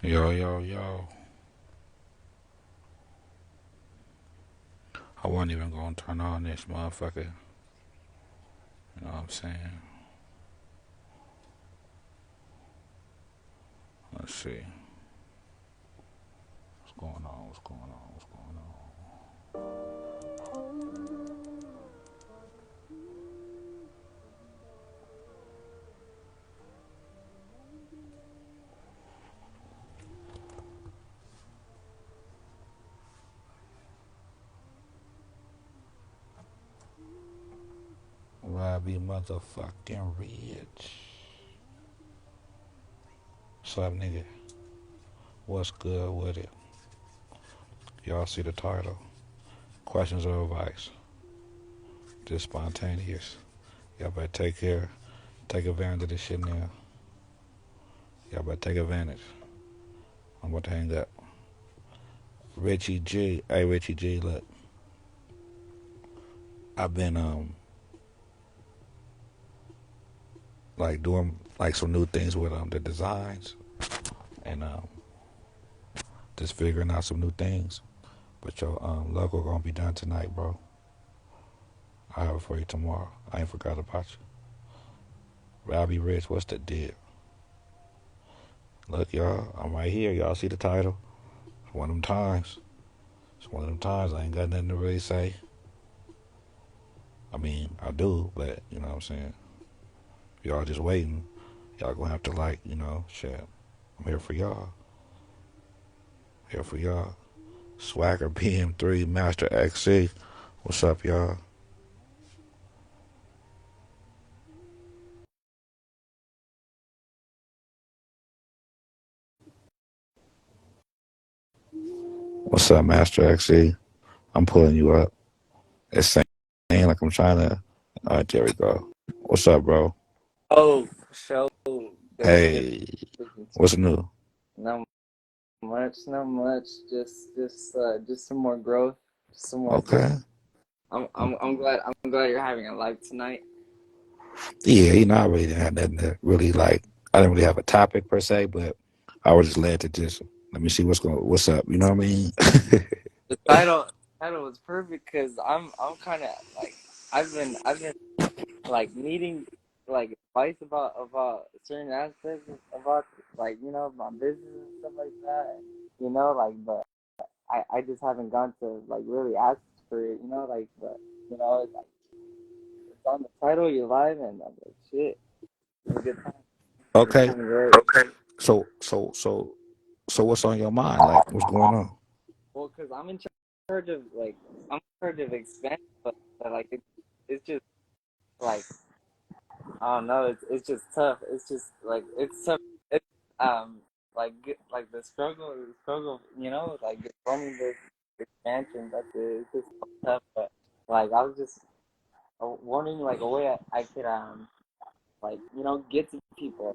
Yo, yo, yo. I wasn't even gonna turn on this motherfucker. You know what I'm saying? Let's see. What's going on? What's going on? What's going on? Robbie motherfucking Rich. What's up, nigga? What's good with it? Y'all see the title. Questions or advice. Just spontaneous. Y'all better take care. Take advantage of this shit now. Y'all better take advantage. I'm about to hang up. Richie G. Hey, Richie G, look. I've been, like doing like some new things with the designs and just figuring out some new things. But your logo gonna be done tonight, bro. I have it for you tomorrow. I ain't forgot about you. Robbie Rich, what's the deal? Look, y'all, I'm right here. Y'all see the title? It's one of them times. It's one of them times I ain't got nothing to really say. I mean, I do, but you know what I'm saying? Y'all just waiting. Y'all gonna have to like, shit. I'm here for y'all. Here for y'all. Swagger PM3 Master XC. What's up, y'all? What's up, Master XC? I'm pulling you up. It's saying like I'm trying to. All right, there we go. What's up, bro? Oh, show good Hey, speaking to what's new? you. Not much, not much. Just some more growth, some more growth. Okay. I'm glad you're having a live tonight. Yeah, I really didn't have nothing to really like. I didn't really have a topic per se, but I was just led to just let me see what's up. You know what I mean? The title was perfect because I'm kind of like I've been like needing like advice about certain aspects about like my business and stuff like that. But I just haven't gone to like really ask for it. But it's like it's on the title, you're live, and I'm like, shit, it's a good time. It's Okay. going great. Okay. So what's on your mind? Like, what's going on? Well, because charge of like, I'm in charge of expense, but like, it's just like, I don't know, it's just tough. It's just like, it's tough. It's, like the struggle, like, growing this expansion, it's just tough, but like, I was just wondering, like, a way I could, like, get to people.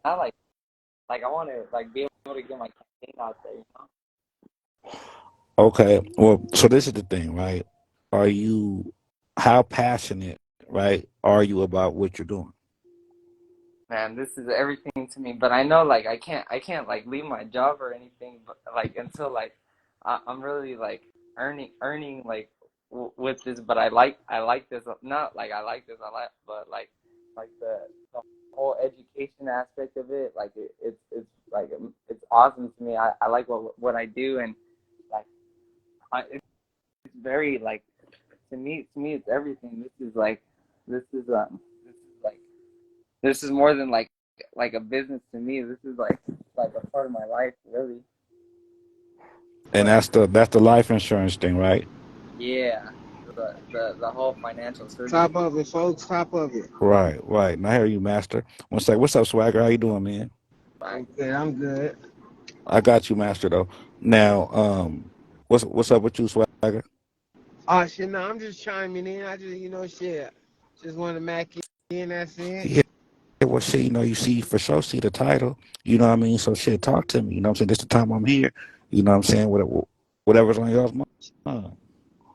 Not like I want to like be able to get my campaign out there. Okay. Well, so this is the thing, right? Are you how passionate, right, are you about what you're doing? Man, this is everything to me. But I know like I can't like leave my job or anything, but like until like I'm really like earning like with this. But I like this. Not like I like this. I like but like the whole education aspect of it. Like it's like it's awesome to me. I like what I do, and like it's very like to me it's everything. This is this is like this is more than like a business to me. This is like a part of my life, really. And But that's the life insurance thing, right? yeah, the whole financial Top certainty. of it, folks. Top of it. Right, right. Now I hear you, Master. One sec. What's up, Swagger? How you doing, man? Right. I'm good. I'm good. I got you, Master, though. Now, what's up with you, Swagger? Oh shit, no, I'm just chiming in. I just, shit. Just want to mac in. That's it. Yeah, well, shit, you see for sure, see the title. You know what I mean? So, shit, talk to me. You know what I'm saying? This the time I'm here. You know what I'm saying? Whatever's on y'all's mind.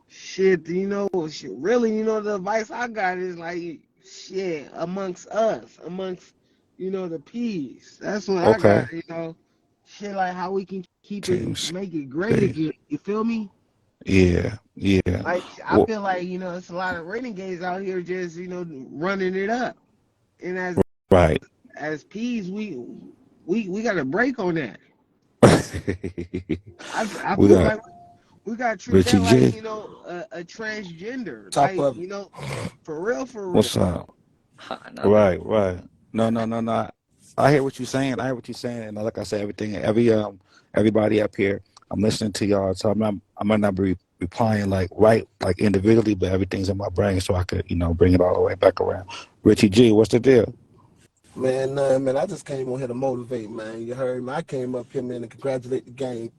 Shit, shit. Really, the advice I got is like, shit, amongst us, amongst, the peace. That's what I Okay. got. shit like how we can keep it, Team C. make it great again. You feel me? Yeah, yeah. Like I Well, feel like it's a lot of renegades out here just running it up, and right. as P's we got a break on that. I We feel got like we got to treat Richie that like G. a transgender, Top like of it. for real, for real. What's up? No, no. Right, right. No, no, no, no. I hear what you're saying. I hear what you're saying, and like I said, everybody up here, I'm listening to y'all. So I might not be replying like individually, but everything's in my brain, so I could bring it all the way back around. Richie G, what's the deal? Man, man, I just came on here to motivate, man. You heard me? I came up here, man, to congratulate the game.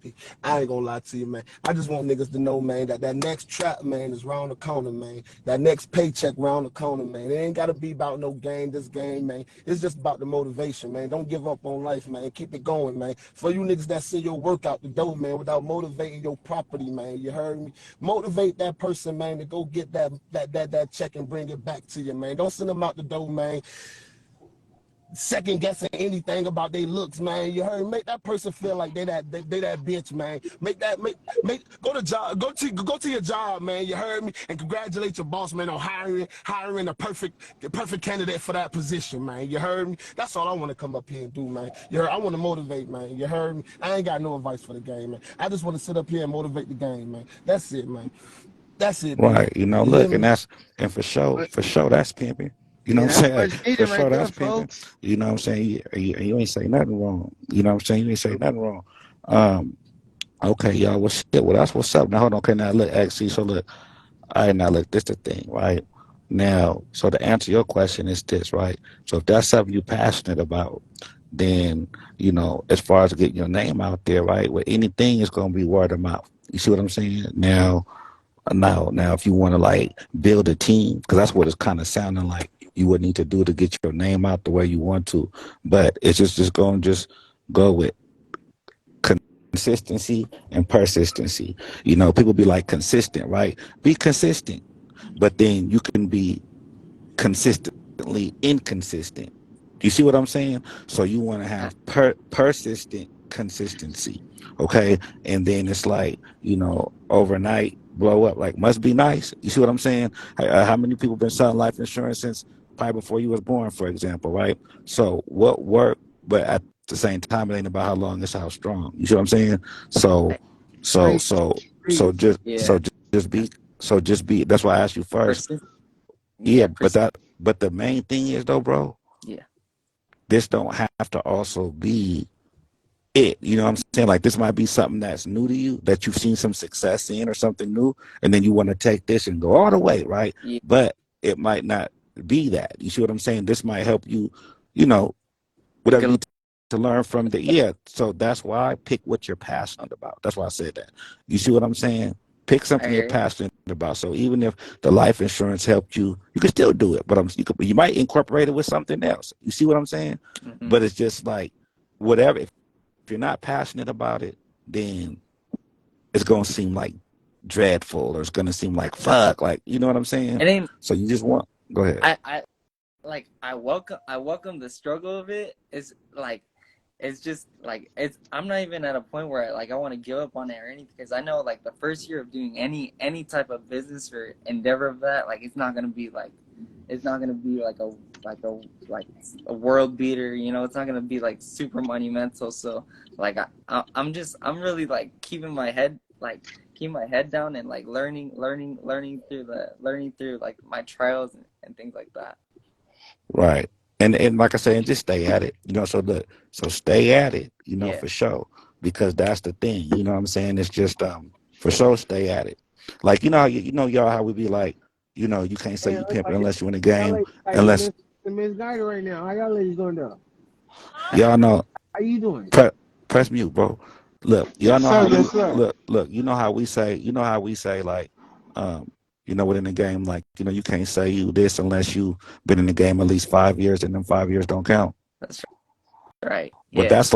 I ain't gonna lie to you, man. I just want niggas to know, man, that next trap, man, is round the corner, man. That next paycheck round the corner, man. It ain't gotta be about no game, this game, man. It's just about the motivation, man. Don't give up on life, man. Keep it going, man. For you niggas that see your work out the door, man, without motivating your property, man. You heard me? Motivate that person, man, to go get that check and bring it back to you, man. Don't send them out the door, man, second guessing anything about their looks, man. You heard? Make that person feel like they that bitch, man. Make go to your job, man. You heard me? And congratulate your boss, man, on hiring the perfect candidate for that position, man. You heard me? That's all I want to come up here and do, man. You heard? I want to motivate, man. You heard me? I ain't got no advice for the game, man. I just want to sit up here and motivate the game, man. That's it, man. That's it, man. Right. You hear Look, me? and for sure, that's pimping. You know Yeah, what I'm that's saying? much For needed right sure, there, that's pimping. folks. You know what I'm saying? You ain't say nothing wrong. You know what I'm saying? You ain't say nothing wrong. Um, okay, y'all, what's up? Now, hold on. Okay, now, look, actually, so look, all right, now, look, this the thing, right? Now, so to answer your question is this, right? So if that's something you're passionate about, then, as far as getting your name out there, right, with anything, it's going to be word of mouth. You see what I'm saying? Now, if you want to like build a team, because that's what it's kind of sounding like you would need to do to get your name out the way you want to, but it's just going to just go with consistency and persistency. People be like consistent, right? Be consistent, but then you can be consistently inconsistent. Do you see what I'm saying? So you want to have persistent consistency, okay? And then it's like overnight blow up. Like must be nice. You see what I'm saying? How many people been selling life insurance since probably before you was born, for example, right? So what worked, but at the same time, it ain't about how long, it's how strong. You see what I'm saying? So, Right. so, Preach, so, so preach. just, so Yeah. just be, so just be. That's why I asked you first. Persist. Yeah, Yeah. but the main thing is though, bro, Yeah. this don't have to also be it. You know what I'm saying? Like this might be something that's new to you that you've seen some success in or something new, and then you want to take this and go all the way, right? Yeah. But it might not be that. You see what I'm saying? This might help you, you know, Pick whatever a. you to learn from the so that's why I pick what you're passionate about. That's why I said that. You see what I'm saying? Pick I something you're hear you. passionate about. So even if the life insurance helped you, you can still do it. But you might incorporate it with something else. You see what I'm saying? Hmm. But it's just like whatever. If you're not passionate about it, then it's gonna seem like dreadful, or it's gonna seem like fuck. Like you know what I'm saying? It ain't. So you just want go ahead. I welcome the struggle of it. It's just like I'm not even at a point where I want to give up on it or anything, because I know like the first year of doing any type of business or endeavor of that, like it's not gonna be like a like a world beater, it's not gonna be like super monumental. So like I'm really like keeping my head down and like learning through like my trials and things like that. Right. And like I said, and just stay at it. So stay at it, Yeah. for sure. Because that's the thing. You know what I'm saying? It's just for sure stay at it. Like y'all how we be like, you can't say Man, you look pimping like unless you in the y'all game, ladies like unless misguided right now. How y'all ladies doing though? y'all know How you doing? pre- press mute, bro. Look, y'all Yes, know sir. how we Yes, sir. look, you know how we say like um within the game, like, you can't say you this unless you been in the game at least 5 years, and then 5 years don't count. That's right. But Yeah. that's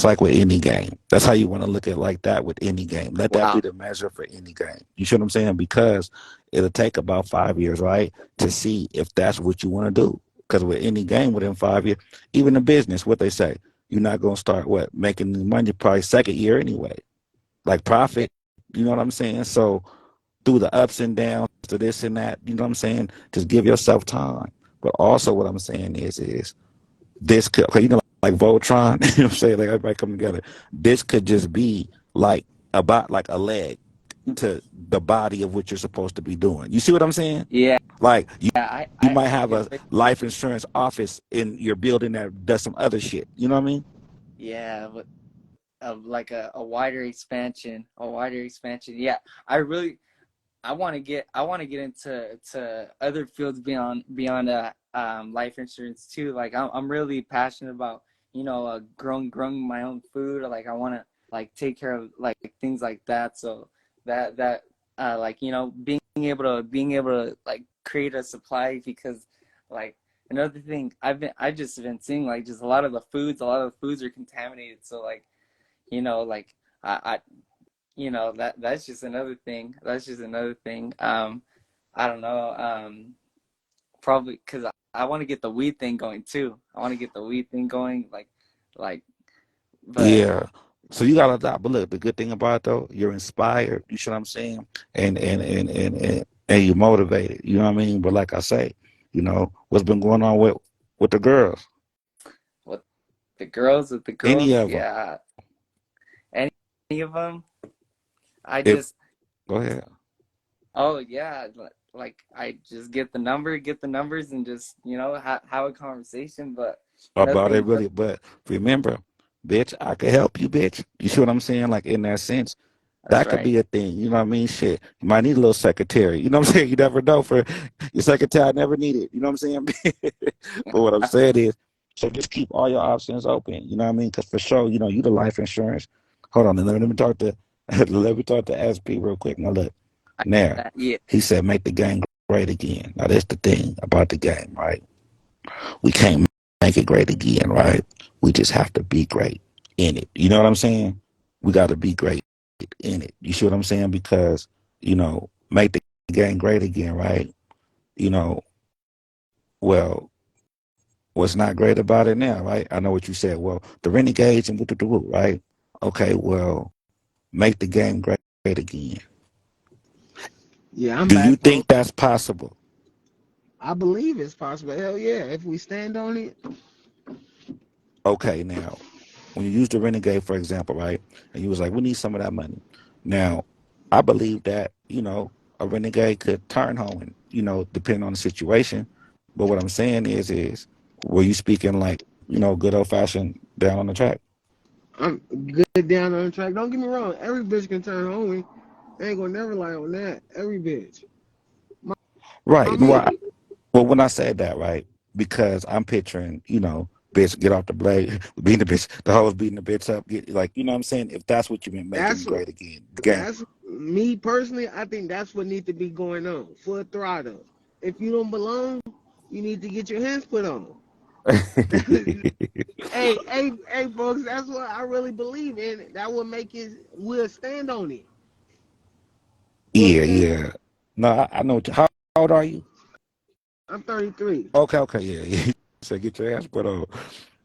like with any game. That's how you want to look at it, like that with any game. Let that be Wow. the measure for any game. You see what I'm saying? Because it'll take about 5 years, right, to see if that's what you want to do. Because with any game within 5 years, even in business, what they say, you're not gonna start what making the money probably second year anyway. Like profit, you know what I'm saying? So through the ups and downs to this and that, you know what I'm saying? Just give yourself time. But also what I'm saying is this could, okay, you know, like Voltron, you know what I'm saying? Like everybody come together. This could just be like about like a leg to the body of what you're supposed to be doing. You see what I'm saying? Yeah, Like you might I have get a what you life mean. insurance office in your building that does some other shit. You know what I mean? Yeah, but of like a wider expansion, a wider expansion. Yeah, I really I want to get into other fields beyond life insurance too. Like I'm really passionate about growing my own food. Like I want to like take care of like things like that. So that like being able to like create a supply because like another thing I just been seeing like just a lot of the foods are contaminated. So like like I that's just another thing. That's just another thing. I don't know. Probably because I want to get the weed thing going too. I want to get the weed thing going, like, but Yeah. So you gotta adopt. But look, the good thing about it though, you're inspired. You see what I'm saying? And you're motivated. You know what I mean? But like I say, you know what's been going on with the girls? with with the Any girls, of them? yeah, any of them. I If just, go ahead. oh yeah, like I just get the numbers, and just have a conversation, but About it nothing. really. But remember, bitch, I could help you, bitch. You see what I'm saying? Like in that sense, That's that could right. be a thing. You know what I mean? Shit, you might need a little secretary. You know what I'm saying? You never know for your secretary. I never need it. You know what I'm saying? But what I'm saying is, so just keep all your options open. You know what I mean? Because for sure, you know, you the life insurance. Hold on, and let me talk to let me talk to SP real quick. Now look, now Yeah, he said make the game great again. Now that's the thing about the game, right? We can't make it great again, right? We just have to be great in it. You know what I'm saying? We got to be great in it. You see what I'm saying? Because, make the game great again, right? You know, well, what's not great about it now, right? I know what you said. Well, the Renegades and woo, right? Okay, well, make the game great again. Yeah, I'm Do back, you folks. think that's possible? I believe it's possible. Hell yeah, if we stand on it. Okay, now when you use the Renegade, for example, right? And you was like, we need some of that money. Now, I believe that, a Renegade could turn home and, depending on the situation. But what I'm saying is, were you speaking like, good old fashioned down on the track? I'm good down on the track. Don't get me wrong. Every bitch can turn homie. I ain't gonna never lie on that. Every bitch. Right. Mommy. Well, when I said that, right, because I'm picturing, bitch, get off the blade, beating the bitch, the hoes beating the bitch up, get like, you know what I'm saying? If that's what you meant, making it That's great again, the game. that's me personally. I think that's what needs to be going on. Full throttle. If you don't belong, you need to get your hands put on. Hey, folks. That's what I really believe in. That will make it. We'll stand on it. We'll Yeah, stand. yeah. No, I know. How old are you? I'm 33. Okay, yeah, yeah. So get your ass put on.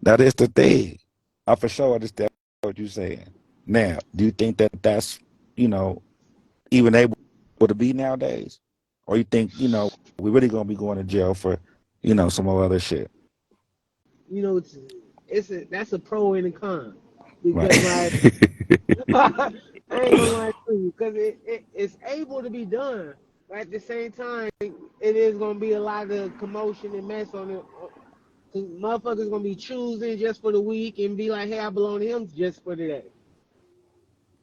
That is the thing. I for sure understand what you're saying. Now, do you think that that's, you know, even able to be nowadays? Or you think, we're really going to be going to jail for, some more other shit? That's a pro and a con Right. because like I ain't gonna lie to you because it's able to be done, but at the same time it is gonna be a lot of commotion and mess on it. Cause motherfuckers gonna be choosing just for the week and be like, hey, I belong to him just for today.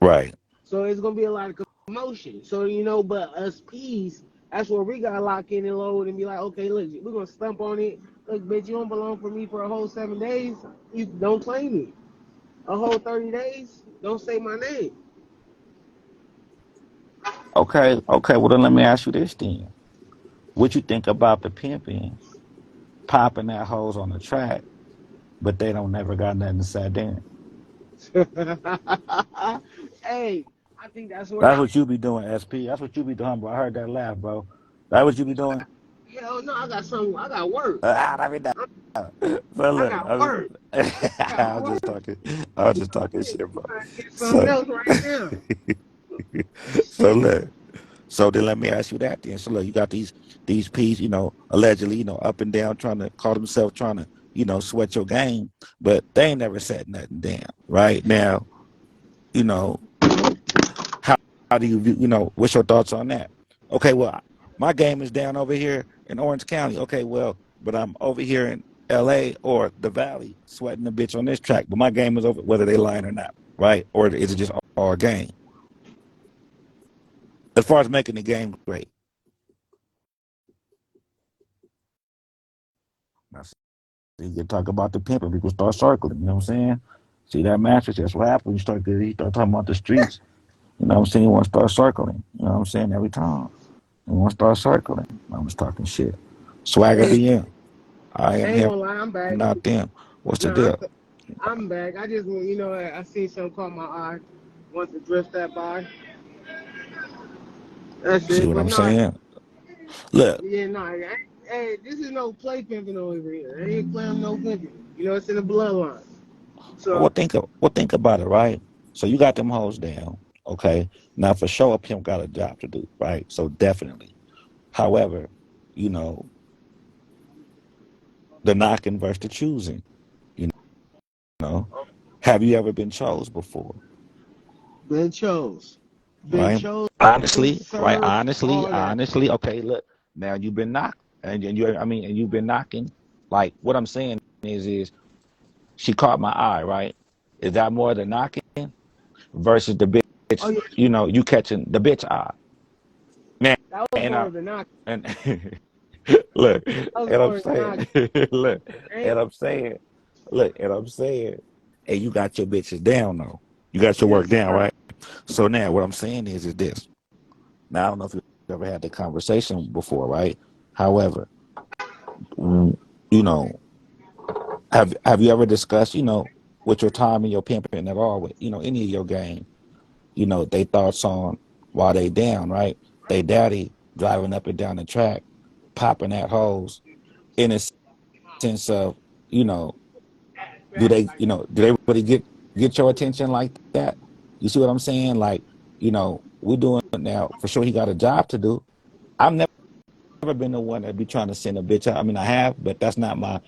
Right. So it's gonna be a lot of commotion. So but us peace, that's where we gotta lock in and load and be like, okay, look, we're gonna stump on it. Look, bitch, you don't belong for me for a whole 7 days. You don't claim me. A whole 30 days, don't say my name. Okay. Okay. Well, then let me ask you this then. What you think about the pimping popping that hoes on the track, but they don't never got nothing to say then? Hey, I think that's where That's what you be doing, SP. That's what you be doing, bro. I heard that laugh, bro. That's what you be doing? Hell no, I got something. I got work. I mean, I, but I look, got work. I got I was just work. talking, I was just talking Yeah, shit, I'm bro. trying to get something So, else right now. so look, so then let me ask you that then. So look, you got these P's, allegedly, up and down, trying to call themselves trying to, sweat your game, but they ain't never said nothing down, right? Now, you know, how how do you view, what's your thoughts on that? Okay, well, my game is down over here in Orange County. Okay, well, but I'm over here in LA or the Valley sweating the bitch on this track, but my game is over whether they lying or not, right? Or is it just all game? As far as making the game great. Now, you can talk about the pimping, people start circling, you know what I'm saying? See that mattress, that's what happens. You start talking about the streets, you know what I'm saying? You want to start circling, you know what I'm saying? Every time. You want to start circling. I'm just talking shit. Swagger Hey, BM. I I am ain't him, gonna lie, I'm back. not them. What's the Nah, deal? I'm back. I just, I seen something caught my eye. Want to drift that by. That's See it. what But I'm nah, saying? Look, yeah, nah. Hey, this is no play pimping over here. I ain't playing no pimping. It's in the bloodline. So, what think about it, right? So you got them hoes down, okay? Now for sure, a pimp got a job to do, right? So definitely. However, you know, the knocking versus the choosing. You know, have you ever been chose before, been chose. Been right? chose, Honestly, right? served, all that. Honestly. Okay, look, now you've been knocked, and you, I mean, and you've been knocking. Like what I'm saying is she caught my eye, right? Is that more the knocking versus the Oh bitch? yeah, You catching the bitch eye, man? that was And more of the knock. and look, That was and I'm more of the saying, knock. look, Ain't, and I'm saying, look, and I'm saying, hey, you got your bitches down though. You got your work yes, down, sir. right? So now what I'm saying is this. Now I don't know if you've ever had the conversation before, right? However, you know, have you ever discussed, with your time and your pimping at all with, any of your game, they thoughts on while they down, right? They daddy driving up and down the track, popping at holes in a sense of, you know, do they really get your attention like that? You see what I'm saying? Like, we're doing it now. For sure he got a job to do. I've never been the one that be trying to send a bitch out. I mean, I have, but that's not my,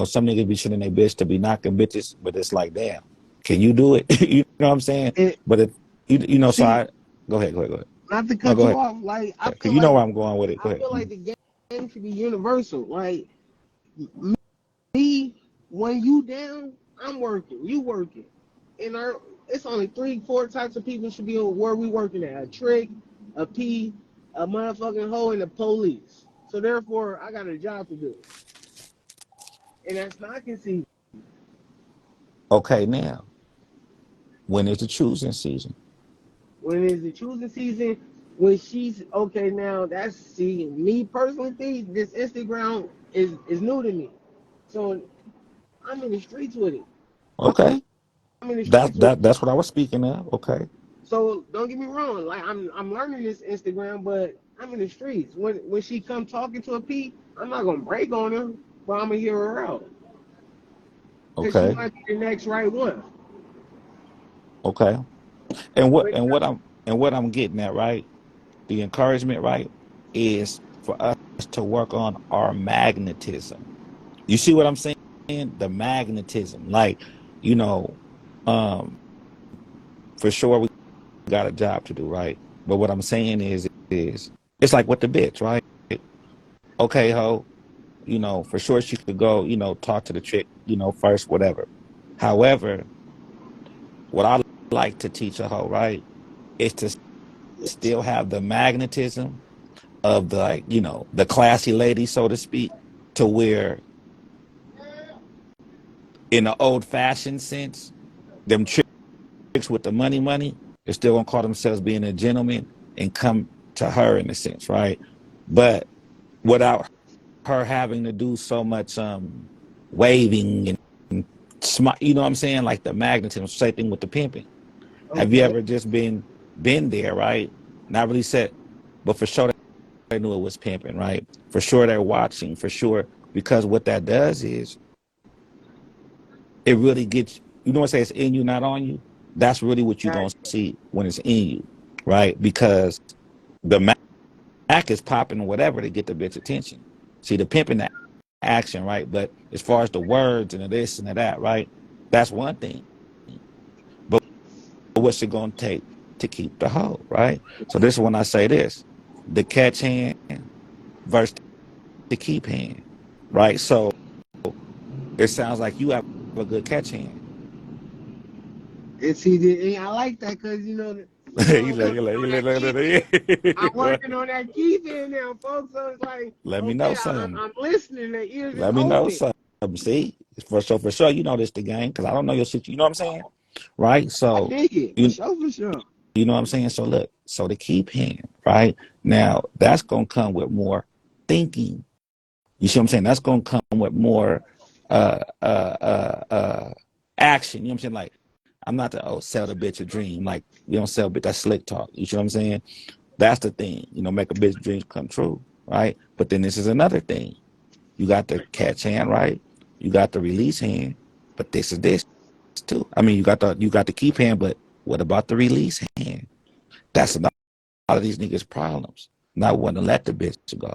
some niggas be sending their bitch to be knocking bitches, but it's like, damn, can you do it? You know what I'm saying? It, But it, so see, go ahead. not to No, cut go you ahead. off, like Cause you know where I'm going with it. Go I ahead. feel like the game should be universal. Like me, when you down, I'm working. You working. And it's only 3, 4 types of people should be where we working at: a trick, a P, a motherfucking hoe, and the police. So therefore, I got a job to do, and that's not conceded. Okay, now, when is the choosing season? When is the choosing season? When she's okay now, that's see me personally. This Instagram is new to me, so I'm in the streets with it. I'm Okay. in the That streets with it. that that's what I was speaking of. Okay. So don't get me wrong. Like I'm learning this Instagram, but I'm in the streets. When she come talking to a P, I'm not gonna break on her, but I'm gonna hear her out because she Okay. might be the next right one. Okay. And what But and what I'm and what I'm getting at, right? The encouragement, right, is for us to work on our magnetism. You see what I'm saying? The magnetism. Like, you know, um, for sure we got a job to do, right? But what I'm saying is it's like with the bitch, right? Okay, ho, for sure she could go, talk to the chick, first, whatever. However, what I like to teach a hoe, right, is to still have the magnetism of the, like, the classy lady, so to speak, to where in the old fashioned sense, them chicks with the money, they're still gonna call themselves being a gentleman and come to her in a sense, right? But without her having to do so much waving and smart, you know what I'm saying? Like the magnetism, same thing with the pimping. Have you okay, ever just been there, right? Not really set, but for sure they knew it was pimping, right? For sure they're watching, for sure, because what that does is it really gets, you know what I say, it's in you, not on you. That's really what you're Right. gonna see when it's in you, right? Because the Mac is popping or whatever to get the bitch attention. See, the pimping the action, right? But as far as the words and the this and the that, right? That's one thing. But what's it gonna take to keep the hoe, right? So this is when I say this: the catch hand versus the keep hand, right? So it sounds like you have a good catch hand. And see, I like that because you I'm like, working you like, on you that key. I'm like, working on that key thing now, folks. So it's like, let me know okay, something. I'm listening. The ears is Let me know open. something. See, for sure, you know this the game because I don't know your situation. You know what I'm saying, right? I So dig it. For you sure, for sure. you know what I'm saying. So look, so the keep hand, right now, that's gonna come with more thinking. You see what I'm saying? That's gonna come with more uh uh action. You know what I'm saying? Like I'm not the sell the bitch a dream. Like we don't sell bitch that slick talk. You see what I'm saying? That's the thing. Make a bitch dreams come true, right? But then this is another thing. You got the catch hand, right? You got the release hand, but this is this too. I mean, you got the keep hand, but what about the release hand? That's a lot of these niggas' problems. Not wanting to let the bitch go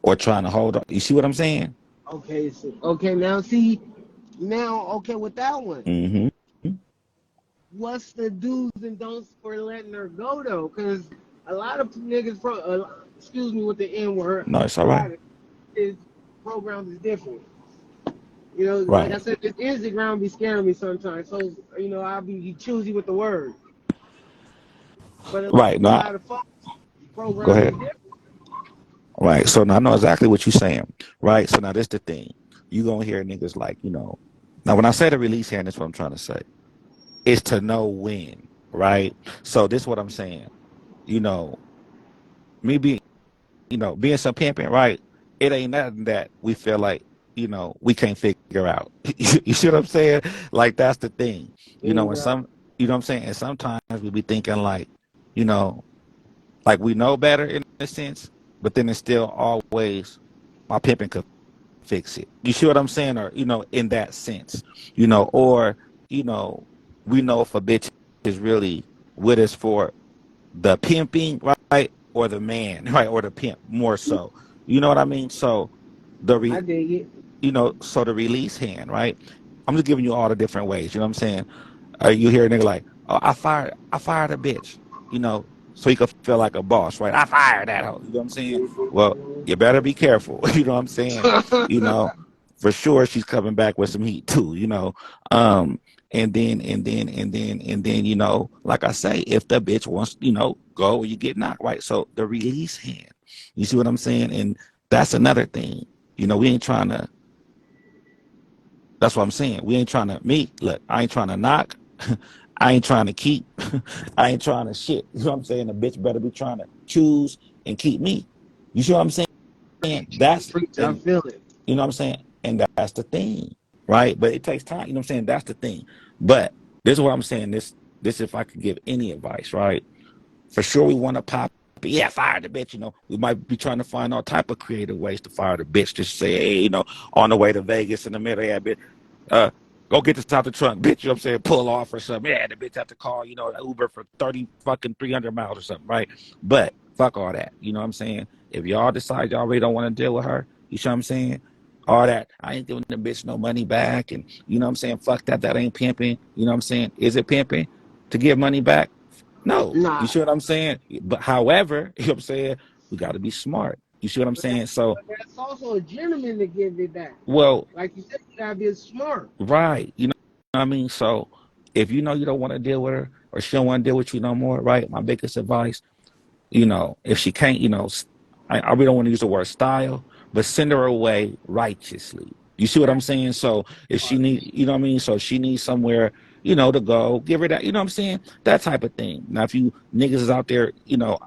or trying to hold on. You see what I'm saying? Okay, so okay, now see, okay with that one. Mm-hmm. What's the do's and don'ts for letting her go though? Because a lot of niggas from, excuse me with the N word, No, it's a all right. lot of his programs is different. Like I Right. said, this Instagram be scaring me sometimes. So I'll be choosy with the word. But Right. a No, lot of folks go programs is ahead. different. Right. So now I know exactly what you're saying. Right. So now this the thing. You gonna hear niggas like, now when I say the release hand, that's what I'm trying to say. It's to know when, right? So this is what I'm saying. You know, me being, being some pimping, right? It ain't nothing that we feel like, we can't figure out. You see what I'm saying? Like that's the thing. And Right. some, you know what I'm saying? And sometimes we be thinking like, you know, like we know better in a sense, but then it's still always my pimping could fix it. You see what I'm saying? Or, in that sense, or, you know, we know if a bitch is really with us for the pimping, right? Or the man, right? Or the pimp more so. You know what I mean? So the I dig it. so the release hand, right? I'm just giving you all the different ways. You know what I'm saying? You hear a nigga like, oh, I fired a bitch, so you could feel like a boss, right? I fired that hoe. You know what I'm saying? Well, you better be careful. You know what I'm saying? You know, for sure she's coming back with some heat too, and then, like I say, if the bitch wants, go or you get knocked, right? So the release hand, you see what I'm saying? And that's another thing. We ain't trying to, that's what I'm saying. We ain't trying to meet. Look, I ain't trying to knock. I ain't trying to keep. I ain't trying to shit. You know what I'm saying? The bitch better be trying to choose and keep me. You see what I'm saying? That's Preach, I and feel it. you know what I'm saying? And that's the thing, right? But it takes time. You know what I'm saying? That's the thing. But this is what I'm saying. This if I could give any advice, right? For sure, we want to pop. Yeah, fire the bitch. We might be trying to find all type of creative ways to fire the bitch. Just say, hey, on the way to Vegas in the middle, yeah, bitch, uh, go get this out the trunk, bitch. You know what I'm saying? Pull off or something. Yeah, the bitch have to call, Uber for 30 fucking 300 miles or something, right? But fuck all that. You know what I'm saying? If y'all decide y'all really don't want to deal with her, you know what I'm saying? All that. I ain't giving the bitch no money back. And you know what I'm saying? Fuck that. That ain't pimping. You know what I'm saying? Is it pimping to give money back? No. You Nah, see what I'm saying? But however, you know what I'm saying? We got to be smart. You see what I'm but, that, saying? So, but that's also a gentleman to give it back. well, Like you said, you gotta be smart. right. You know what I mean? So if you know you don't want to deal with her or she don't want to deal with you no more, right? My biggest advice, if she can't, I really don't want to use the word style, but send her away righteously. You see what I'm saying? So if she need, you know what I mean? So if she needs somewhere, to go, give her that, you know what I'm saying? That type of thing. Now, if you niggas is out there, I know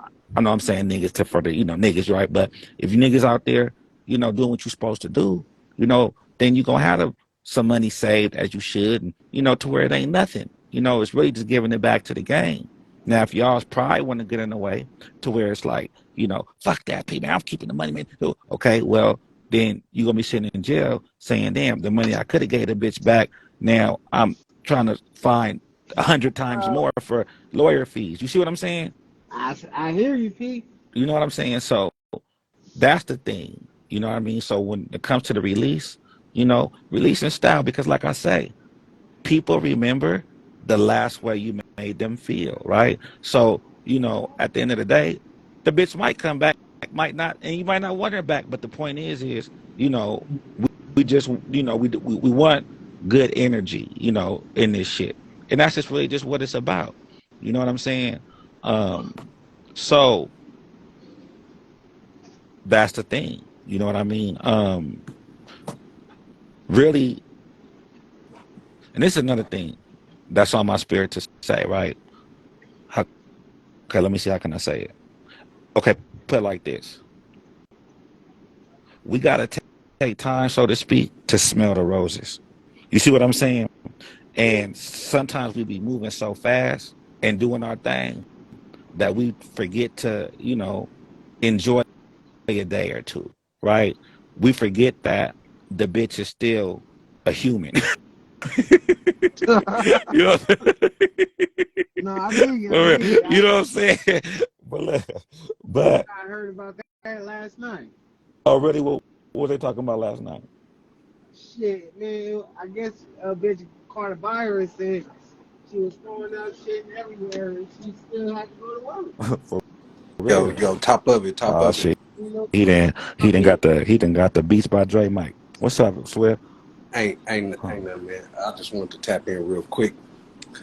I'm saying niggas for the, niggas, right? But if you niggas out there, doing what you're supposed to do, then you going to have some money saved as you should, and, to where it ain't nothing. It's really just giving it back to the game. Now, if y'all's pride want to get in the way to where it's like, fuck that, P, man, I'm keeping the money, man. Okay, well, then you're going to be sitting in jail saying, damn, the money I could have gave the bitch back, now I'm trying to find 100 times Uh, more for lawyer fees. You see what I'm saying? I hear you, P. You know what I'm saying? So that's the thing. You know what I mean? So when it comes to the release, release in style, because like I say, people remember the last way you made them feel, right? So, at the end of the day, the bitch might come back, might not, and you might not want her back. But the point is, we just, we want good energy, in this shit. And that's just really just what it's about. You know what I'm saying? So that's the thing. You know what I mean? Really, and this is another thing that's on my spirit to say, right? Okay, let me see, how can I say it? Okay, put it like this. We got to take time, so to speak, to smell the roses. You see what I'm saying? And sometimes we be moving so fast and doing our thing that we forget to, enjoy a day or two, right? We forget that the bitch is still a human. You know No, I hear you. I what hear you. you know what I'm saying? But I heard about that last night. already, what were they talking about last night? Shit, man. I guess a bitch caught a virus and she was throwing out shit everywhere and she still had to go to work. For Yo, real? yo, top of it, top Oh of it. shit. You know, He didn't got the Beats by Dre Mike. What's up, Swift? Ain't Huh. nothing, man. I just wanted to tap in real quick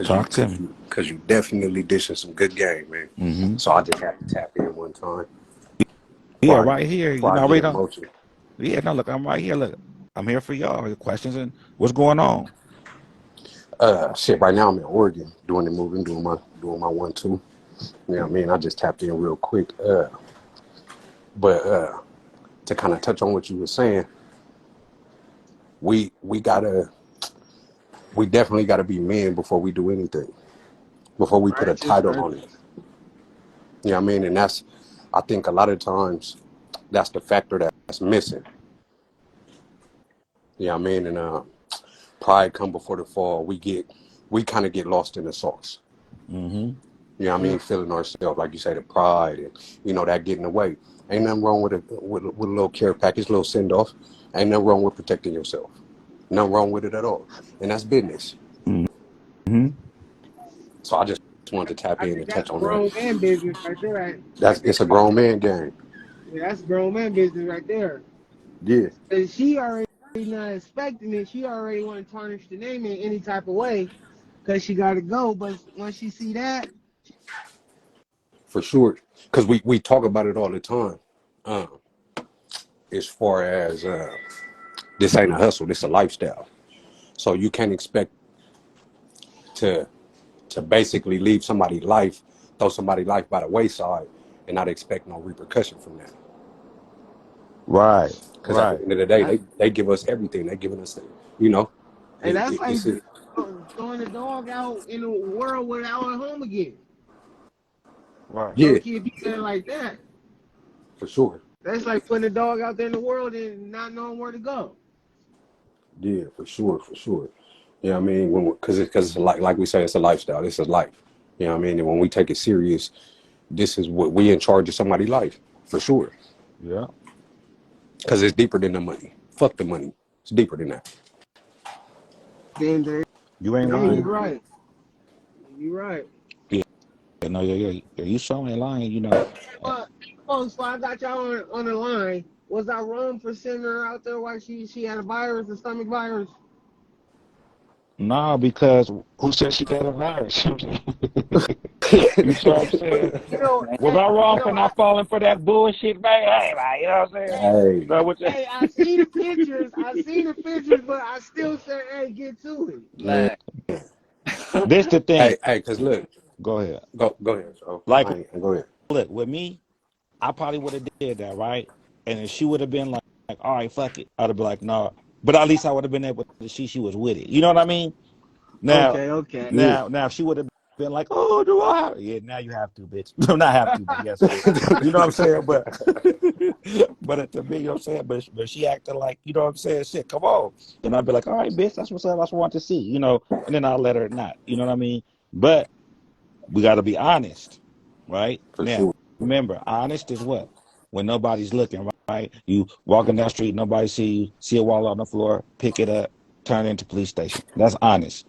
Talk to me. because you definitely dishing some good game, man. Mm-hmm. So I just have to tap in one time Yeah, before right here. I Read get on. emotional. Yeah, no, look, I'm right here. Look, I'm here for y'all. Your questions and what's going on. Shit. Right now I'm in Oregon doing the moving, doing my 1-2. You know what I mean? I just tapped in real quick. But to kind of touch on what you were saying, we definitely gotta be men before we do anything. Before we put a righteous, title on it. righteous. You know what I mean? And I think a lot of times that's the factor that's missing. You know what I mean? And pride come before the fall. We kind of get lost in the sauce. Mm-hmm. You know what I mean? Feeling ourselves, like you say, the pride and that getting away. Ain't nothing wrong with a little care package, little send off. Ain't nothing wrong with protecting yourself. Nothing wrong with it at all. And that's business. Mm-hmm. So I just wanted to tap I in think and that's touch on that. grown man business right there. It's a grown man game. Yeah, that's grown man business right there. Yeah. And she already not expecting it. She already want to tarnish the name in any type of way because she got to go. But once she see that, For sure. Because we talk about it all the time. As far as this ain't a hustle, this a lifestyle. So you can't expect to basically leave somebody's life, throw somebody's life by the wayside, and not expect no repercussion from that. Right. Because at the Right. end of the day, that, they give us everything. They giving us, you know, and that's like this is throwing the dog out in the world without a home again. Right. Low yeah, key, if you say it like that, for sure. that's like putting a dog out there in the world and not knowing where to go. Yeah, for sure, for sure. You know what I mean? Because it's like we say, it's a lifestyle. This is life. You know what I mean? And when we take it serious, this is what we in charge of somebody's life, for sure. Yeah. Because it's deeper than the money. Fuck the money. It's deeper than that. Then there, You ain't You know what I yeah, lying. mean? you're right. You're right. Yeah. No, yeah. You showing lying, But so I got y'all on the line. Was I wrong for sending her out there while she had a virus, a stomach virus? Nah, because who said she got a virus? You see what I'm saying? You know, Was I wrong for I, not falling for that bullshit, man? Hey, man, you know what I'm saying? Hey, So what you- hey, I see the pictures. But I still say, hey, get to it. man. Like, This the thing. Hey, because look, Go ahead. go ahead. So Like, go ahead. look, with me, I probably would have did that, right? And if she would have been like, all right, fuck it, I'd have been like, no. But at least I would have been able to see she was with it. You know what I mean? Now, Okay. Yeah, now, if she would have been like, oh, do I have? Yeah, now you have to, bitch. No, not have to, but yes, bitch. You know what I'm saying? But but to me, you know what I'm saying? But she acted like, you know what I'm saying? Shit, come on. And I'd be like, all right, bitch, that's what's up. That's what I want to see, you know. And then I'll let her not. You know what I mean? But we got to be honest, right? For Now, sure. remember, honest is what? When nobody's looking, right? You walking down the street, nobody see you, see a wall on the floor, pick it up, turn it into police station. That's honest.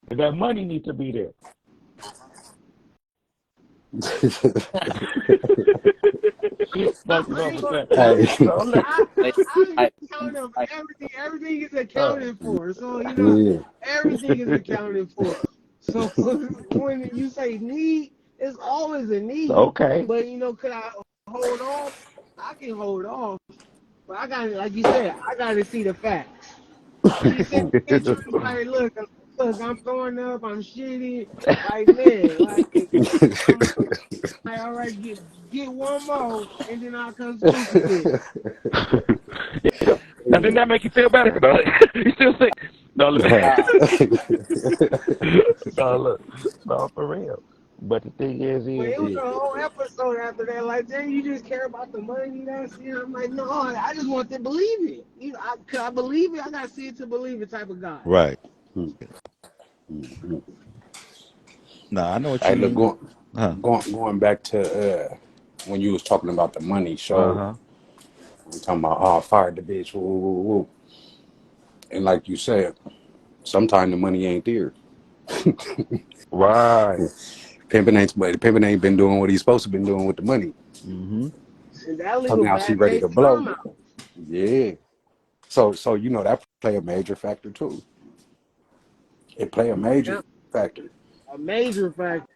But that money needs to be there. Fuck you I up ain't with gonna, that. Hey. So look, Like, I I, account of I, everything. Everything is uh, accounted for. So Yeah. everything is accounted for. So when you say need, it's always a need. okay. But could I hold off? I can hold off. But I got, like you said, I got to see the facts. She sent the picture. I'm like, look, I'm throwing up. I'm shitty. Like, man, like I'm like, all right, get one more, and then I'll come speak again. Yeah. Now, didn't that make you feel better? No, you still sick? No, look. nah, No, look. No, for real. But the thing But is, it was Yeah. a whole episode after that. Like, then you just care about the money. That's I'm like, no, I just want to believe it. Could I believe it? I gotta see it to believe it type of guy. right. Mm, mm, mm. No, I know what you Hey, look, mean. Huh. going back to when you was talking about the money Uh show, huh. we talking about fired the bitch, woo, woo, woo. And like you said, sometimes the money ain't there. Right. Pimping ain't been doing what he's supposed to been doing with the money. Mm-hmm. And that So leave a now she bad ready taste to in my blow. mouth. Yeah. So that play a major factor too. It play a major Yep, factor. a major factor.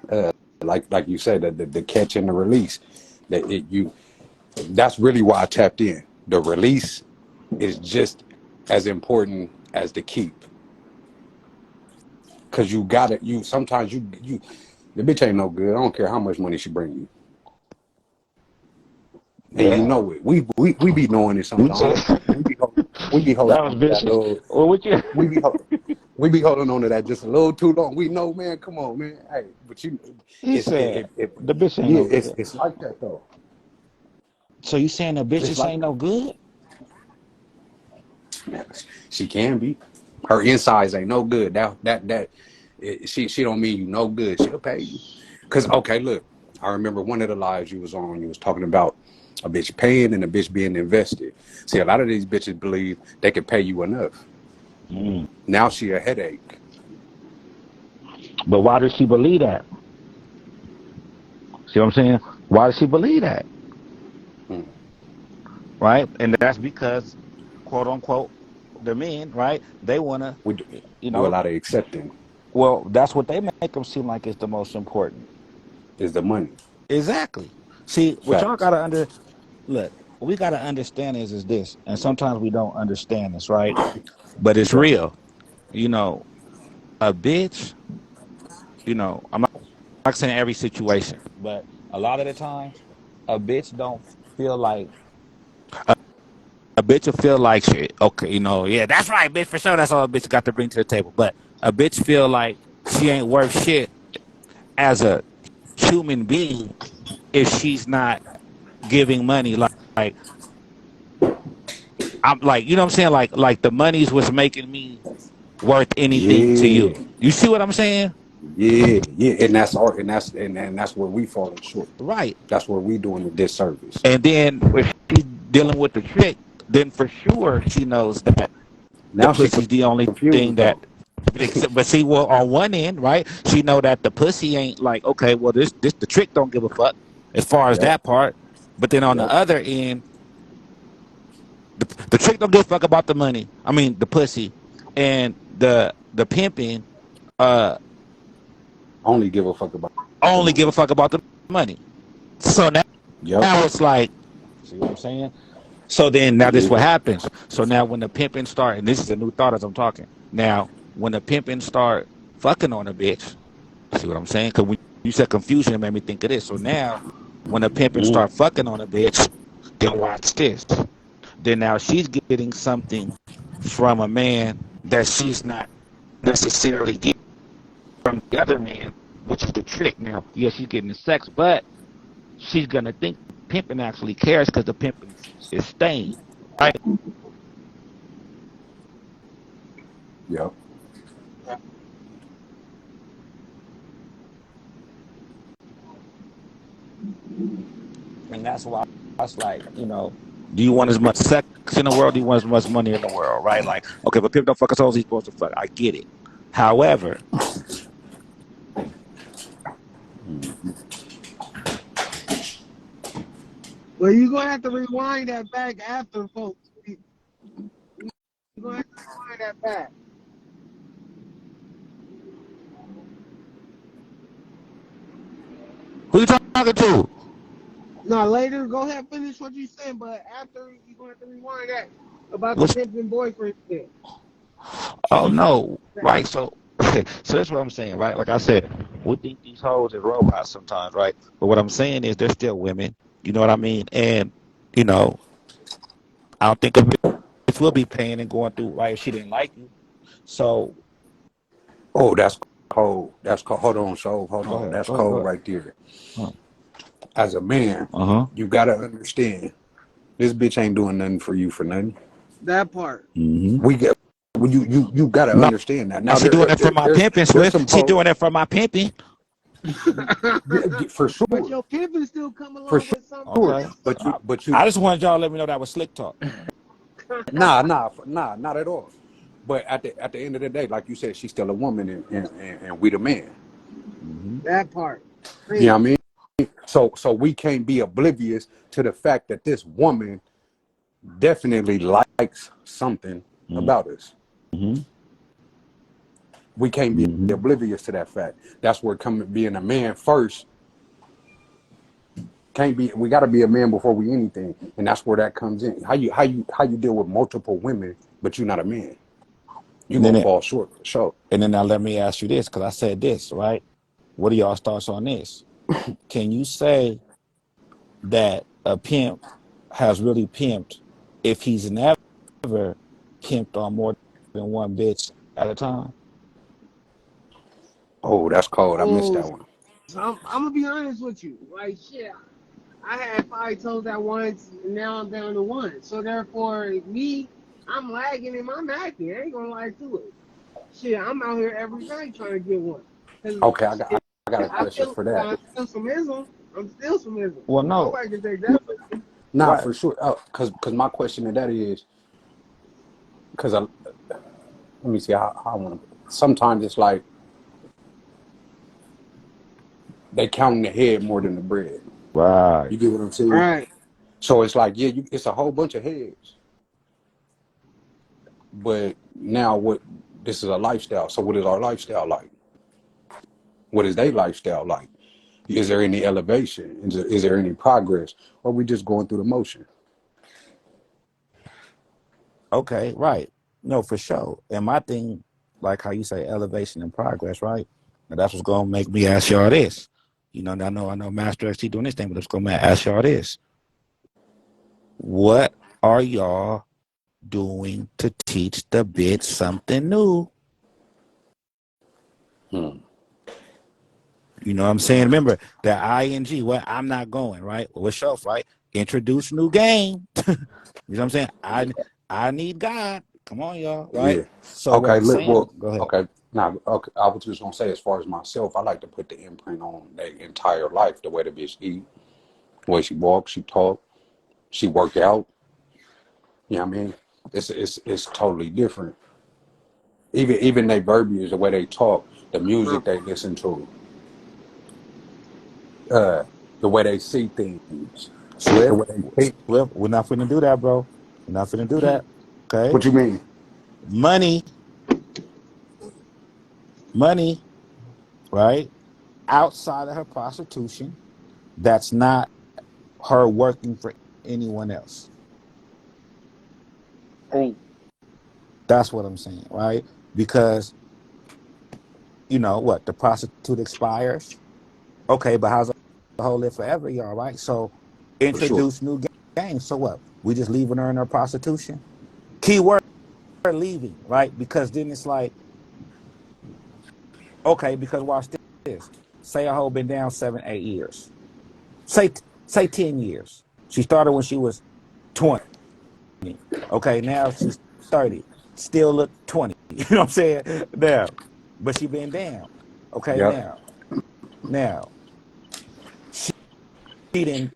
Uh, like you said, the catch and the release. That it you that's really why I tapped in. The release is just as important as the keep. Cause you got it. You sometimes you the bitch ain't no good. I don't care how much money she bring you, and you Yeah. know it. We be knowing it You said sometimes. We be holding that was on to that vicious. little. Well, what you? We be we be holding on to that just a little too long. We know, man. Come on, man. Hey, but He said the bitch ain't yeah, no good. it's like that though. So you saying the It's bitches like ain't no good? that. She can be. Her insides ain't no good. She don't mean you no good. She'll pay you. Cause okay, look, I remember one of the lives you was on. You was talking about a bitch paying and a bitch being invested. See, a lot of these bitches believe they can pay you enough. Mm. Now she a headache. But why does she believe that? See what I'm saying? Why does she believe that? Hmm. Right? And that's because, quote unquote, the men, right? They wanna, We do, you do a know, lot of accepting. well, that's what they make them seem like is the most important. Is the money Exactly. See, what y'all facts? gotta look. What we gotta understand is this, and sometimes we don't understand this, right? But it's Right. real. You know, a bitch. I'm not saying every situation, but a lot of the times, a bitch don't feel like a bitch will feel like shit. Okay, yeah, that's right, bitch, for sure. That's all a bitch got to bring to the table. But a bitch feel like she ain't worth shit as a human being if she's not giving money. Like I'm like, you know what I'm saying? Like the money's what's making me worth anything to Yeah. you. You see what I'm saying? Yeah. Yeah. And that's our and that's where we falling short. Right. That's where we doing a disservice. And then if she's dealing with the trick, then for sure she knows that the Now she pussy's the only thing confused that. though. But see, well, on one end, right, she know that the pussy ain't like, okay, well, this the trick don't give a fuck as far as Yep. that part. But then on the Yep. other end, the trick don't give a fuck about the money. I mean, the pussy, and the pimping uh Only give a fuck about the only give a money. fuck about the money. So Yep. now it's like, see what I'm saying? So then now this what Yeah. happens. So now when the pimping start, and this is a new thought as I'm talking. Now when the pimping start fucking on a bitch, see what I'm saying? Because You said confusion, it made me think of this. So now, when a pimpin' Mhm. start fucking on a bitch, then watch this. Then now she's getting something from a man that she's not necessarily getting from the other man, which is the trick. Now, yeah, she's getting the sex, but she's gonna think the pimping actually cares because the pimping is staying, right? Yep. And that's why it's like, do you want as much sex in the world? Do you want as much money in the world, right? Like, okay, but people don't fuck us hoes, he's supposed to fuck. I get it. However, Well, you're gonna have to rewind that back after, folks. You're gonna have to rewind that back. who you talking to? No, later, go ahead, finish what you saying, but after you're gonna have to rewind that about the What's pimping boyfriend shit. Oh no, right? So, so that's what I'm saying, right? Like I said, we think these hoes are robots sometimes, right? But what I'm saying is they're still women. You know what I mean? And you know, I don't think if we'll be paying and going through right if she didn't like you. So Oh, that's cold. That's cold. Hold on, so hold go on. ahead, That's go ahead, go cold ahead. right there. As a man, Uh huh. you gotta understand this bitch ain't doing nothing for you for nothing. That part. Mm-hmm. We get well, you gotta No, understand that. no, Now she doing it for my pimping, there's Swift. some She hoes doing it for my pimping. for But sure, your pimping still come for along sure. with some Okay. But I, you I just wanted y'all to let me know that was slick talk. nah, not at all. But at the end of the day, like you said, she's still a woman, and we the man. Mm-hmm. that part. You know Hey, what I mean? So we can't be oblivious to the fact that this woman definitely likes something about us. Mm-hmm. We can't be Mm-hmm. oblivious to that fact. That's where coming being a man first can't be. We got to be a man before we anything, and that's where that comes in. How you deal with multiple women, but you're not a man. You And then gonna it, fall short for sure. and then now let me ask you this, because I said this, right? What are y'all thoughts on this? Can you say that a pimp has really pimped if he's never pimped on more than one bitch at a time? Oh, that's cold. I missed oh, that one. I'm gonna be honest with you. Like shit, I had 5 toes at once, and now I'm down to one. So therefore, me, I'm lagging and I'm acting. I ain't gonna lie to it. Shit, I'm out here every night trying to get one. Cause Okay, shit, I got a question for that. I'm still some ism. I'm still some ism. Well, no, Nobody can take that from me. Nah, right, for sure. Cause my question to that is, cause let me see how I want to. Sometimes it's like they counting the head more than the bread. right. You get what I'm saying? Right. So it's like, yeah, it's a whole bunch of heads. But now what? This is a lifestyle. So what is our lifestyle like? What is their lifestyle like? Is there any elevation? Is there any progress? Or are we just going through the motion? Okay, right. No, for sure. And my thing, like how you say elevation and progress, right? And that's what's gonna make me ask y'all this. I know Master XT doing this thing, but it's gonna ask y'all this. What are y'all doing to teach the bitch something new? Hmm. You know what I'm saying? Remember that ing, what I'm not going, right? With shelf, right? Introduce new game. You know what I'm saying? I need God. Come on, y'all, right? Yeah. So what Okay. I'm Look. saying, Well. go ahead. Okay. Now. Okay. I was just gonna say, as far as myself, I like to put the imprint on their entire life. The way the bitch eat, the way she walk, she talk, she work out. You know what I mean? It's totally different. Even their verbiage, the way they talk, the music they listen to, uh, the way they see things, the Swift, way they think. Swift, we're not finna do that, bro. We're not finna do that. Okay? What you mean? Money, money, right? Outside of her prostitution, that's not her working for anyone else. Hey, That's what I'm saying, right? Because, what, the prostitute expires, Okay, but how's the whole live forever, y'all, right? So For sure. introduce new games. So what? We just leaving her in her prostitution? Keyword leaving, right? Because then it's like, okay, because watch this. Say a hoe been down 7, 8 years. Say say 10 years. She started when she was 20. Okay, now she's 30. Still look 20. You know what I'm saying? Now, but she been down. Okay, Yep. now she didn't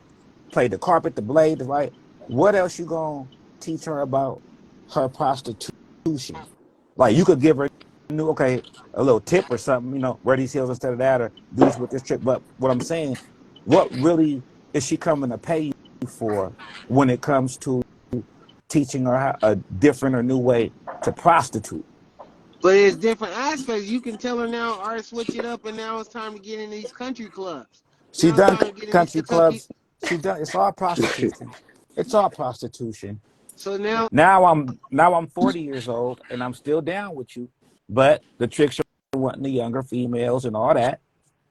play the carpet, the blade, the right. What else you gonna teach her about her prostitution? Like you could give her new, okay, a little tip or something, wear these heels instead of that, or do this with this trick. But what I'm saying, what really is she coming to pay you for when it comes to teaching her how, a different or new way to prostitute? But it's different aspects. You can tell her now, all right, switch it up, and now it's time to get in these country clubs. She Now it's done time to get in these country Kentucky. clubs. She done. It's all prostitution. It's all prostitution. So now, Now I'm 40 years old and I'm still down with you. But the tricks are wanting the younger females and all that.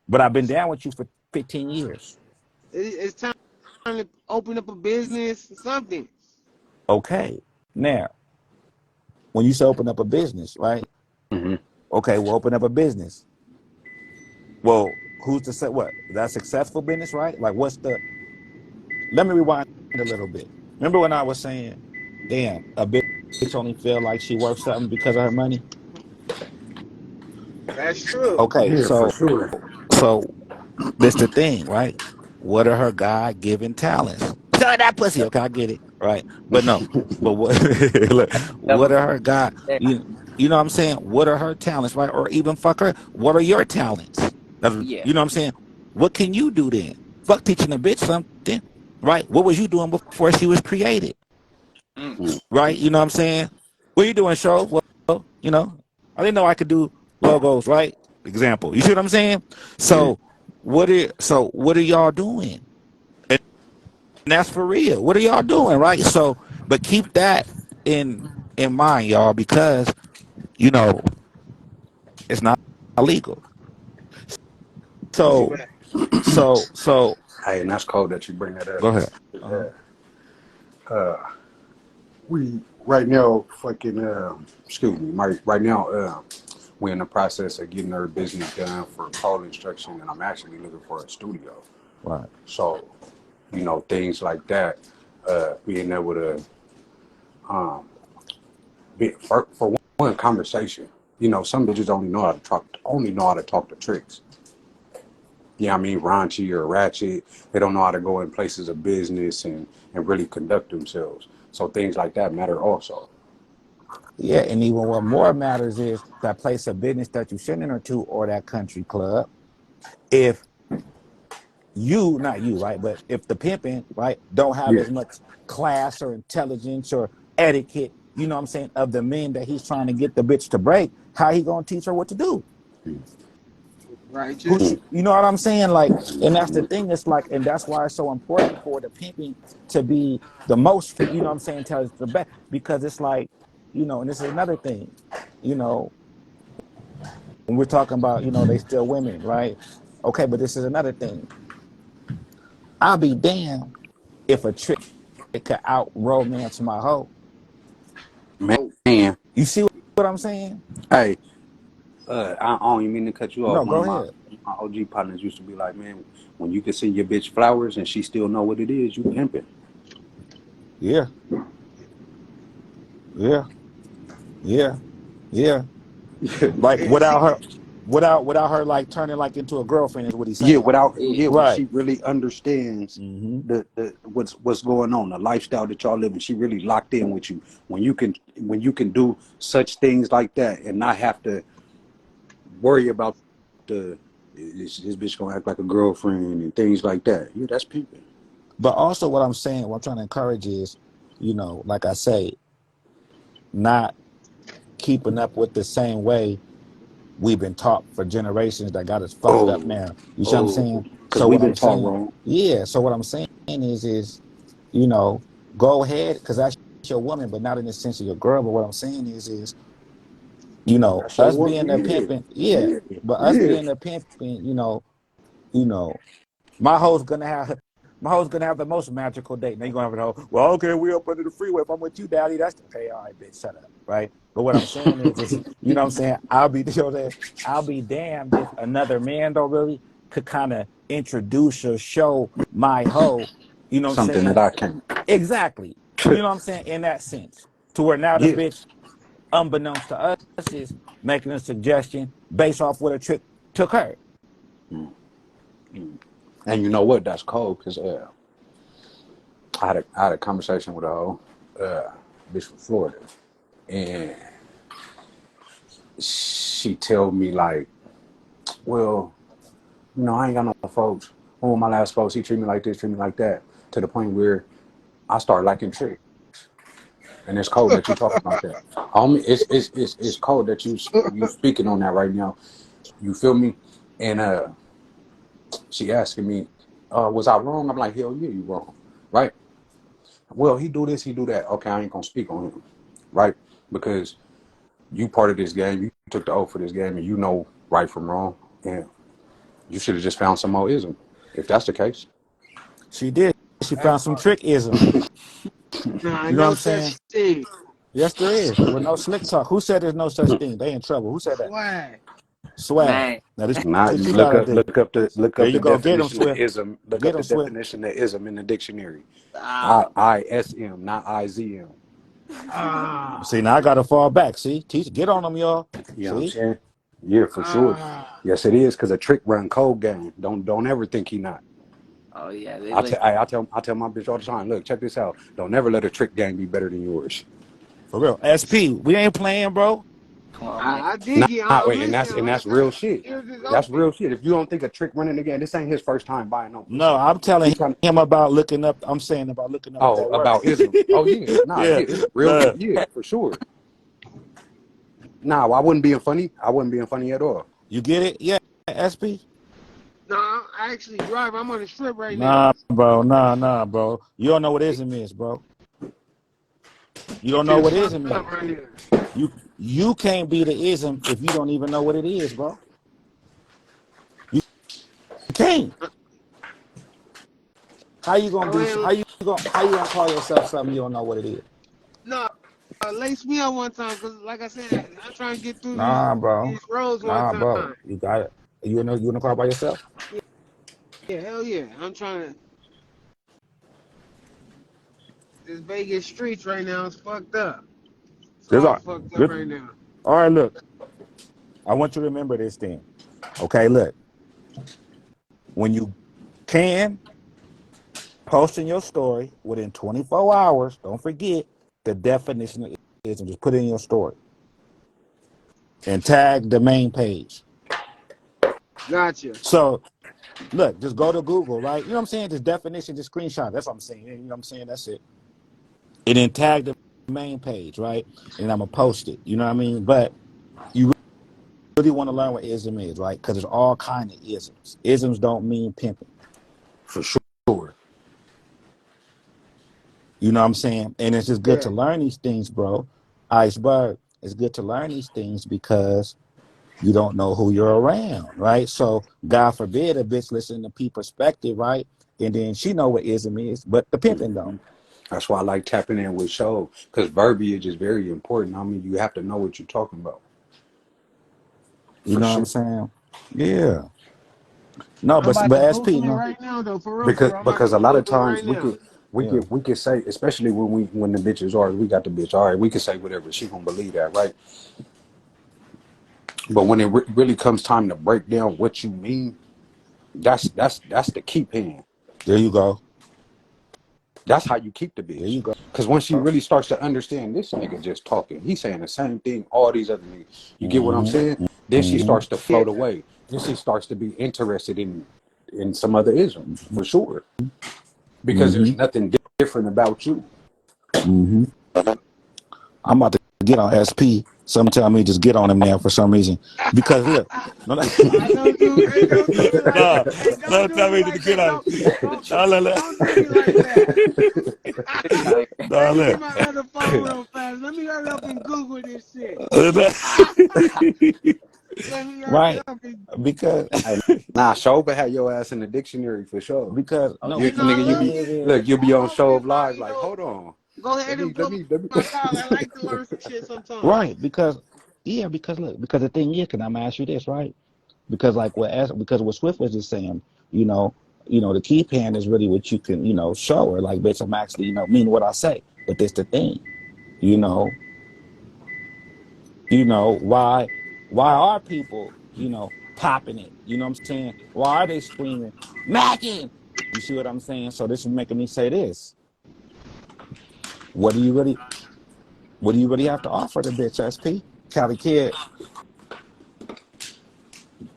But I've been down with you for 15 years. it's time to open up a business, something. Okay. Now, when you say open up a business, right? hmm Okay, we'll open up a business. Well, who's to say what? That's successful business, right? Like what's the let me rewind a little bit. Remember when I was saying, damn, a bitch only feel like she worth something because of her money? That's true. Okay, Yeah, for so sure. so that's the thing, right? What are her God given talents? Tell her that pussy, okay, I get it, right? But no, but what look, Double what are her God yeah. you know what I'm saying? What are her talents, right? Or even fuck her, what are your talents? Yeah. You know what I'm saying? What can you do then? Fuck teaching a bitch something, right? What was you doing before she was created? Mm. Right? You know what I'm saying? What are you doing, show? Well, I didn't know I could do logos, right? Example. You see what I'm saying? Yeah. So what are y'all doing? And that's for real. What are y'all doing, right? So, but keep that in mind, y'all, because you know it's not illegal. So so Hey, and that's cold that you bring that up. go ahead. Uh-huh. Yeah. We right now, fucking, excuse me, right now, we're in the process of getting our business done for call instruction, and I'm actually looking for a studio. Right. So, things like that, being able to, for one conversation. Some bitches only know how to talk the tricks. Yeah, I mean, raunchy or ratchet. They don't know how to go in places of business and really conduct themselves. So things like that matter also. Yeah, and even what more matters is that place of business that you sending her to or that country club. If you, not you, right? But if the pimping, right, don't have Yeah. as much class or intelligence or etiquette, you know what I'm saying, of the men that he's trying to get the bitch to break, how he gonna teach her what to do? Right, Who too. she, you know what I'm saying? Like, and that's the thing. It's like, and that's why it's so important for the pimping to be the most, you know what I'm saying, tell us the best, because it's like, and this is another thing, you know, when we're talking about, they still women, right? Okay, but this is another thing. I'll be damned if a trick could out romance my hoe. Oh, Man, You see what I'm saying? hey, I don't even mean to cut you off. No, One go of my, ahead. my OG partners used to be like, man, when you can send your bitch flowers and she still know what it is, you pimping. Yeah, yeah, yeah, yeah. Like and see, without her like turning like into a girlfriend is what he's Yeah, saying. Yeah. when Right. she really understands Mm-hmm. the what's going on, the lifestyle that y'all living, she really locked in with you. When you can do such things like that and not have to worry about the this bitch gonna act like a girlfriend and things like that. Yeah, that's pimping. But also what I'm saying, what I'm trying to encourage is, like I say, not keeping up with the same way we've been taught for generations that got us fucked up Oh, now. You see what I'm oh, saying? because So we've what been I'm taught saying, wrong. yeah. So what I'm saying is, you know, go ahead, because that's your woman, but not in the sense of your girl. But what I'm saying is, That's your us woman. being the pimping, Yeah, yeah. yeah, But us yeah. being the pimping, you know, my hoe's gonna have the most magical date. Now you're gonna have a hoe. Well, okay, we up under the freeway. If I'm with you, Daddy, that's the pay. All right, bitch, shut up, right? But what I'm saying is, you know what I'm saying? I'll be damned if another man though really could kind of introduce or show my hoe. You know what I'm Something that saying? I can't. Exactly. You know what I'm saying? In that sense, to where now the Yeah. bitch, unbeknownst to us, is making a suggestion based off what a trick took her. Mm. And you know what? That's cold because I had a conversation with a hoe, bitch from Florida, and she told me like, well, you know, I ain't got no folks. One of my last folks, he treat me like this, treat me like that, to the point where I start liking tricks. And it's cold that you talking about that. Homie, it's cold that you speaking on that right now. You feel me? And she asking me, was I wrong? I'm like, hell yeah, you wrong. Right? Well, he do this, he do that. Okay, I ain't gonna speak on him. Right? Because you part of this game, you took the oath for this game, and you know right from wrong. And you should have just found some more ism, if that's the case. She did. She found some trickism. Nah, You know what no I'm such saying? thing. Yes, there is. With no slick talk. Who said there's no such thing? They in trouble. Who said that? Swag. Swag. Man, Now this Now what you you gotta do. look There up you the go. Get him, definition of Swift. ism. Look Get up him, the Swift. definition of ism in the dictionary. Ah, ISM, not IZM. See, ah, now I gotta fall back. See, teach. Get on them, y'all. You know what I'm See, saying? Yeah, for sure. ah. Yes, it is, because a trick run cold game. Don't ever think he not. oh yeah, they I like tell I tell my bitch all the time. Look, check this out. Don't ever let a trick game be better than yours. for real. SP, we ain't playing, bro. come on, man. I dig it. Nah, I'm wait, listening. and I'm that's real shit. ears is That's open. real shit. If you don't think a trick running again, this ain't his first time buying no No, pussy. I'm telling He trying. him about looking up. I'm saying about looking up Oh, that word. about ism. Oh yeah, nah, Yeah, yeah, it's real. no. Yeah, for sure. Nah, I wasn't being funny. I wasn't being funny at all. You get it? Yeah, SP. No, I actually drive. I'm on the strip right now. Nah, bro. Nah, bro. You don't know what ism is, bro. You don't know It's what fucked ism up is. right here. You can't be the ism if you don't even know what it is, bro. You can't. How you gonna be? I ain't, How you gonna call yourself something you don't know what it is? no, lace me up one time, cause like I said, I'm trying to get through Nah, bro. these roads one Nah, bro. time. You got it. You in the car by yourself? Yeah, hell yeah. I'm trying to. This Vegas streets right now is fucked up. It's There's all all. fucked up Good. right now. All right, look. I want you to remember this thing. Okay, look. When you can post in your story within 24 hours, don't forget the definition of ism. Just put it in your story and tag the main page. Gotcha. So look, just go to Google, right? You know what I'm saying? Just definition, just screenshot. That's what I'm saying. You know what I'm saying? That's it. And then tag the main page, right? And I'm gonna post it. You know what I mean? But you really want to learn what ism is, right? Because there's all kind of isms. Isms don't mean pimping. For sure. You know what I'm saying? And it's just good Yeah. to learn these things, bro. Iceberg. It's good to learn these things because you don't know who you're around, right? So God forbid a bitch listen to P perspective, right? And then she know what ism is, but the pimping don't. That's why I like tapping in with show, because verbiage is very important. I mean, you have to know what you're talking about. You For know what sure. I'm saying? Yeah. No, I'm about to but SP, Google it no. right now, though. For real, for Because real. I'm about because to a lot of Google it times right now. Yeah. we could say, especially when the bitches are, we got the bitch, all right, we can say whatever, she gonna believe that, right? But when it really comes time to break down what you mean, that's the keep in. There you go. That's how you keep the There bitch. you go. Because once she really starts to understand, this nigga just talking, he's saying the same thing all these other niggas. You get what I'm Mm-hmm. saying? Then she Mm-hmm. starts to Yeah. float away. Then she starts to be interested in some other isms, for sure. Because Mm-hmm. there's nothing different about you. Mm-hmm. I'm about to get on SP. Some tell me just get on him now for some reason. Because look, no, no, I don't do. Hey, don't do me like no, that. Hey, no, don't do tell me me to like get that. on him. The Don't, trick, No, no, no. don't do me like that. No, Let me get look. my other phone real fast. Let me hurry up and Google this shit. Let me right? help you. Because Hey, nah, Shoba had your ass in the dictionary for sure. because no, Okay, You no, I nigga, you love be this. look, you be I on love this Shove part. Live like, hold on. Go ahead Let me and let put me let me my call. I like to learn some shit sometimes. right, because yeah, because look, because the thing is, can I ask you this, right? Because like because what Swift was just saying, you know, the key pan is really what you can, show her. Like, bitch, I'm actually, mean what I say. But this the thing, you know, why are people, popping it? You know what I'm saying? Why are they screaming, Mackin? You see what I'm saying? So this is making me say this. What do you really have to offer the bitch, SP? Cali Kid,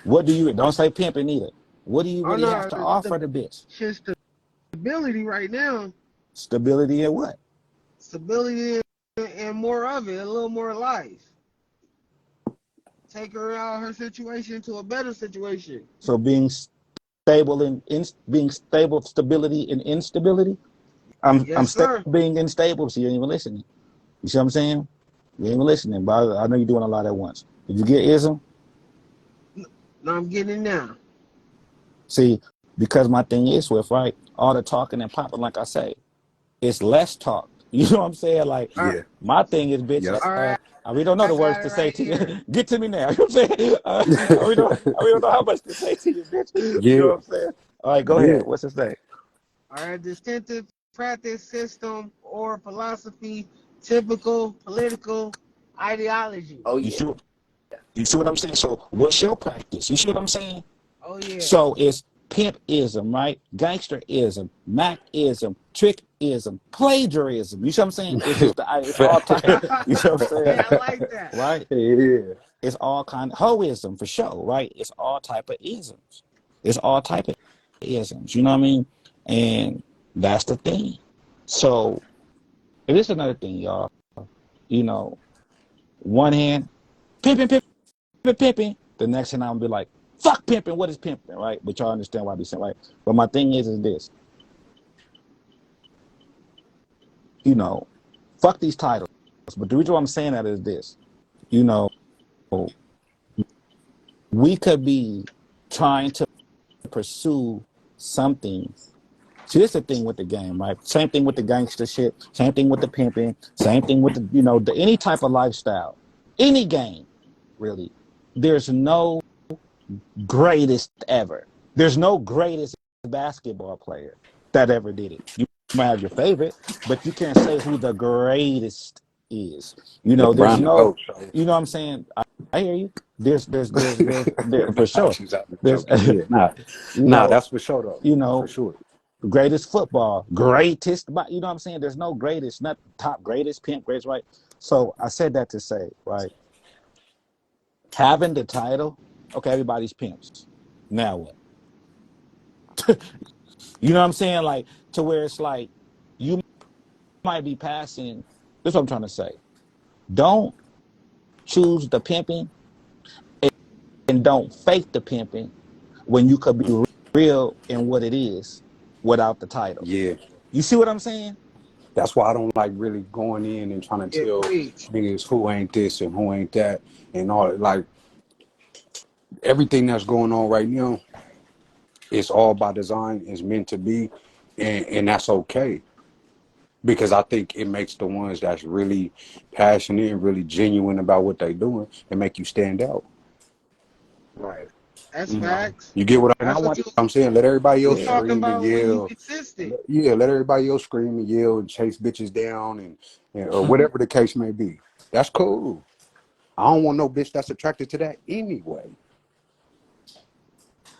what do you don't say pimping either. What do you Oh really have no, to the offer the bitch? shit stability right now. Stability and what? Stability and more of it, a little more life. Take her out of her situation to a better situation. So being stable being stable, stability and instability. I'm Yes, stable sir. being unstable, so you ain't even listening. You see what I'm saying? You ain't even listening, but I know you're doing a lot at once. Did you get ism? No, I'm getting it now. See, because my thing is with right, all the talking and popping, like I say, it's less talk. You know what I'm saying? Like All right, Yeah. my thing is, bitch. Yep. all right, We don't know I the words got it to say right to you. here. Get to me now. You know what I'm saying? We don't know how much to say to you, bitch. You know Yeah. what I'm saying? All right, go Yeah. ahead. What's his name? All right, distinctive practice system or philosophy, typical political ideology. Oh You yeah. see, you see what I'm saying? So what's your practice? You see what I'm saying? Oh yeah. So it's pimpism, right? Gangsterism, Macism, trickism, plagiarism. You see what I'm saying? It's just it's all type. You see what I'm Hey, saying? I like that. Right? Yeah. It's all kind of hoism for sure, right? It's all type of isms. It's all type of isms. You know what I mean? And that's the thing. So this is another thing, y'all. You know, one hand, pimping, pimping, pimping. The next hand I'm gonna be like, fuck pimping. What is pimping, right? But y'all understand what I be saying, right? But my thing is this. You know, fuck these titles. But the reason why I'm saying that is this. You know, we could be trying to pursue something. See, this is the thing with the game, right? Same thing with the gangster shit. Same thing with the pimping. Same thing with any type of lifestyle. Any game, really. There's no greatest ever. There's no greatest basketball player that ever did it. You might have your favorite, but you can't say who the greatest is. There's LeBron the no, GOAT. So. you know what I'm saying? I hear you. There, for Nah, sure. she's out there There's, joking. Yeah. Nah. you Nah, know, that's for sure though. you For know, sure. greatest football, greatest, but you know what I'm saying? There's no greatest, not top greatest, pimp greatest, right? So I said that to say, right? Having the title, okay, everybody's pimps. Now what? You know what I'm saying? Like to where it's like you might be passing. That's what I'm trying to say. Don't choose the pimping and don't fake the pimping when you could be real in what it is without the title. Yeah. You see what I'm saying? That's why I don't like really going in and trying to Yeah, tell preach. niggas who ain't this and who ain't that and all that. Like everything that's going on right now, it's all by design. It's meant to be, and that's okay. Because I think it makes the ones that's really passionate and really genuine about what they're doing and make you stand out. Right. That's You know. facts. You get what And I That's what want, you I'm saying? Let everybody else was yeah, talking scream and about when you yell. consistent. Yeah, let everybody else scream and yell and chase bitches down and or Mhm. whatever the case may be. That's cool. I don't want no bitch that's attracted to that anyway.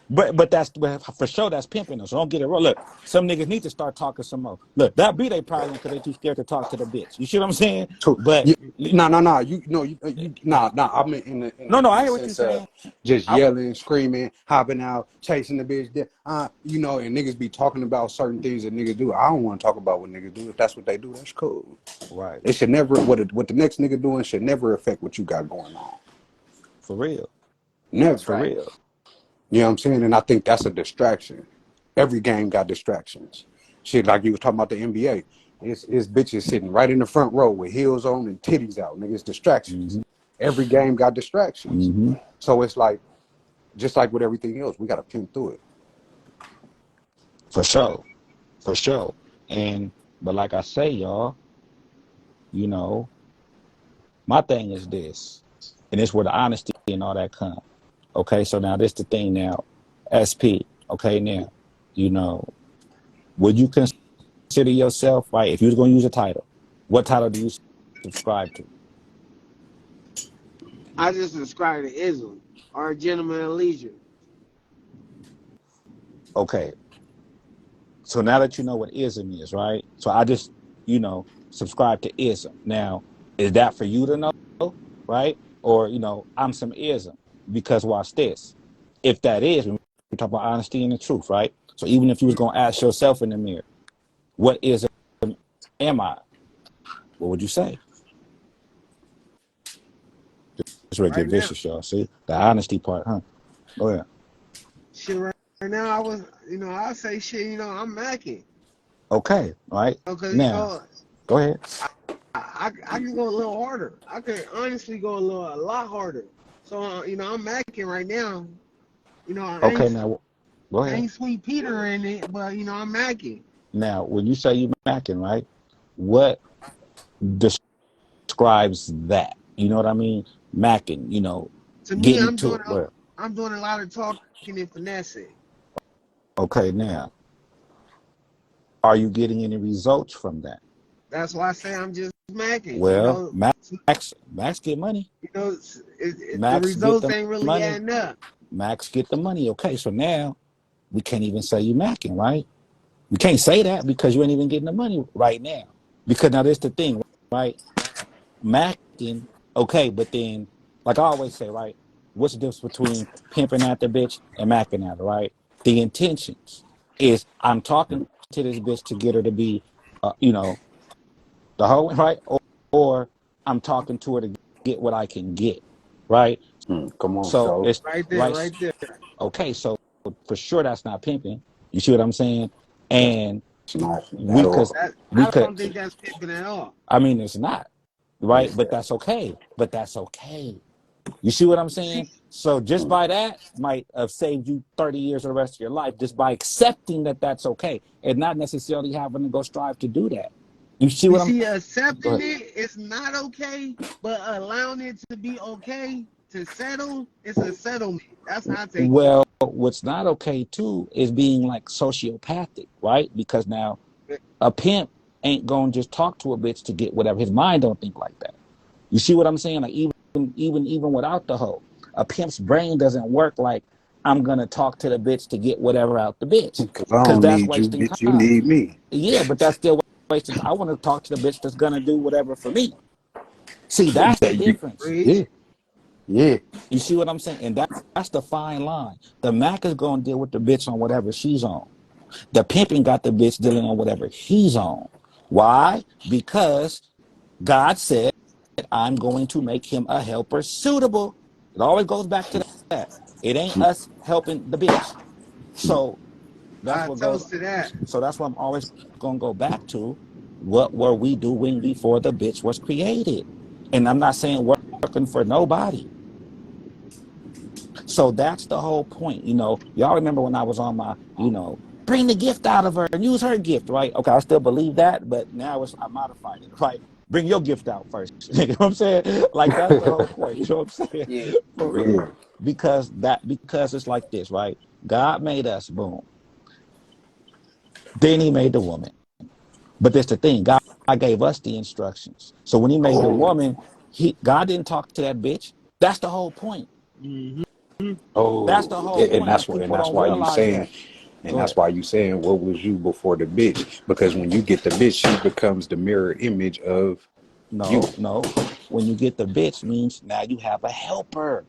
but that's for sure. That's pimping us. So don't get it wrong. Look, some niggas need to start talking some more. Look, that be their problem because they too scared to talk to the bitch. You see what I'm saying? So But you, no. You know, I mean, no, in I the hear what you're sense of saying. just I, yelling, screaming, hopping out, chasing the bitch. You know, and niggas be talking about certain things that niggas do. I don't want to talk about what niggas do. If that's what they do, that's cool. right, It should never what the next nigga doing should never affect what you got going on. for real, That's for Never. right. real. You know what I'm saying? And I think that's a distraction. Every game got distractions. Shit, like you was talking about the NBA. It's bitches sitting right in the front row with heels on and titties out. Nigga, it's distractions. Mm-hmm. Every game got distractions. Mm-hmm. So it's like, just like with everything else, we got to pimp through it. For sure. For sure. But like I say, y'all, you know, my thing is this, and it's where the honesty and all that come. Okay, so now this the thing now, SP. Okay, now, you know, would you consider yourself, right? If you was gonna use a title, what title do you subscribe to? I just subscribe to Islam or Gentleman of Leisure. Okay, so now that you know what ism is, right? So I just, you know, subscribe to ism. Now, is that for you to know, right? Or, you know, I'm some ism. Because watch this. If that is, we're talking about honesty and the truth, right? So even if you was gonna ask yourself in the mirror, what ism am I? What would you say? It's ready to Right get now, vicious, y'all. See? The honesty part, huh? Go ahead. shit. Right now, I was, I say shit. I'm macking. Okay, all right. Because Now, go ahead. I can go a little harder. I can honestly go a lot harder. So I'm macking right now. Okay, now go I ahead. ain't Sweet Peter in it, but I'm macking. Now, when you say you macking, right? What describes that? You know what I mean? Macking, To me, getting to it. Where? I'm doing a lot of talking and finessing. Okay, now, are you getting any results from that? That's why I say I'm just macking. Well, Max get money. The Max get results the ain't really money. adding up. Max get the money. Okay, so now we can't even say you macking, right? We can't say that because you ain't even getting the money right now. Because now this the thing, right? Macking, okay, but then, like I always say, right? What's the difference between pimping at the bitch and macking at her, right? The intentions is I'm talking to this bitch to get her to be, the hoe, right? Or I'm talking to her to get what I can get, right? Come on, So so it's Right there, right. right there. Okay, so for sure that's not pimping. You see what I'm saying? And it's not at we could, all. we I could. don't think that's pimping at all. I mean, it's not right, Yeah. but that's okay. But that's okay. You see what I'm saying? See, So just by that might have saved you 30 years of the rest of your life, just by accepting that that's okay, and not necessarily having to go strive to do that. You see what I'm? Go accepting ahead. it's not okay, but allowing it to be okay to settle, it's a settlement. That's how I take Well, what's not okay too is being like sociopathic, right? Because now it. a pimp ain't gonna just talk to a bitch to get whatever. His mind don't think like that. You see what I'm saying? Like even without the hoe, a pimp's brain doesn't work like I'm gonna talk to the bitch to get whatever out the bitch, Because I because don't that's need you, wasting bitch. You time. need me. Yeah, but that's still wasting. I want to talk to the bitch that's gonna do whatever for me. See, that's the difference. Preach. Yeah, yeah. You see what I'm saying? And that's the fine line. The Mac is gonna deal with the bitch on whatever she's on. The pimping got the bitch dealing on whatever he's on. Why? Because God said, I'm going to make him a helper suitable. It always goes back to that. It ain't us helping the bitch. So that's I what goes. toast to that. So that's what I'm always going to go back to. What were we doing before the bitch was created? And I'm not saying working for nobody. So that's the whole point. Y'all remember when I was on my, bring the gift out of her and use her gift, right? Okay, I still believe that, but now I modified it, right? Bring your gift out first. You know what I'm saying? Like that's the whole point. You know what I'm saying? Yeah. For real. Because it's like this, right? God made us, boom. Then he made the woman. But that's the thing. God gave us the instructions. So when he made the woman, God didn't talk to that bitch. That's the whole point. Mm-hmm. That's the whole And point. that's Like what, and people that's don't why you realize saying, that. and Go that's ahead. why you saying, what was you before the bitch? Because when you get the bitch, she becomes the mirror image of you. No. When you get the bitch means now you have a helper.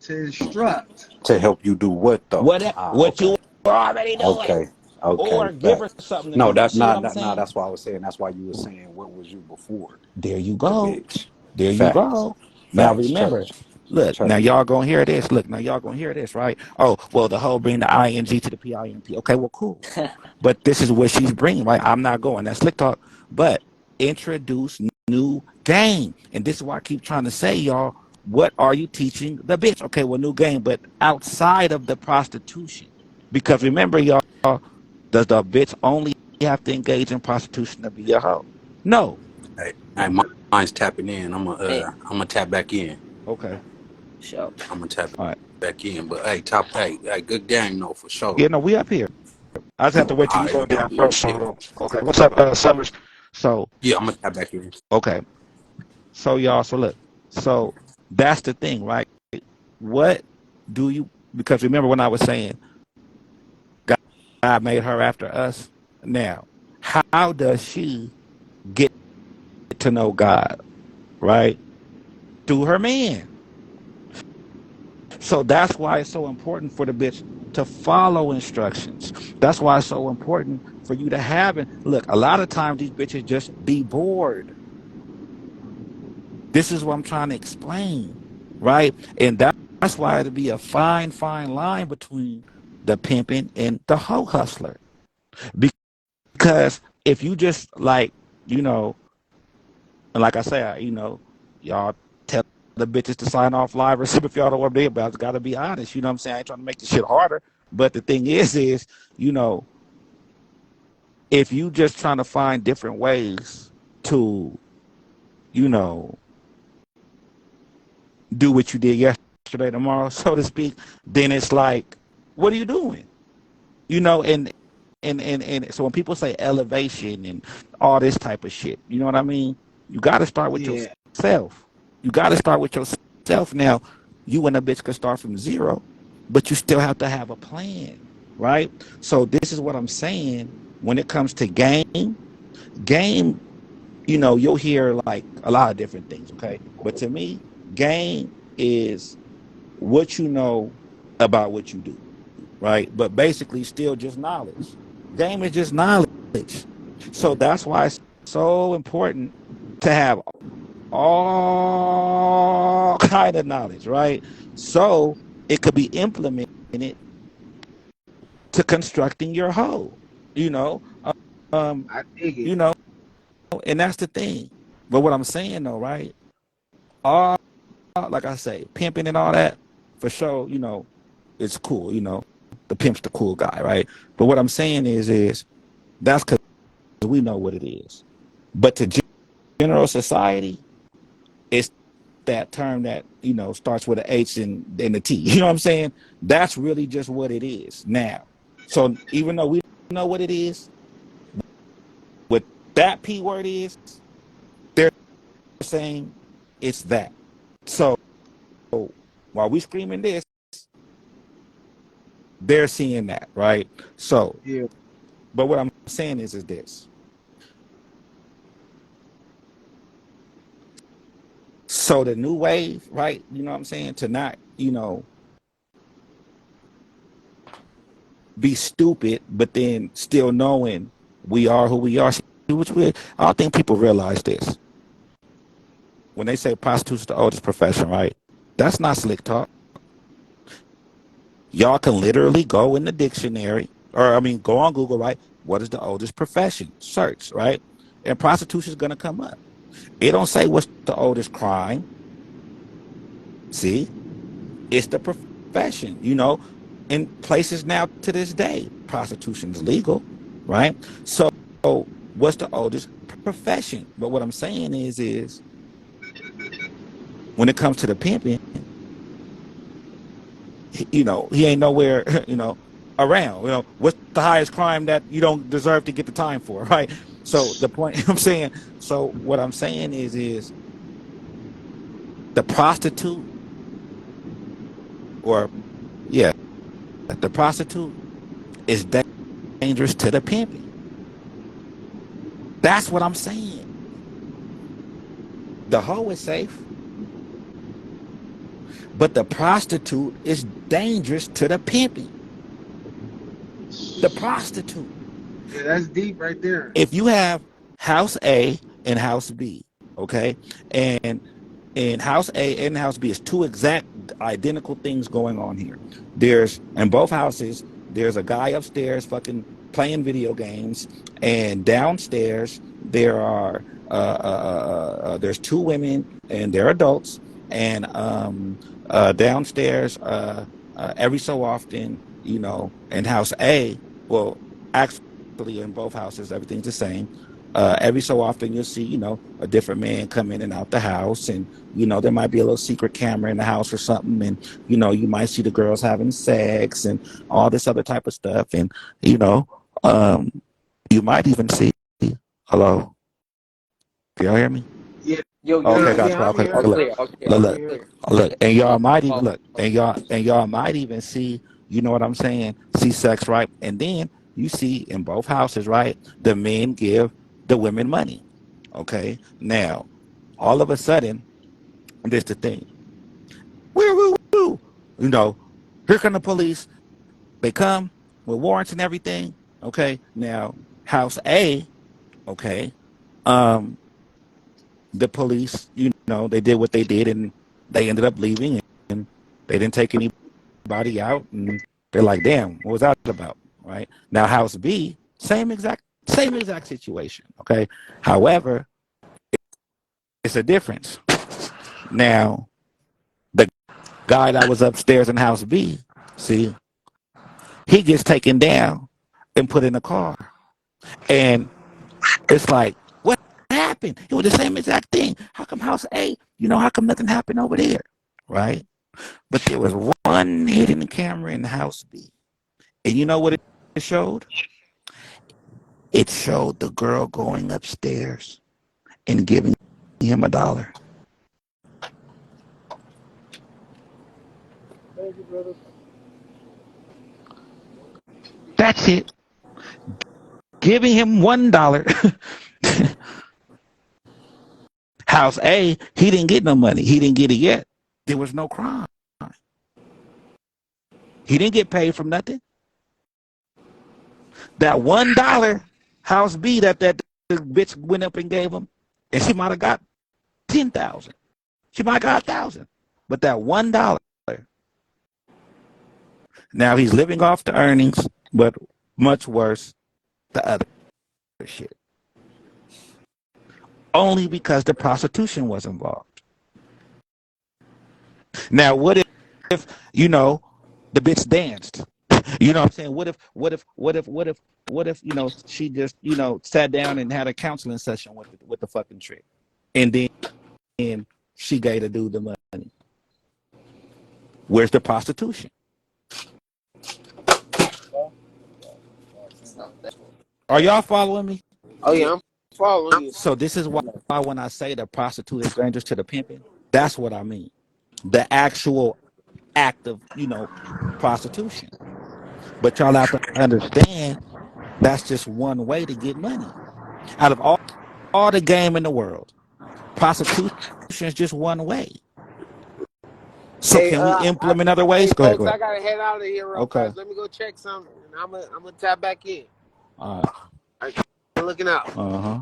To instruct. To help you do what though? What Okay, you were already doing. okay, okay. Or give her Facts. something to No, do. You that see what not I'm that. Nah, saying? that's why I was saying. That's why you were saying, what was you before There you the go. bitch? There you Facts, go. Now facts. remember, Church, look, now church. y'all gonna hear this. Look, now y'all gonna hear this, right? Oh, well, the whole bring the ing to the pimp. Okay, well, cool. But this is what she's bringing, right? I'm not going. That's slick talk. But introduce new game. And this is why I keep trying to say, y'all, what are you teaching the bitch? Okay, well, new game, but outside of the prostitution. Because remember, y'all, does the bitch only have to engage in prostitution to be a hoe? No. Hey, mine's tapping in. I'm Hey, gonna tap back in. Okay. sure. I'm gonna tap All right. back in. But hey, hey, good game though for sure. Yeah, no, we up here. I just have to wait till All you right, go down first. yeah, So, okay, what's up, Summers? So, yeah, I'm gonna tap back in. okay. So, y'all, so look. So, that's the thing, right? What do you, because remember when I was saying God made her after us? Now, how does she get to know God, right? Through her man. So that's why it's so important for the bitch to follow instructions. That's why it's so important for you to have it. Look, a lot of times these bitches just be bored. This is what I'm trying to explain, right? And that's why it'll be a fine, fine line between the pimping and the hoe hustler. Because if you just like, you know, and like I say, y'all tell the bitches to sign off live or something if y'all don't want to be about it. It's got to be honest. You know what I'm saying? I ain't trying to make the shit harder. But the thing is, you know, if you just trying to find different ways to, you know, do what you did yesterday, tomorrow, so to speak, then it's like, what are you doing? You know, and so when people say elevation and all this type of shit, you know what I mean? You got to start with Yeah. yourself. You got to start with yourself. Now, you and a bitch could start from zero, but you still have to have a plan, right? So this is what I'm saying. When it comes to game, you know, you'll hear like a lot of different things, okay? But to me, game is what you know about what you do, right? But basically, still just knowledge. Game is just knowledge. So that's why it's so important to have all kind of knowledge, right? So it could be implemented to constructing your whole, you know, um, I dig it. you know, and that's the thing. But what I'm saying though, right? All like I say, pimping and all that, for sure, you know, it's cool, you know. The pimp's the cool guy, right? But what I'm saying is that's because we know what it is. But to general society, it's that term that, you know, starts with an H and a T. You know what I'm saying? That's really just what it is now. So even though we know what it is, what that P word is, they're saying it's that. So while we screaming this, they're seeing that, right? So, Yeah. but what I'm saying is this. So the new wave, right? You know what I'm saying? To not, you know, be stupid, but then still knowing we are who we are. Which I don't think people realize this. When they say prostitution is the oldest profession, right? That's not slick talk. Y'all can literally go in the dictionary, or I mean, go on Google, right? What is the oldest profession? Search, right? And prostitution is going to come up. It don't say what's the oldest crime. See, it's the profession. You know, in places now to this day, prostitution is legal, right? So, what's the oldest profession? But what I'm saying is when it comes to the pimping, you know, he ain't nowhere, you know, around. You know, what's the highest crime that you don't deserve to get the time for, right? So the point I'm saying, so what I'm saying is the prostitute, or yeah, the prostitute is dangerous to the pimping. That's what I'm saying. The hoe is safe, but the prostitute is dangerous to the pimping. The prostitute. Yeah, that's deep right there. If you have house A and house B, okay, and in house A and house B is two exact identical things going on here. There's in both houses, there's a guy upstairs fucking playing video games, and downstairs there are there's two women and they're adults, and downstairs every so often, in house A, well, actually in both houses everything's the same. Every so often you'll see, a different man come in and out the house, and there might be a little secret camera in the house or something, and you might see the girls having sex and all this other type of stuff, and you know um you might even see, hello, can y'all hear me? Yeah, Yo, Oh, you're okay, yeah, gotcha. yeah, I'm Okay, here. all look, clear, all clear, look, I'm all look, here. clear. look, and y'all Follow, might even follow, look, follow. and y'all might even see, you know what I'm saying, see sex, right? And then you see in both houses, right, the men give the women money. Okay, now all of a sudden, this the thing. Woo, woo, woo. Here come the police. They come with warrants and everything. Okay, now house A. Okay, um, the police, they did what they did, and they ended up leaving, and they didn't take anybody out, and they're like, damn, what was that about? Right now, house B, same exact situation. Okay, however, it's a difference. Now, the guy that was upstairs in house B, see, he gets taken down and put in a car, and it's like, what happened? It was the same exact thing. How come house A? How come nothing happened over there? Right? But there was one hidden camera in house B. And you know what it showed? It showed the girl going upstairs and giving him $1. Thank you, brother. That's it. Giving him $1. House A, he didn't get no money. He didn't get it yet. There was no crime. He didn't get paid from nothing. That $1 house B that the bitch went up and gave him, and she might have got 10,000. She might have got 1,000. But that $1, now he's living off the earnings, but much worse, the other shit. Only because the prostitution was involved. Now, what if the bitch danced? You know what I'm saying? What if she just sat down and had a counseling session with the fucking trick, and then she gave the dude the money. Where's the prostitution? It's not that. Are y'all following me? Oh yeah, I'm following you. So this is why when I say the prostitute is dangerous to the pimping, that's what I mean. The actual act of prostitution. But y'all have to understand that's just one way to get money. Out of all the game in the world, prostitution is just one way. So Hey, can we implement other ways? hey, Go ahead, folks, go I ahead. gotta head out of here real Okay. fast. Let me go check something, and I'm gonna tap back in. All All right, looking out. right.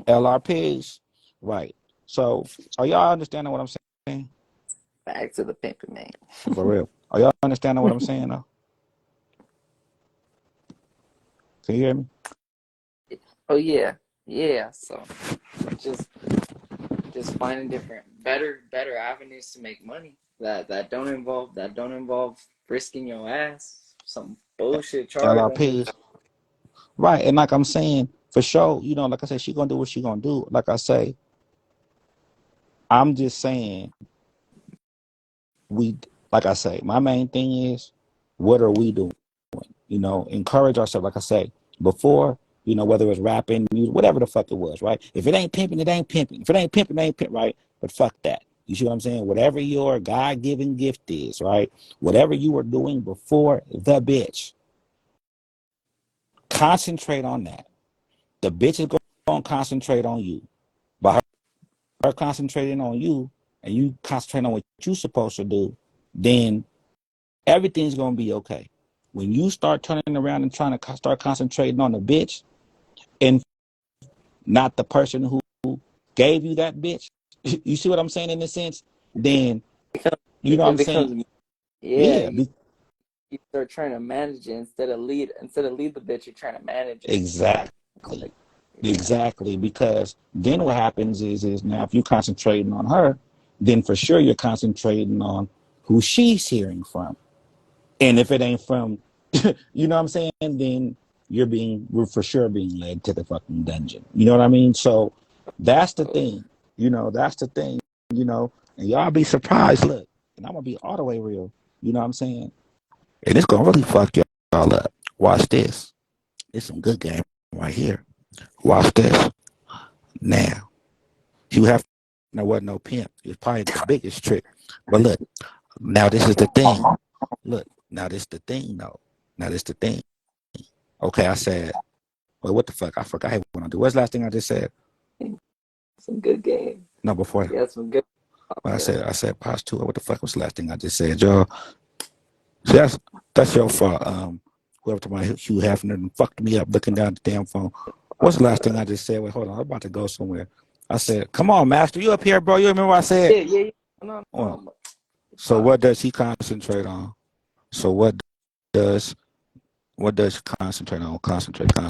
LRPs. Right. So are y'all understanding what I'm saying? Back to the pimping, man. For real. Are y'all understanding what I'm saying though? Can you hear me? Oh yeah, yeah. So just just finding different, better avenues to make money that don't involve risking your ass, some bullshit charge on your. LRPs. Right. And like I'm saying, for sure, like I said, she gonna do what she gonna do. Like I say, I'm just saying like I say, my main thing is what are we doing? Encourage ourselves, like I say, before, whether it's rapping, music, whatever the fuck it was, right? If it ain't pimping, it ain't pimping. If it ain't pimping, it ain't pimping, right? But fuck that. You see what I'm saying? Whatever your God-given gift is, right? Whatever you were doing before the bitch, concentrate on that. The bitch is going to concentrate on you. By her concentrating on you and you concentrate on what you're supposed to do, then everything's going to be okay. When you start turning around and trying to start concentrating on the bitch and not the person who gave you that bitch, you see what I'm saying in a sense? Then, you know what It I'm saying? becomes, yeah. Yeah, You start trying to manage it instead of lead the bitch. You're trying to manage it. exactly. Exactly, because then what happens is now if you're concentrating on her, then for sure you're concentrating on who she's hearing from. And if it ain't from, you know what I'm saying, then we're for sure being led to the fucking dungeon. You know what I mean? So that's the Oh, thing. That's the thing, and y'all be surprised. Look, and I'm gonna be all the way real. You know what I'm saying? And it's gonna really fuck y'all up. Watch this. It's some good game right here. Watch this. Now, you have there wasn't no pimp. It's probably the biggest trick. But look, now this is the thing. Look, now this the thing though. Now this the thing. Okay, I said, well, what the fuck? I forgot what I do. What's the last thing I just said? some good game. No, before Yeah, some good. well, Yeah. I said pause two. What the fuck was the last thing I just said, y'all? See, that's your fault. Whoever told me Hugh Hefner and fucked me up looking down at the damn phone. What's the last thing I just said? Wait, hold on. I'm about to go somewhere. I said, come on, Master. You up here, bro. You remember what I said? Yeah. No, Well, no. so what does he concentrate on? So does what does he concentrate on? Concentrate.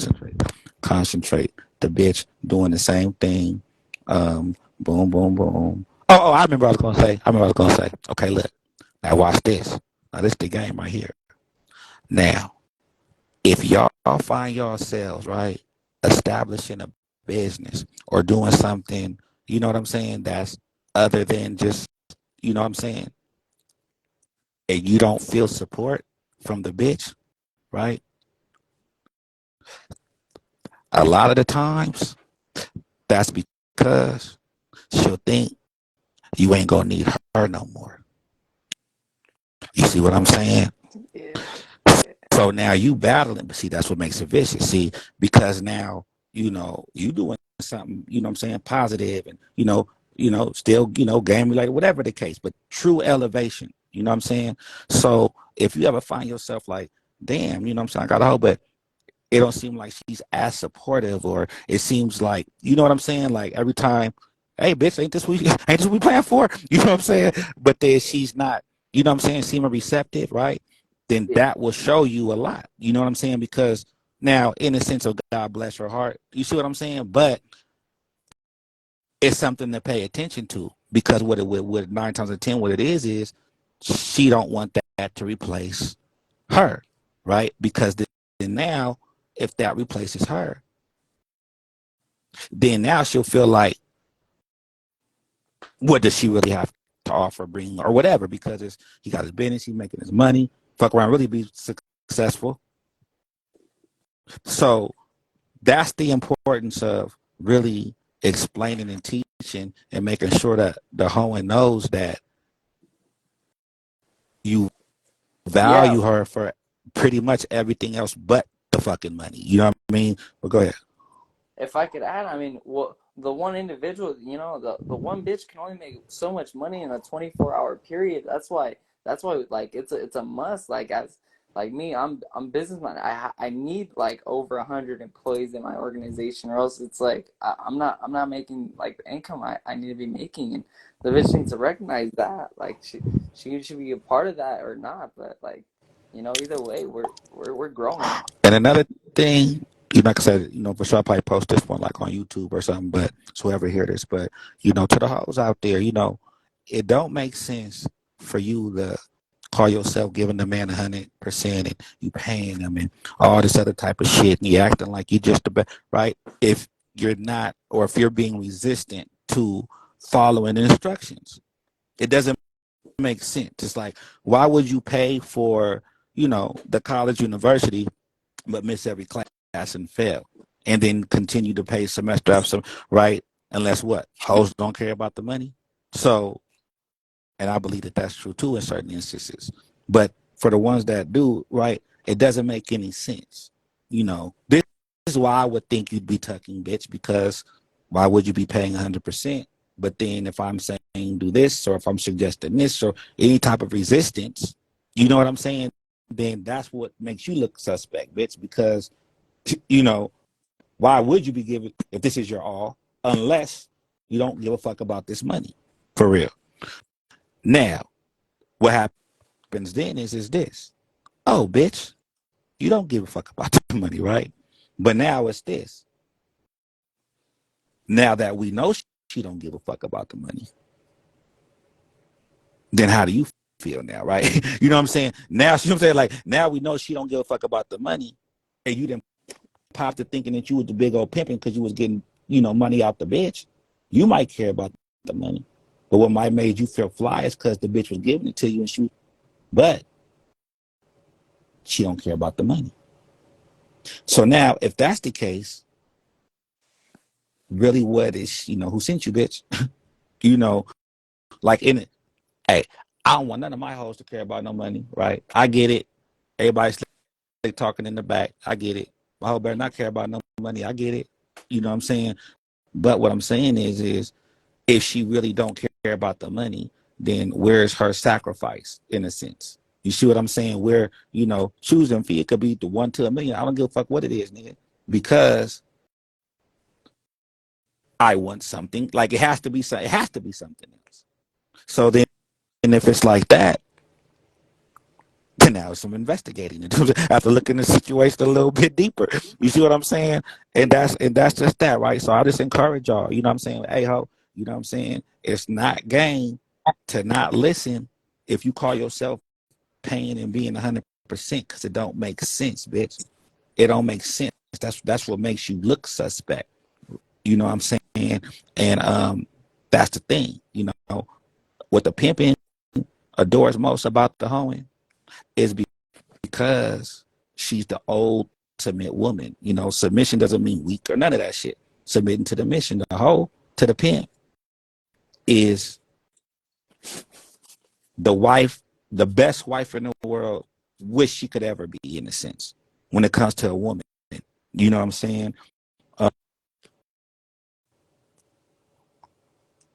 The bitch doing the same thing. Boom, boom, boom. Oh, I remember what I was gonna say. Okay, look. Now watch this. Now this is the game right here. Now, if y'all find yourselves, right, establishing a business or doing something, you know what I'm saying, that's other than just, you know what I'm saying, and you don't feel support from the bitch, right? A lot of the times, that's because she'll think you ain't gonna need her no more. You see what I'm saying? Yeah. Yeah. So now you battling, but see, that's what makes it vicious. See, because now, you doing something, you know what I'm saying, positive and, still, game related, whatever the case, but true elevation, you know what I'm saying? So if you ever find yourself like, damn, you know what I'm saying, I got a hoe, but it don't seem like she's as supportive, or it seems like, you know what I'm saying, like every time, hey bitch, ain't this what we playing for? You know what I'm saying? But then she's not, you know what I'm saying, seeming receptive, right? Then Yeah. that will show you a lot. You know what I'm saying? Because now, in a sense of God bless her heart, you see what I'm saying? But it's something to pay attention to, because what 9 times out of 10, what it is she don't want that to replace her, right? Because then now, if that replaces her, then now she'll feel like, what does she really have to offer, bring, or whatever? Because he got his business, he's making his money, fuck around, really be successful. So that's the importance of really explaining and teaching and making sure that the hoeing knows that you Yeah. value her for pretty much everything else but the fucking money. You know what I mean? But go ahead. If I could add, I mean, well, the one individual, the one bitch can only make so much money in a 24-hour period. That's why like it's a must. Like as like me, I'm businessman. I need like over 100 employees in my organization, or else it's like I'm not making like the income I need to be making, and the bitch needs to recognize that. Like she should be a part of that or not. But like, either way, we're growing. And another thing, like I said, for sure I'll probably post this one like on YouTube or something, but so whoever hear this, but to the hoes out there, it don't make sense for you to call yourself giving the man 100% and you paying them and all this other type of shit and you acting like you just the best, right? If you're not, or if you're being resistant to following instructions, it doesn't make sense. It's like, why would you pay for, the college university but miss every class and fail, and then continue to pay semester after semester, right? Unless what? Hoes don't care about the money. So, and I believe that that's true too in certain instances. But for the ones that do, right, it doesn't make any sense. This is why I would think you'd be tucking, bitch, because why would you be paying 100%? But then if I'm saying do this, or if I'm suggesting this, or any type of resistance, you know what I'm saying? Then that's what makes you look suspect, bitch, because you know, why would you be giving if this is your all, unless you don't give a fuck about this money for real? Now, what happens then is this. Oh, bitch, you don't give a fuck about the money, right? But now it's this. Now that we know she don't give a fuck about the money, then how do you feel now, right? You know what I'm saying? Now, you know what I'm saying? Like, now we know she don't give a fuck about the money, and you didn't pop to thinking that you was the big old pimping because you was getting, money out the bitch. You might care about the money, but what might made you feel fly is because the bitch was giving it to you, but she don't care about the money. So now, if that's the case, really, what is who sent you, bitch? Like in it. Hey, I don't want none of my hoes to care about no money, right? I get it. Everybody's talking in the back. I get it. My hoe better not care about no money. I get it. You know what I'm saying? But what I'm saying is if she really don't care about the money, then where's her sacrifice in a sense? You see what I'm saying? Where, choosing fee, it could be the 1 to a million. I don't give a fuck what it is, nigga. Because I want something. Like it has to be something else. So then if it's like that, then now some investigating to do. I have to look in the situation a little bit deeper. You see what I'm saying? And that's just that, right? So I just encourage y'all, you know what I'm saying? Hey ho, you know what I'm saying? It's not game to not listen if you call yourself paying and being 100% because it don't make sense, bitch. It don't make sense. That's what makes you look suspect. You know what I'm saying? And that's the thing, what the pimping adores most about the hoeing is because she's the ultimate woman. Submission doesn't mean weak or none of that shit. Submitting to the mission, the hoe, to the pimp is the wife, the best wife in the world, wish she could ever be, in a sense, when it comes to a woman. You know what I'm saying?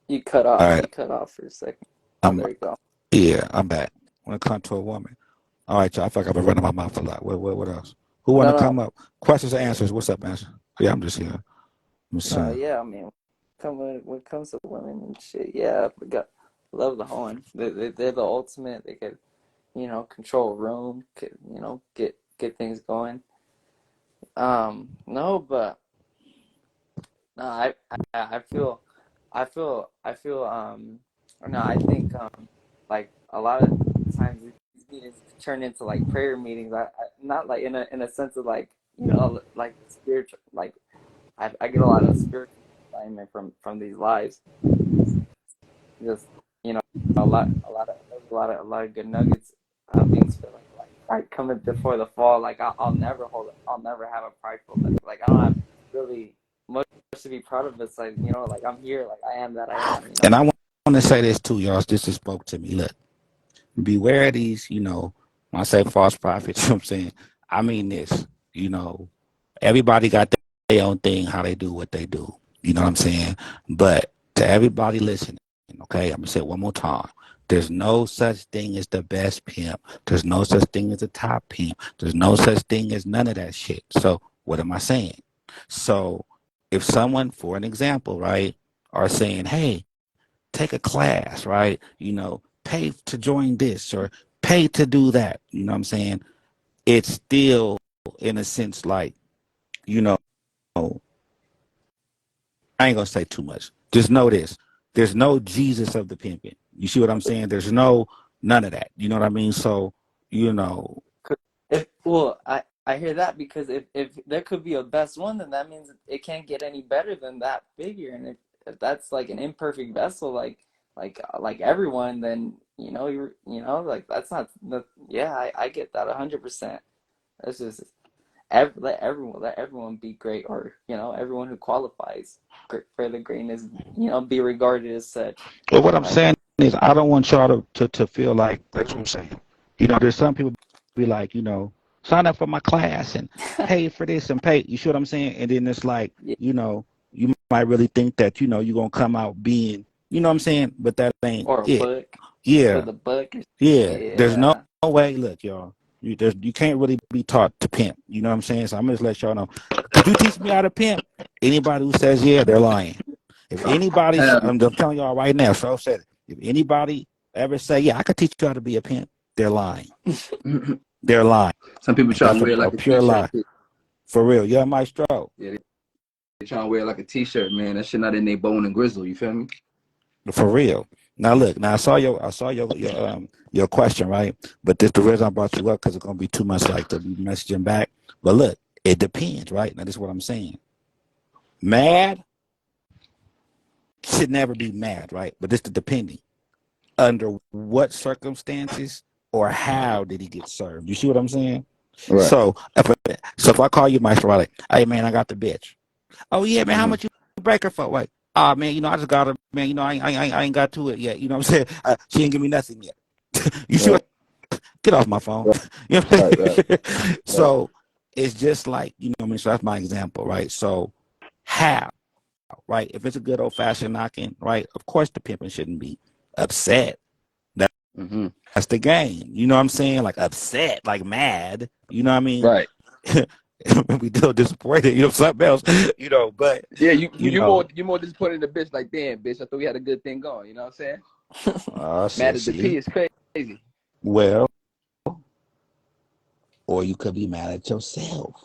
You cut All off. right. You cut off for a second. Oh, there you go. I'm back. When it comes to a woman. All right, y'all. I feel like I've been running my mouth a lot. What else? Who want to come up? Questions or answers? What's up, answer? Yeah, I'm just here. Yeah, I mean, when it comes to women and shit, yeah, love the hoeing. They're the ultimate. They could, control a room. Could, get things going. No, but no, no, I think like a lot of times these meetings turn into like prayer meetings. Not like in a sense of like like spiritual. Like I get a lot of spiritual alignment from these lives. Just a lot of good nuggets being spilled. Like coming before the fall. Like I'll never have a prideful look. Like I don't have really much to be proud of. It's like like I'm here. Like I am that I am. And I want to say this too, y'all. This just spoke to me. Look, beware of these. When I say false prophets, you know what I'm saying? I mean this. Everybody got their own thing, how they do what they do. You know what I'm saying? But to everybody listening, okay, I'm gonna say it one more time. There's no such thing as the best pimp. There's no such thing as a top pimp. There's no such thing as none of that shit. So what am I saying? So if someone, for an example, right, are saying, hey, take a class, right? Pay to join this or pay to do that. You know what I'm saying? It's still, in a sense, like, I ain't gonna say too much. Just know this. There's no Jesus of the pimping. You see what I'm saying? There's none of that. You know what I mean? So, I hear that because if there could be a best one, then that means it can't get any better than that figure. And if that's like an imperfect vessel, like everyone, then like that's not I get that 100%. That's just let everyone be great, or everyone who qualifies for the greatness, be regarded as such. Well, what I'm saying is, I don't want y'all to feel like that's what I'm saying. There's some people be like, sign up for my class and pay for this and pay. You see what I'm saying? And then it's like, Yeah. You might really think that you're gonna come out being, you know what I'm saying? But that ain't Or a it. book. Yeah. For the book. Yeah. There's no way. Look, y'all. You can't really be taught to pimp. You know what I'm saying? So I'm just let y'all know. Could you teach me how to pimp? Anybody who says yeah, they're lying. If anybody, I'm telling y'all right now, so said it. If anybody ever say, yeah, I could teach you how to be a pimp, they're lying. They're lying. Some people try to wear like a pure lie. For real. Yeah, Maestro. Yeah, trying to wear like a t-shirt, man. That shit not in their bone and grizzle. You feel me? For real. Now look, now I saw your question, right? But this the reason I brought you up because it's gonna be too much like to be messaging back. But look, it depends, right? Now this is what I'm saying. Mad should never be mad, right? But this the depending. Under what circumstances or how did he get served? You see what I'm saying? Right. So if I call you Maestro, like, hey man, I got the bitch. Oh yeah, man, how Mm-hmm. much you break her for? Like, ah man, I just got her, man. I ain't got to it yet. You know what I'm saying? She ain't give me nothing yet. You see what? Right. Get off my phone. Right. You know what Right. I'm Right. saying? Right. So it's just like, you know what I mean? So that's my example, right? So how, right? If it's a good old fashioned knocking, right? Of course the pimping shouldn't be upset. Mm-hmm. That's the game. You know what I'm saying? Like upset, like mad. You know what I mean? Right. We still disappointed, something else, but Yeah. you You more disappointed in the bitch. Like, damn, bitch. I thought we had a good thing going. You know what I'm saying? know, Mad shit, at the see. P is crazy. Well, or you could be mad at yourself.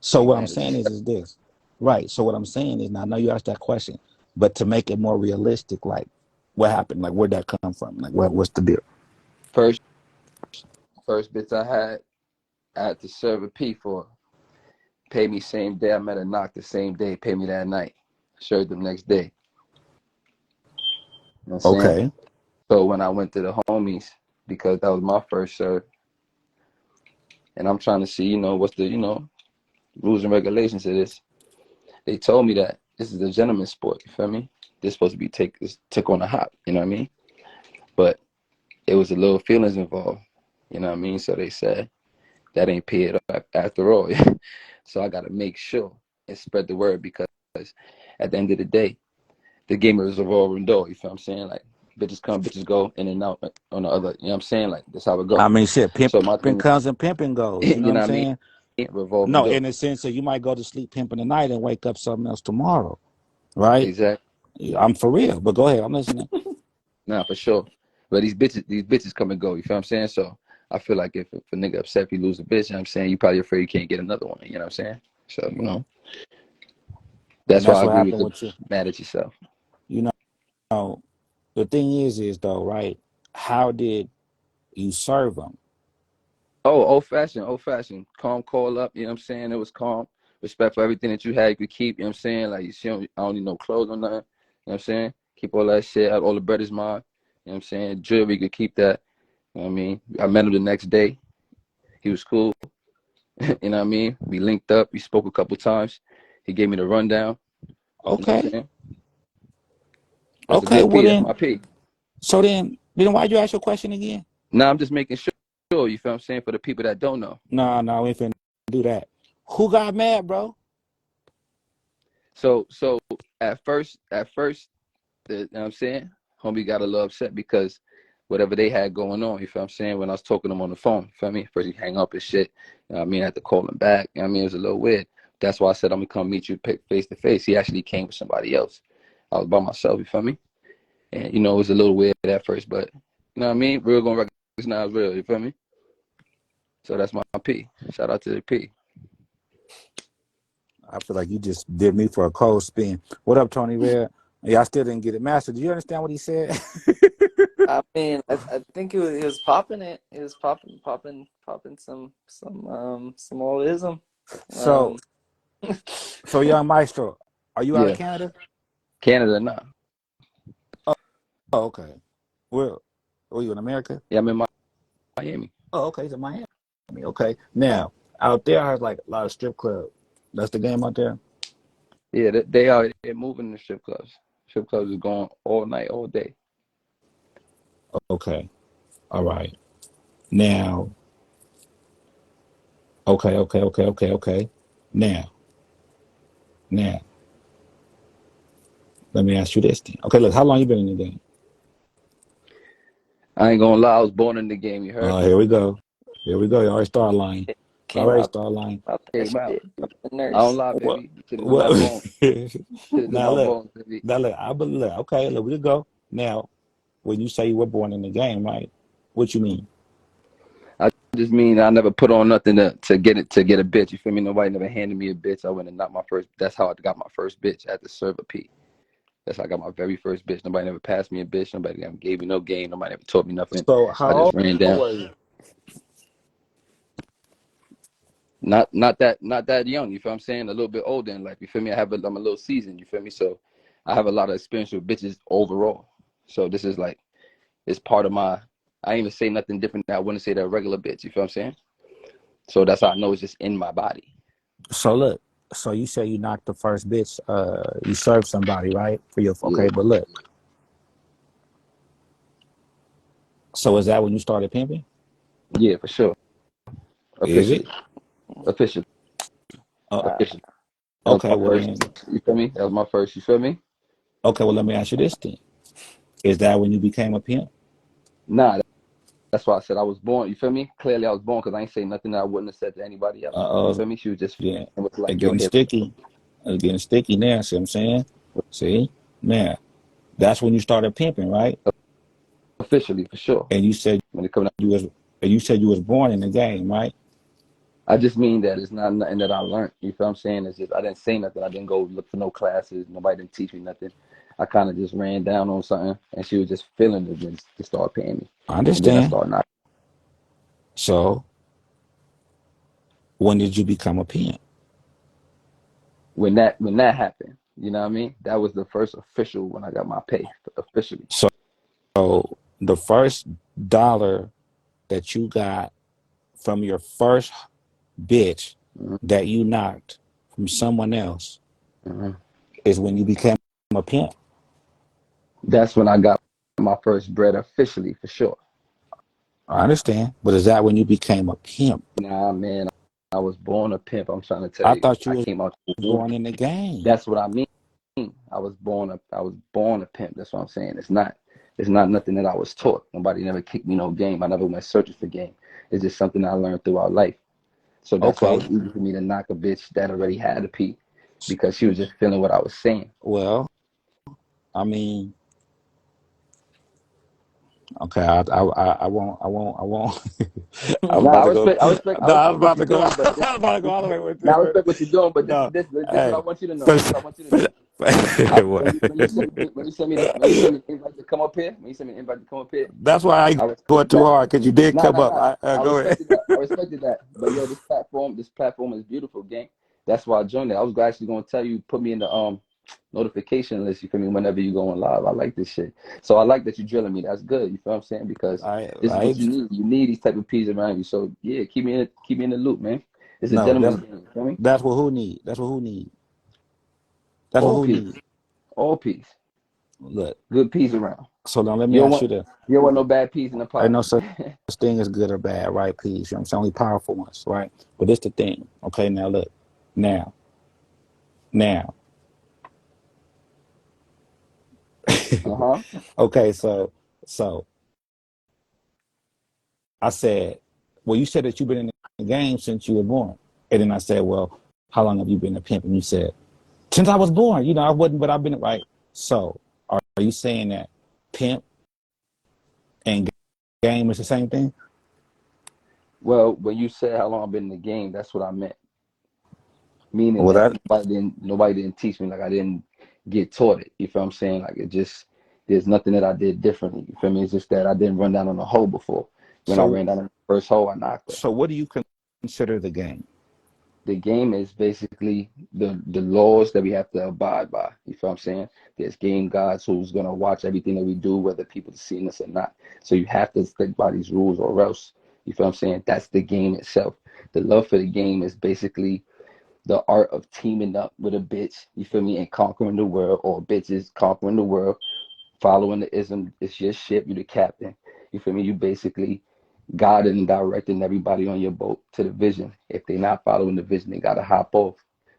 So Be what I'm mad at saying yourself. is this. Right. So what I'm saying is now I know you asked that question, but to make it more realistic, like what happened? Like where'd that come from? Like what's the deal? First bitch I had to serve a P for. Pay me same day. I met a knock the same day. Pay me that night. Served them next day. You know what I'm saying? Okay. So when I went to the homies, because that was my first serve, and I'm trying to see, what's the, rules and regulations of this. They told me that this is a gentleman's sport. You feel me? This supposed to be took on a hop. You know what I mean? But it was a little feelings involved. You know what I mean? So they said that ain't paid up after all. So I got to make sure and spread the word because at the end of the day, the game is a revolving door. You feel what I'm saying? Like bitches come, bitches go, in and out on the other. You know what I'm saying? Like that's how it I go. mean, shit, So my pimping thing, comes and pimping goes. You know you what I'm know what I mean? saying? Revolving No, door. in the sense that you might go to sleep pimping tonight and wake up something else tomorrow, right? Exactly. I'm for real, but go ahead, I'm listening. Nah, for sure. But these bitches come and go. You feel what I'm saying? So I feel like if a nigga upset if you lose a bitch, you know what I'm saying, you probably afraid you can't get another one. You know what I'm saying? So And that's why that's I what agree with happened the with you. mad at yourself. You know, the thing is though, right? How did you serve them? Oh, old fashioned. Calm call up, you know what I'm saying? It was calm. Respect for everything that you had, you could keep, you know what I'm saying? Like I don't need no clothes or nothing. You know what I'm saying? Keep all that shit, all the bread is mine. You know what I'm saying? Jewelry, you could keep that. You know what I mean? I met him the next day. He was cool. You know what I mean? We linked up, we spoke a couple times. He gave me the rundown. You know what I'm Okay. saying? That's a Okay, good well P, that's then, my P. so then why'd you ask your question again? Now I'm just making sure, you feel what I'm saying, for the people that don't know. No, we ain't finna do that. Who got mad, bro? So at first, you know what I'm saying? Homie got a little upset because whatever they had going on, you feel what I'm saying? When I was talking to him on the phone, you feel me? First he hang up his shit. You know what I mean? I had to call him back. You know what I mean? It was a little weird. That's why I said I'm gonna come meet you face to face. He actually came with somebody else. I was by myself, you feel me? And it was a little weird at first, but you know what I mean? Real gonna recognize real, you feel me? So that's my P. Shout out to the P. I feel like you just did me for a cold spin. What up, Tony Red? Yeah, I still didn't get it. Master, do you understand what he said? I mean, I think he was popping it. He was popping some old ism. so, young Maestro, are you out of Yeah. Canada? Canada, nah. Oh, okay. Well, were you in America? Yeah, I'm in Miami. Oh, okay, it's in Miami. Okay. Now, out there, I have like a lot of strip clubs. That's the game out there? Yeah, they're moving the strip clubs. Strip clubs is going all night, all day. Okay. All right. Now, okay. Now, let me ask you this thing. Okay, look, how long you been in the game? I ain't gonna lie, I was born in the game, you heard? Here we go. Here we go. You already start lying. Came out out that Came out. shit. The I don't nurse. lie, What? baby. Shit is in my What? bones. Shit is in Now my look. bones, baby. Now look. I believe. Okay, look. We go. Now, when you say you were born in the game, right? What you mean? just mean I never put on nothing to get a bitch. You feel me? Nobody never handed me a bitch. I went and knocked my first. That's how I got my first bitch at the server P. That's how I got my very first bitch. Nobody never passed me a bitch. Nobody ever gave me no game. Nobody ever taught me nothing. So I just how ran old down. were you? Not that young. You feel what I'm saying? A little bit older in life. You feel me? I'm a little seasoned. You feel me? So I have a lot of experience with bitches overall. So this is like it's part of my. I ain't even say nothing different than I wouldn't say that regular bitch. You feel what I'm saying? So that's how I know it's just in my body. So look, so you say you knocked the first bitch, you served somebody, right? For your Yeah. okay, but look. So is that when you started pimping? Yeah, for sure. Is it? Officially. Officially. Uh, Officially. That was okay, my well first. then You feel me? That was my first. You feel me? okay, well let me ask you this then. Is that when you became a pimp? Nah, that's why I said I was born. You feel me? Clearly, I was born because I ain't say nothing that I wouldn't have said to anybody else. You Uh feel me? She was just yeah. it was like, It's yo, getting here. sticky. It's getting sticky now, see what I'm saying? See? Man, that's when you started pimping, right? Officially, for sure. And you said When it comes you was born in the game, right? I just mean that it's not nothing that I learned. You feel what I'm saying? It's just I didn't say nothing. I didn't go look for no classes. Nobody didn't teach me nothing. I kind of just ran down on something, and she was just feeling it and just started paying me. I And then I understand. started knocking. So when did you become a pimp? When that happened, you know what I mean? That was the first official when I got my pay officially. So the first dollar that you got from your first bitch Hmm. that you knocked from someone else Hmm. is when you became a pimp. That's when I got my first bread officially, for sure. I understand, but is that when you became a pimp? Nah, man, I was born a pimp. I'm trying to tell I you. thought you I was came out the womb. born in the game. That's what I mean. I was born a pimp. That's what I'm saying. It's not nothing that I was taught. Nobody never kicked me no game. I never went searching for game. It's just something I learned throughout life. So that's why it Okay, was easy for me to knock a bitch that already had a pee because she was just feeling what I was saying. well, I mean, okay, I won't. I'm Now about I to go. respect I respect I No, I was respect what about you're to go. doing, but I'm about to go all the way with now this. I respect what you're doing, but this No, this this what I hey, want you to know. This is but, what I want you to know. When you send me the invite to come up here, when you send me the invite to come up here, that's why I I going respected too that. hard because you did Nah, come nah, up. nah. I Go ahead. respected that. I respected that. But yo, this platform is beautiful, gang. That's why I joined it. I was actually gonna tell you, put me in the notification list. You feel me? Whenever you going live, I like this shit. So I like that you drilling me. That's good. You feel what I'm saying? Because I, this is I, what you need. You need these type of peas around you. So yeah, keep me in the loop, man. It's a no, gentleman's game. You feel me? that's what who need. That's what who need. That's what All who peas, need. all peas, Look, good peas around. so now let me You don't ask want you this. you don't want no bad peas in the Ain't pot. no such thing as good or bad, right? Peace. You know what I'm saying? Only powerful ones, right? But this the thing. Okay, now look. Now. Now. Uh-huh. Okay, so I said, well, you said that you've been in the game since you were born. And then I said, well, how long have you been a pimp? And you said, since I was born, I wasn't, but I've been right. So are you saying that pimp and game is the same thing? Well, when you said how long I've been in the game, that's what I meant. Meaning Well, that that nobody didn't teach me. Like I didn't get taught it. You feel what I'm saying? Like there's nothing that I did differently. You feel me? It's just that I didn't run down on a hole before. When I so ran down on the first hole, I knocked her. so what do you consider the game? The game is basically the laws that we have to abide by. You feel what I'm saying? There's game gods who's gonna watch everything that we do, whether people are seeing us or not. So you have to stick by these rules or else. You feel what I'm saying? That's the game itself. The love for the game is basically the art of teaming up with a bitch, you feel me, and conquering the world, or bitches conquering the world, following the ism. It's your ship, you the captain. You feel me? You basically guiding and directing everybody on your boat to the vision. If they're not following the vision, they gotta hop off.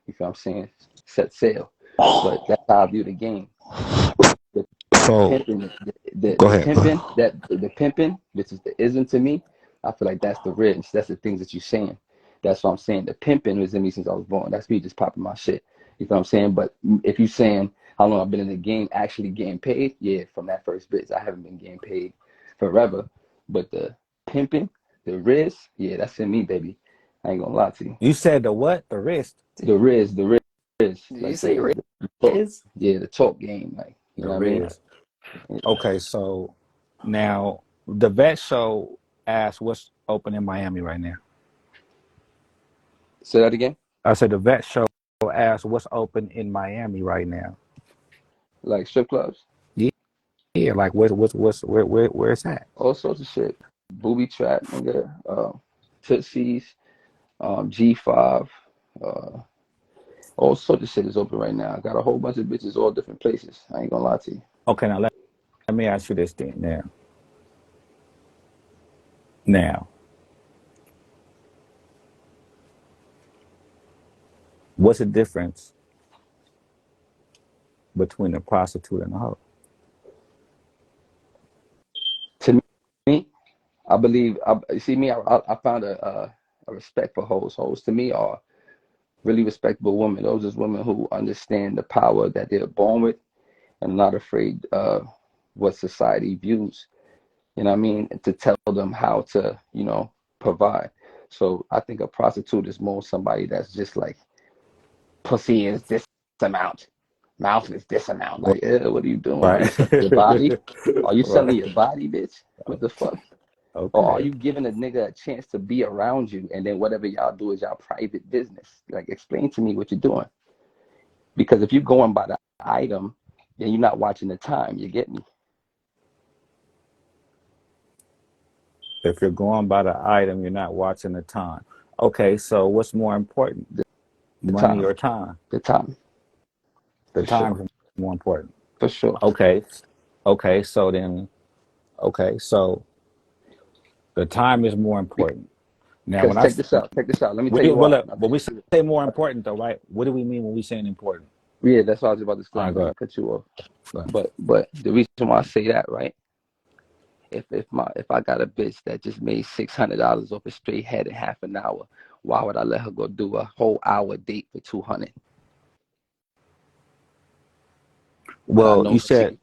You feel what I'm saying? Set sail. But that's how I view the game. The So pimping, go the ahead. pimping, the pimping, which is the ism to me, I feel like that's the rich. That's the things that you're saying. That's what I'm saying. The pimping was in me since I was born. That's me just popping my shit. You feel what I'm saying? But if you saying how long I've been in the game actually getting paid, yeah, from that first bit, I haven't been getting paid forever. But the pimping, The Riz, yeah, that's in me, baby. I ain't gonna lie to you. You said the what? The wrist. The Riz, Did you like say the talk, Riz. yeah, the talk game, like you The know what I mean? Riz. Okay, so now the vet show asked what's open in Miami right now. Say that again. I said the vet show asked what's open in Miami right now. Like strip clubs, Yeah, like where it's at? all sorts of shit. Booby trap, nigga. Tootsies, G5, uh, all sorts of shit is open right now. I got a whole bunch of bitches all different places. I ain't gonna lie to you. Okay, now let me ask you this thing now. What's the difference between a prostitute and a hoe? To me, I believe. See me. I found a respect for hoes. Hoes to me are really respectable women. Those is women who understand the power that they're born with and not afraid what society views. You know what I mean? To tell them how to, provide. So I think a prostitute is more somebody that's just like, pussy is this amount, mouth is this amount. Like, what are you doing? Are you Right. selling your body? Are you selling Right. your body, bitch? What the fuck? Or are Okay. you giving a nigga a chance to be around you and then whatever y'all do is y'all private business? Like, explain to me what you're doing. Because if you're going by the item, then you're not watching the time. You get me? If you're going by the item, you're not watching the time. Okay, so what's more important, The money time. or time? The time. The For sure. time's more important. For sure. Okay. So then, so the time is more important. Now, Because when I check this out. Check this out. Let me tell when, you well, why. look, when we say more important, though, right? What do we mean when we saying important? Yeah, that's what I was about to All right, explain. go Let me ahead. cut you off. Go ahead. But the reason why I say that, right? If I got a bitch that just made $600 off a straight head in half an hour, why would I let her go do a whole hour date for 200? When I Well, know she, if I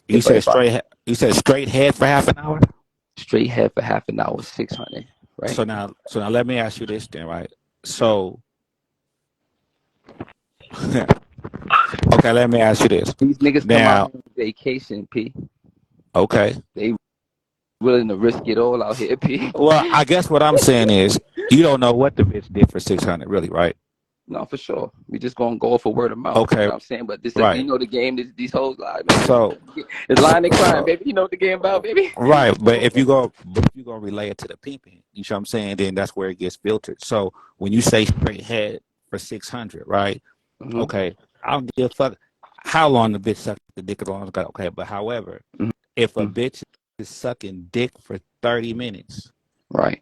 you said straight head for half an hour. straight head for half an hour, 600, right? So now let me ask you this then, right? So okay, let me ask you this. These niggas come out Now, here on vacation, P. okay. They willing to risk it all out here, P. Well, I guess what I'm saying is you don't know what the bitch did for 600, really, right? No, for sure. We just gonna go for word of mouth. You Okay, know what I'm saying? But this, right. you know the game. These hoes lie, man. So, It's lying and crying, so baby. You know what the game about, baby. right, but if you go relay it to the pimping, you know what I'm saying, then that's where it gets filtered. So when you say straight head for 600, right? Mm-hmm. Okay, I don't give a fuck how long the bitch sucked the dick as long as it's got okay. But however, if a bitch is sucking dick for 30 minutes, Right.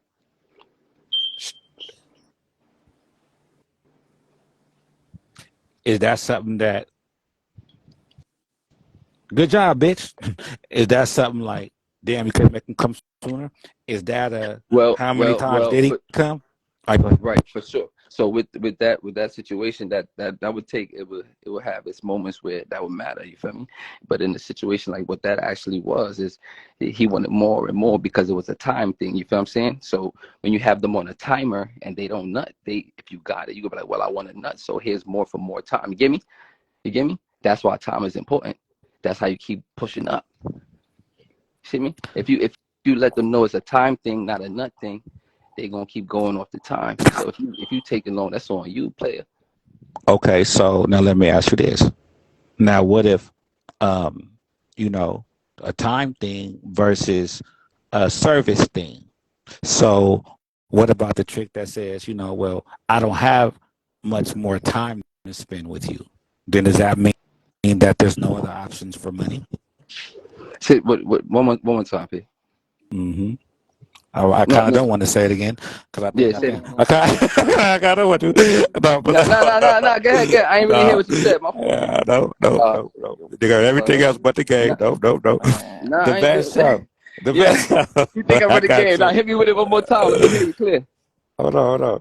is that something that good job, bitch? Is that something like damn you could make him come sooner? Is that a how many times did he come? Right, for sure. So with that situation, that would take it would have its moments where that would matter. You feel me? But in the situation like what that actually was is he wanted more and more because it was a time thing. You feel what I'm saying? So when you have them on a timer and they don't nut, if you got it, you go be like, well, I want a nut, so here's more for more time. You get me? You get me? That's why time is important. That's how you keep pushing up. See me? If you let them know it's a time thing, not a nut thing, they're gonna keep going off the time. So if you take it long, that's on you, player. Okay, so now let me ask you this. Now what if a time thing versus a service thing? So what about the trick that says, well, I don't have much more time to spend with you? Then does that mean that there's no other options for money? Say what one more time, P. Mm-hmm. I kind of don't want to say it again because I think I kind of want to. No. Go ahead. I ain't really hear what you said. My fault. Yeah, no. They got everything else but the game. No. Nah, The I ain't best show. The yeah. best show. You think I'm I for the got game? you. Now hit me with it one more time. Let me hear you clear. Hold on.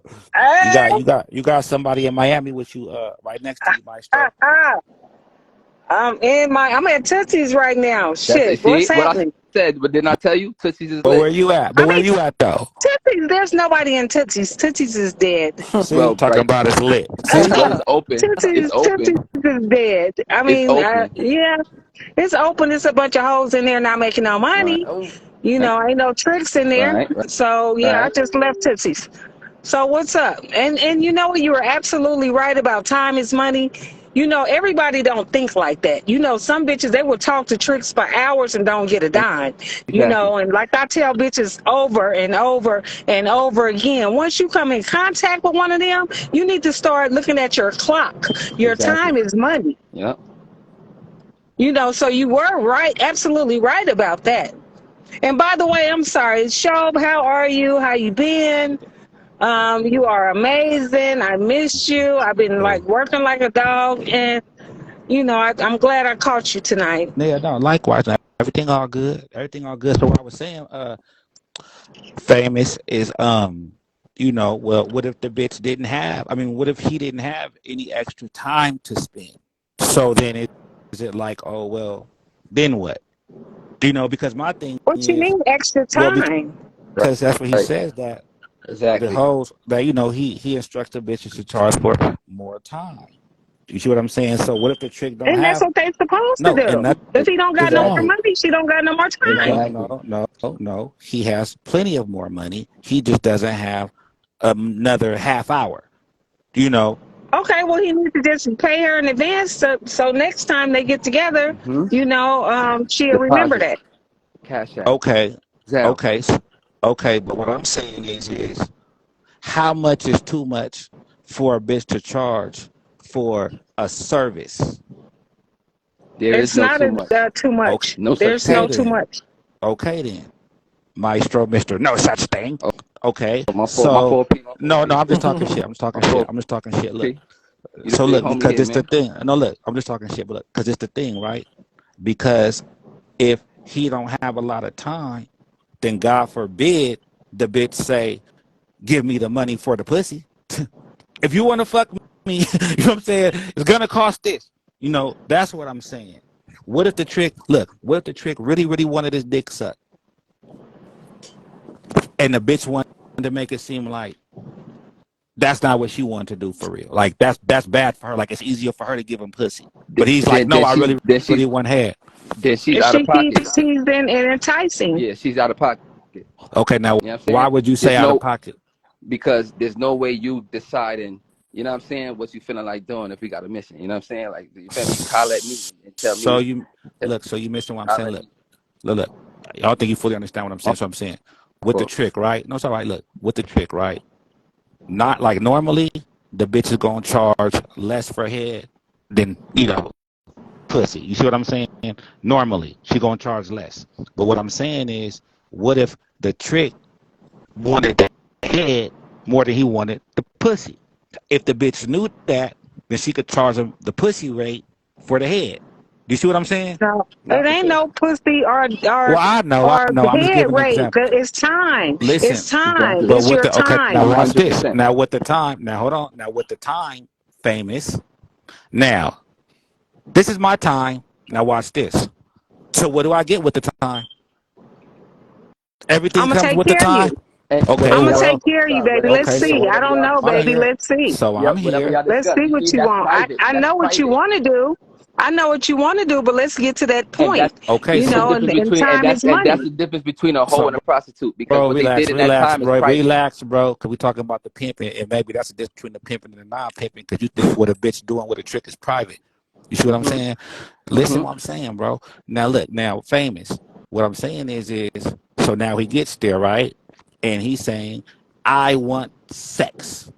You got somebody in Miami with you right next to you, Maestro. I'm at Tootsie's right now. That's it. Shit, what's See what I happening? said, but didn't I tell you? Tootsie's is But where lit. you at? I But where mean, you at though? Tootsie's. There's nobody in Tootsie's. Tootsie's is dead. See, Well, talking right. about it's lit. See, Well, it's open. It's Tootsie's open. is dead. I It's mean, open. yeah, it's open. It's a bunch of hoes in there not making no Right. money. You Right. know, ain't no tricks in there. Right. So yeah, I Right. just left Tootsie's. So what's up? And you know what? You were absolutely right about time is money. You know, everybody don't think like that. You know, some bitches, they will talk to tricks for hours and don't get a dime. You Exactly. know, and like I tell bitches over and over and over again, once you come in contact with one of them, you need to start looking at your clock. Your Exactly. time is money. Yeah. You know, so you were right, absolutely right about that. And by the way, I'm sorry, Shob, how are you? How you been? You are amazing. I missed you. I've been like working like a dog, and you know, I'm glad I caught you tonight. Yeah, no, likewise. Everything all good. Everything all good. So what I was saying, famous is you know, well, what if the bitch didn't have? I mean, what if he didn't have any extra time to spend? So then is it like, oh well, then what? You know, because my thing What you is, mean extra well, time? because that's what he Right. says that the Exactly. hoes that you know he instructs the bitches to charge for more time. You see what I'm saying? So what if the chick don't And that's have what they supposed to no and do. that If he don't got no more exactly. money, she don't got no more time. Exactly. No. He has plenty of more money. He just doesn't have another half hour. You know. Okay, well, he needs to just pay her in advance, so next time they get together, Mm-hmm. you know, she'll remember Deposit. that. Cash out. Okay. Zelle. Okay. Okay. But what I'm saying is how much is too much for a bitch to charge for a service? There is It's no not too much. too much. No such There's Okay no thing. too then. much. Okay then. Maestro, Mister, no such thing. Oh, Okay, my fault. My so fault, P. My fault, no, P. I'm just talking shit. I'm just My talking shit. fault, I'm just talking shit. Look, P. You the so big look, homie because here, it's the man. thing. No, look, I'm just talking shit, but look, because it's the thing, right? Because if he don't have a lot of time, then God forbid the bitch say, "Give me the money for the pussy." If you want to fuck me, you know what I'm saying? It's gonna cost this. You know, that's what I'm saying. What if the trick? Look, what if the trick really, really wanted his dick sucked, and the bitch wanted to make it seem like that's not what she wanted to do for real. Like that's bad for her. Like it's easier for her to give him pussy. But he's like, no, Then I she's really, really want head. she's out of She pocket. keeps teasing and enticing. Yeah, she's out of pocket. Okay, now You know what I'm why saying? would you say There's out of no pocket? because there's no way you deciding. You know what I'm saying? What you feeling like doing if we got a mission? You know what I'm saying? Like you feel me? You holler at me and tell So me. you look, so you missing what I'm saying. Holler at Look, me. look. I don't think you fully understand what I'm saying. So I'm saying with the Well, trick, right? No, it's all right. Look, with the trick, right? Not like normally the bitch is gonna charge less for head than pussy. You see what I'm saying? Normally she gonna charge less. But what I'm saying is, what if the trick wanted the head more than he wanted the pussy? If the bitch knew that, then she could charge him the pussy rate for the head. You see what I'm saying? No, not it for ain't sure. no pussy Well, I know. I'm just head giving an rate. example. It's time. Listen, It's time. Exactly. but It's with your the okay, time. now watch this. 100%. Now with the time, now hold on. Now with the time, famous. Now, this is my time. Now watch this. So what do I get with the time? Everything I'm gonna comes take with the care of time. you. And Okay, I'm gonna whatever well, take y'all care of you, discuss, baby. whatever, Let's okay, see. so I whatever don't y'all know, I'm discuss. baby. here. Let's see. So I'm Yep, whatever here. y'all Let's discuss. see You what see, you that's want. private. I That's know what you private. want to do. I know what you want to do, but let's get to that And point. Okay, You that's the know, so difference and between time is that's money. the difference between a hoe so and a prostitute because bro, what they did in that time is private. relax, bro. Cause we talking about the pimping, and maybe that's the difference between the pimping and the non-pimping. Cause you think what a bitch doing with a trick is private. You see what I'm Mhm. saying? Listen, Mhm. what I'm saying, bro. Now look, now famous. What I'm saying is so now he gets there, right? And he's saying, I want sex.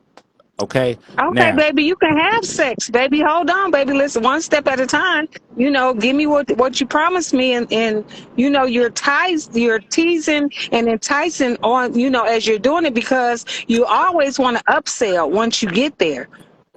Okay, Okay, now baby, you can have sex, baby. Hold on, baby. Listen, one step at a time. You know, give me what you promised me, and you know, you're teasing and enticing on, you know, as you're doing it because you always want to upsell once you get there.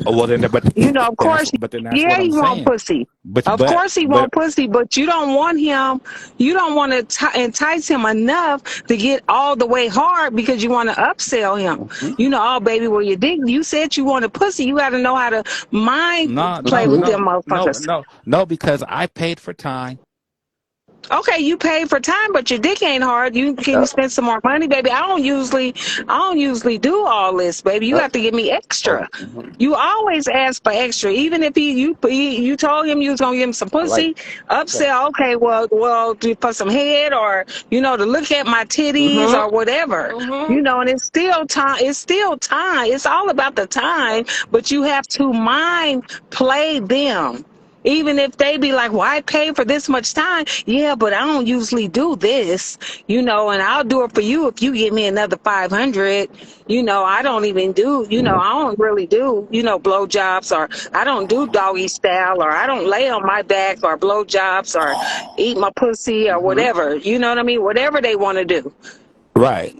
Oh, well, then, but You know, of course, but then that's yeah, what he I'm want saying. pussy. But Of course he but want pussy, but you don't want him. You don't want to entice him enough to get all the way hard because you want to upsell him. Mhm. You know, oh baby, well you did. You said you wanted pussy. You got to know how to mind no play no with Mhm. them no no motherfuckers. no no because I paid for time. Okay, you paid for time, but your dick ain't hard. You can Yep. spend some more money, baby. I don't usually do all this, baby. You Yep. have to give me Oh. extra. Mhm. You always ask for extra, even if you told him you was gonna give him some I like pussy, that. upsell. Okay, well, for some head or to look at my titties Mhm. or whatever. Mhm. And it's still time. It's still time. It's all about the time, but you have to mind play them. Even if they be like, well, I paid for this much time. Yeah, but I don't usually do this, and I'll do it for you if you give me another 500. I don't even do, I don't really do, blow jobs, or I don't do doggy style, or I don't lay on my back or blow jobs or eat my pussy or Mhm. whatever. You know what I mean? Whatever they want to do. Right.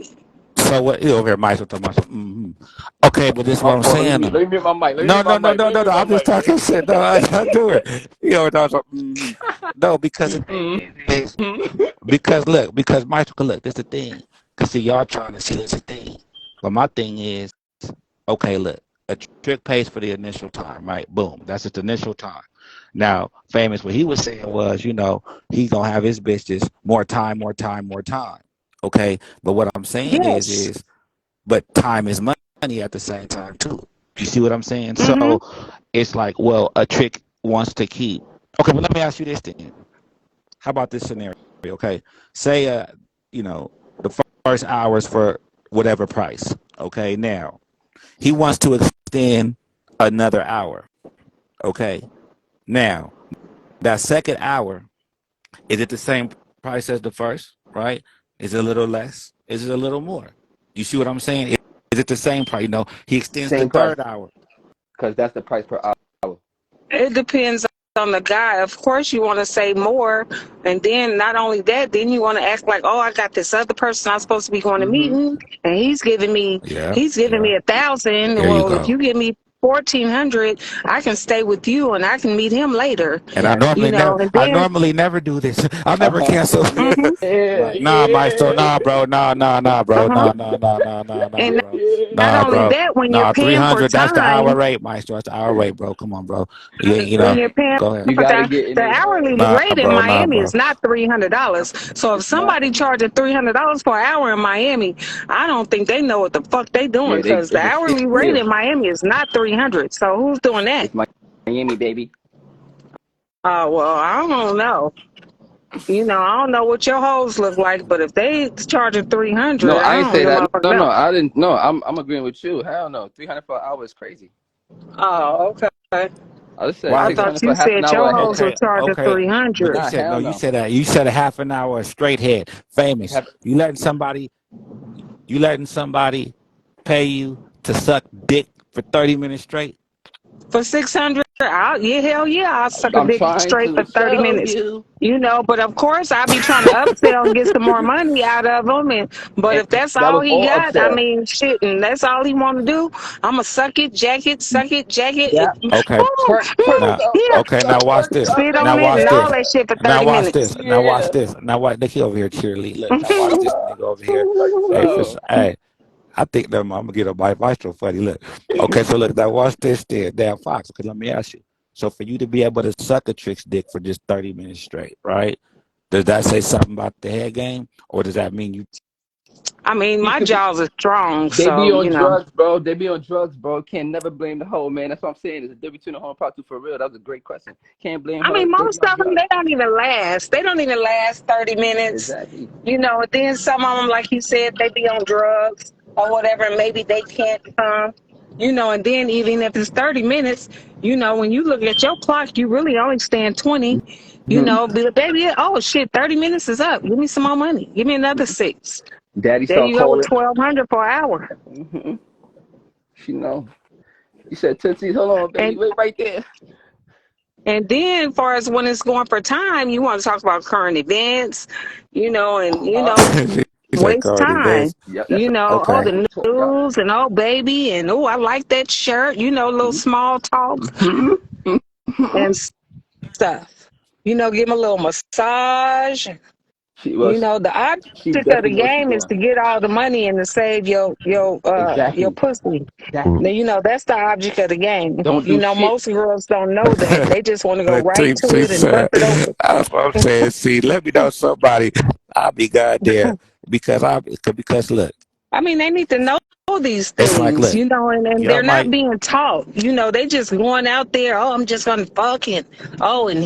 So what you over here, Michael, talking about some, okay, but this is My what I'm fault. saying. Let me mute my mic. Let me No, mute my no, no, mic. no, Let me no, mute no. my I'm just mic, man. talking shit. No, I'm not doing it. You know what I'm talking No, because the thing Mhm. is, because Michael, look, this the thing. Because see, y'all trying to see this the thing. But my thing is, okay, look, a trick pays for the initial time, right? Boom. That's just the initial time. Now, famous, what he was saying was, he's gonna have his bitches more time, more time, more time. Okay. But what I'm saying Yes. is but time is money at the same time too. You see what I'm saying? Mm-hmm. So it's like, well, a trick wants to keep. Okay, but let me ask you this then. How about this scenario? Okay, say the first hours for whatever price. Okay, now he wants to extend another hour. Okay, now that second hour, is it the same price as the first? Right? Is it a little less? Is it a little more? You see what I'm saying? Is it the same price? He extends the Same price, third hour. because that's the price per hour. It depends on the guy. Of course, you want to say more, and then not only that, then you want to act like, oh, I got this other person I'm supposed to be going to Mhm. meeting, and he's giving me Yeah, he's giving yeah. me 1,000. There you Well, if go. you give me 1,400, I can stay with you, and I can meet him later. And I Exactly. normally never, And I then normally never do this. I Uh never huh. cancel. Yeah. mhm, Like, nah, Maestro, Yeah. nah, bro, nah, bro, uh-huh. nah, And bro, not nah, only bro, that, when you're nah, three paying for hundred. That's the hour time, rate, Maestro. That's the hour rate, bro. Come on, bro. when you're paying Go ahead. You for gotta the get in the their head. hourly Nah, rate in bro, nah, Miami bro. is not $300. So if It's not. somebody charging $300 for an hour in Miami, I don't think they know what the fuck they doing, Yeah, they. because the It's hourly rate expensive. in Miami is not 300. So who's doing that? It's Miami, baby. Well, I don't know. I don't know what your hoes look like, but if they charging No, 300, I I ain't don't say know that. motherfucker No, no, know. I didn't. No, I'm agreeing with you. Hell no, 300 for an hour is crazy. Oh, okay. I just said Why I is it? thought 600 for you half an said hour your ahead. hoes were Okay, charging okay. But 300. you Nah, said no. hell You no. said that. You said a half an hour straight head. Famous. Have, You letting somebody pay you to suck dick for 30 minutes straight? For 600, yeah, hell yeah, I'll suck a I'm dick trying straight for to 30 show minutes. you. But of course I'll be trying to upsell and get some more money out of him. But And if that's that all was he all got, I upsell. mean, shit, and that's all he want to do, I'ma suck it, suck it, jack it, Yeah. Okay. Twerk Now, some, yeah, twerk okay. some, Now watch twerk this. some, spit Now on it watch and baby. all this. that shit for Now 30 watch minutes. this. Now watch Yeah. this. Now watch. Look, he over here cheerlead. Look. Now watch this nigga over here. Hey, Oh. hey. I think that I'm gonna get a bite maestro funny. Look. Okay. So look. Now watch this. There, damn Fox. Okay. Let me ask you. So for you to be able to suck a trick's dick for just 30 minutes straight, right? Does that say something about the head game, or does that mean you? I mean, He my could be. jaws are strong, They be so on drugs, bro. They be on drugs, bro. Can't never blame the hoe, man. That's what I'm saying. There's a difference between the hoe and prostitute for real. That was a great question. Can't blame I her. mean, They be most on of them, drugs. they don't even last. They don't even last 30 minutes. Exactly. And then some of them, like you said, they be on drugs or whatever. And maybe they can't come. And then even if it's 30 minutes, when you look at your clock, you really only stand 20. Hmm. But baby, oh shit, 30 minutes is up. Give me some more money. Give me another 6. Daddy There start you go with calling. 1,200 for an hour. Hmm. She know. He said, Tootsies, hold on, baby. And Wait right there. And then, far as when it's going for time, you want to talk about current events, and Uh-huh. say waste Cardi time. Best. Yep, that's You know, all Okay. the yep. news and oh baby and oh I like that shirt. You know, little small talks Mm-hmm. and stuff. You know, give him a little massage. She You was know, the she object of the definitely know what she's game is doing. to get all the money and to save your Exactly. pussy. Now, Exactly. you know, that's the object of the game. Don't You do know, shit. most girls don't know that. They just want to go But right to see, it and bust sir, it open. that's what I'm saying. See, let me know somebody. I'll be goddamn because look, I mean, they need to know these it's like things, look, you know, and y'all they're not might, being taught. You know, they just going out there, oh, I'm just gonna fuck him. Oh, and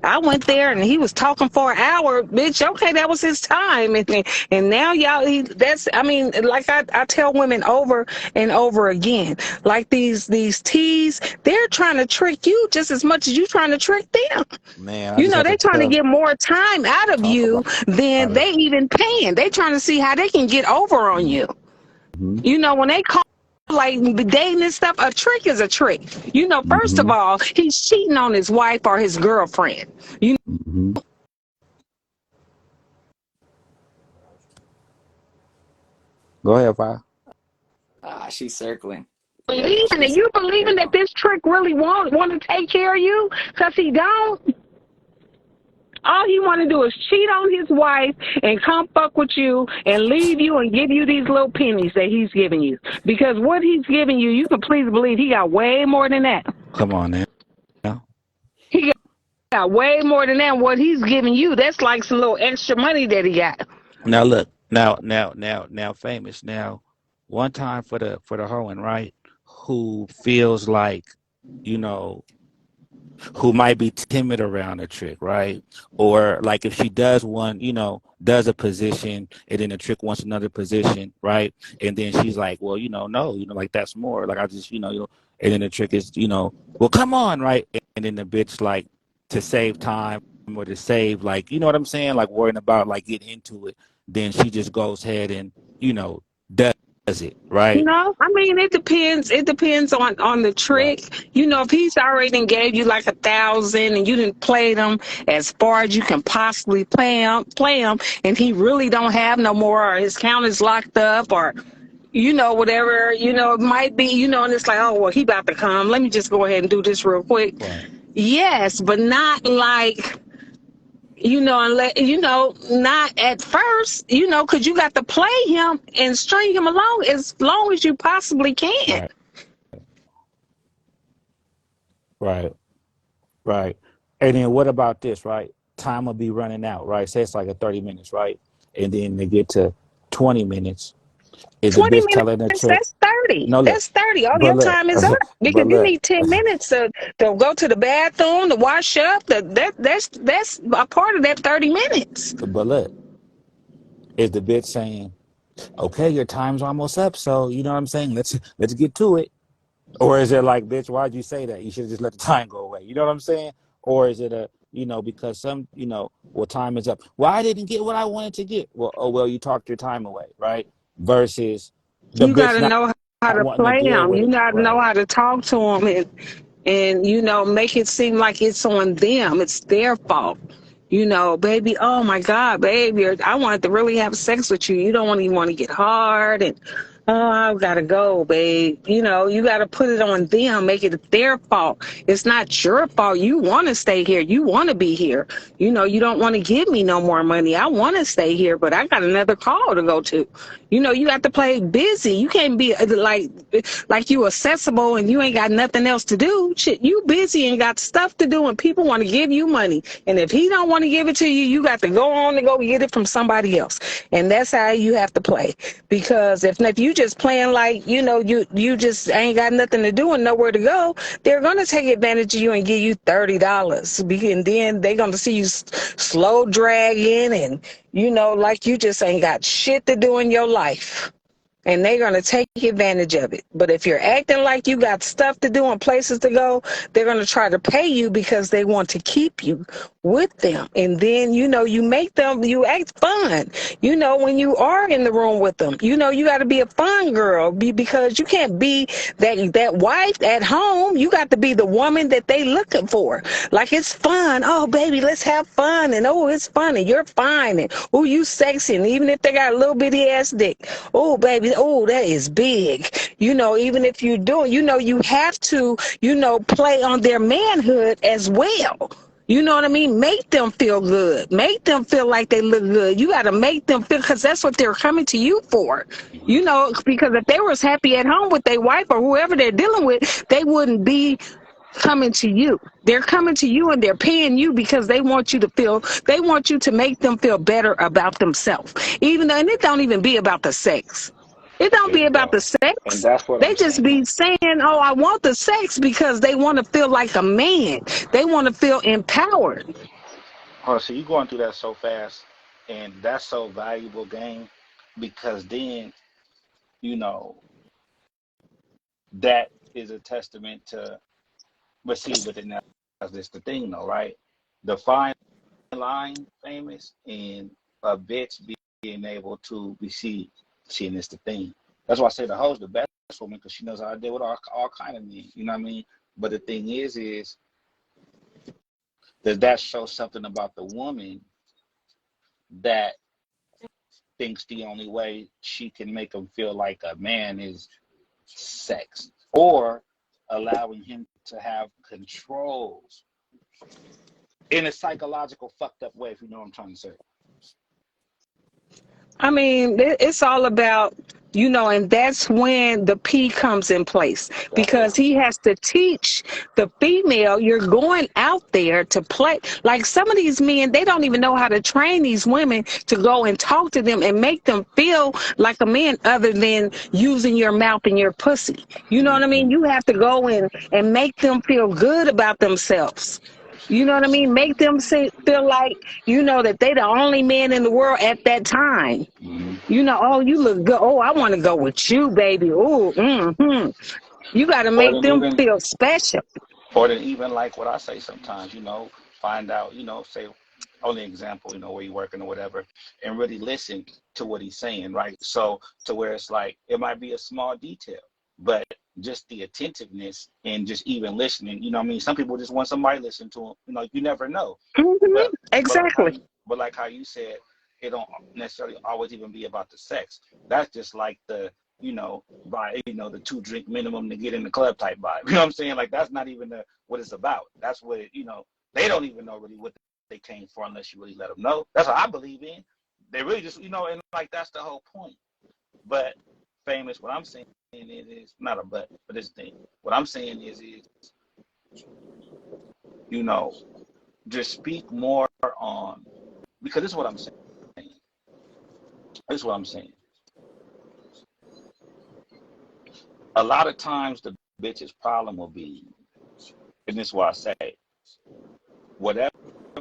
I went there and he was talking for an hour, bitch. Okay, that was his time. And now y'all, I mean, like I tell women over and over again, like these teas, they're trying to trick you just as much as you trying to trick them. man, I You just know, have they to trying to tell get more time out of talk you about than it. they even paying. They trying to see how they can get over on you. Mm-hmm. You know, when they call like dating and stuff, a trick is a trick. You know, first of Mm-hmm. all, he's cheating on his wife or his girlfriend. You Mm-hmm. Go ahead, Fire. Ah, she's circling. Yep, believing it. she's. You There believing you that go. this trick really want to take care of you? Cause he don't. All he want to do is cheat on his wife and come fuck with you and leave you and give you these little pennies that he's giving you. Because what he's giving you, you can please believe he got way more than that. Come on now. He got way more than that. What he's giving you, that's like some little extra money that he got. Now look, now, famous. Now, one time for the Hoen, right? Who feels like, you know, who might be timid around a trick, right? Or like if she does one, does a position and then the trick wants another position, right? And then she's like, well, no, like that's more. Like I just, and then the trick is, well, come on, right? And then the bitch like to save time or to save like, you know what I'm saying? Like worrying about like getting into it. Then she just goes ahead and, does it, right? No, I mean it depends. It depends on the Right. trick. You know, if he's already done gave you like 1,000 and you didn't play them as far as you can possibly play them, and he really don't have no more, or his count is locked up, or whatever, it might be, and it's like, oh well, he about to come. Let me just go ahead and do this real quick. Right. Yes, but not like. Unless, not at first, because you got to play him and string him along as long as you possibly can. Right. Right. Right. And then what about this, right? Time will be running out, right? Say it's like a 30 minutes, right? And then they get to 20 minutes. Is the 20 bitch telling the minutes, trick? that's 30. No, look. That's 30. All But your look. time is up because But you look. need 10 minutes to go to the bathroom, to wash up. That's a part of that 30 minutes. But look. Is the bitch saying, okay, your time's almost up, so you know what I'm saying? Let's get to it. Or is it like, bitch, why'd you say that? You should have just let the time go away. You know what I'm saying? Or is it because well, time is up. Well, I didn't get what I wanted to get. Well, oh, well, you talked your time away, right? Versus the You got bitch to not know how to wanting to play deal them. with You it. got to know Right. how to talk to them and make it seem like it's on them. It's their fault. Baby, oh my God, baby, I wanted to really have sex with you. You don't even want to get hard and oh, I gotta go, babe. You gotta put it on them, make it their fault. It's not your fault. You want to stay here. You want to be here. You don't want to give me no more money. I want to stay here, but I got another call to go to. You got to play busy. You can't be like you accessible and you ain't got nothing else to do. Shit, you busy and got stuff to do and people want to give you money. And if he don't want to give it to you, you got to go on and go get it from somebody else. And that's how you have to play. Because if you just playing like, you just ain't got nothing to do and nowhere to go, they're going to take advantage of you and give you $30. And then they're going to see you slow drag in and, like you just ain't got shit to do in your life. and they're going to take advantage of it. But if you're acting like you got stuff to do and places to go, they're going to try to pay you because they want to keep you with them. And then, you make them, you act fun, when you are in the room with them, you got to be a fun girl because you can't be that wife at home. You got to be the woman that they looking for. Like, it's fun. Oh, baby, let's have fun. And, oh, it's funny. You're fine. And, oh, you sexy. And even if they got a little bitty ass dick, oh, baby, oh, that is big. Even if you do, you have to, play on their manhood as well. You know what I mean? Make them feel good. Make them feel like they look good. You got to make them feel, because that's what they're coming to you for. Because if they was happy at home with their wife or whoever they're dealing with, they wouldn't be coming to you. They're coming to you and they're paying you because they want you to make them feel better about themselves. And it don't even be about the sex. It don't be about the sex. And that's what They I'm just saying. be saying, oh, I want the sex because they want to feel like a man. They want to feel empowered. Oh, so you going through that so fast, and that's so valuable, game, because then, that is a testament to, but see, but then that's just the thing, though, right? The fine line, famous, and a bitch being able to be seen. And it's the thing. That's why I say the hoe's the best woman, because she knows how to deal with all kind of men. You know what I mean? But the thing is does that show something about the woman that thinks the only way she can make him feel like a man is sex, or allowing him to have control in a psychological fucked up way, if you know what I'm trying to say? I mean, it's all about, and that's when the P comes in place, because he has to teach the female, you're going out there to play. Like, some of these men, they don't even know how to train these women to go and talk to them and make them feel like a man, other than using your mouth and your pussy. You know what I mean? You have to go in and make them feel good about themselves. You know what I mean? Make them feel like, that they the only man in the world at that time. Oh, you look good. Oh, I want to go with you, baby. Oh, You got to make them feel special. Or then even like what I say sometimes, find out, say, only example, where you're working or whatever, and really listen to what he's saying, right? So to where it's like, it might be a small detail, but just the attentiveness and just even listening, what I mean? Some people just want somebody to listen to them. You never know. Exactly. But like how you said, it don't necessarily always even be about the sex. That's just like the, by, the 2-drink minimum to get in the club type vibe. You know what I'm saying? Like, that's not even what it's about. That's what, they don't even know really what they came for unless you really let them know. That's what I believe in. They really just, and like, that's the whole point. But famous, what I'm saying is not a but this thing. What I'm saying is just speak more on, because this is what I'm saying. This is what I'm saying. A lot of times the bitch's problem will be, and this is why I say, whatever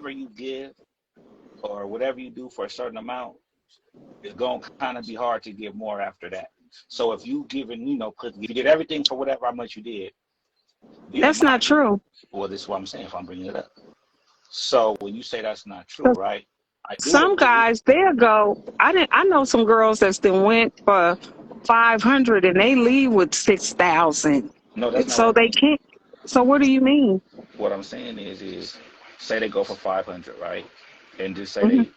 you give or whatever you do for a certain amount, it's going to kind of be hard to give more after that. So if you giving, because you get everything for whatever how much you did. That's not true. Well, this is what I'm saying if I'm bringing it up. So when you say that's not true, right? Some guys, they'll go. I know some girls that's been went for 500 and they leave with 6,000. No, that's not. So they can't. So what do you mean? What I'm saying is say they go for 500, right? And just say they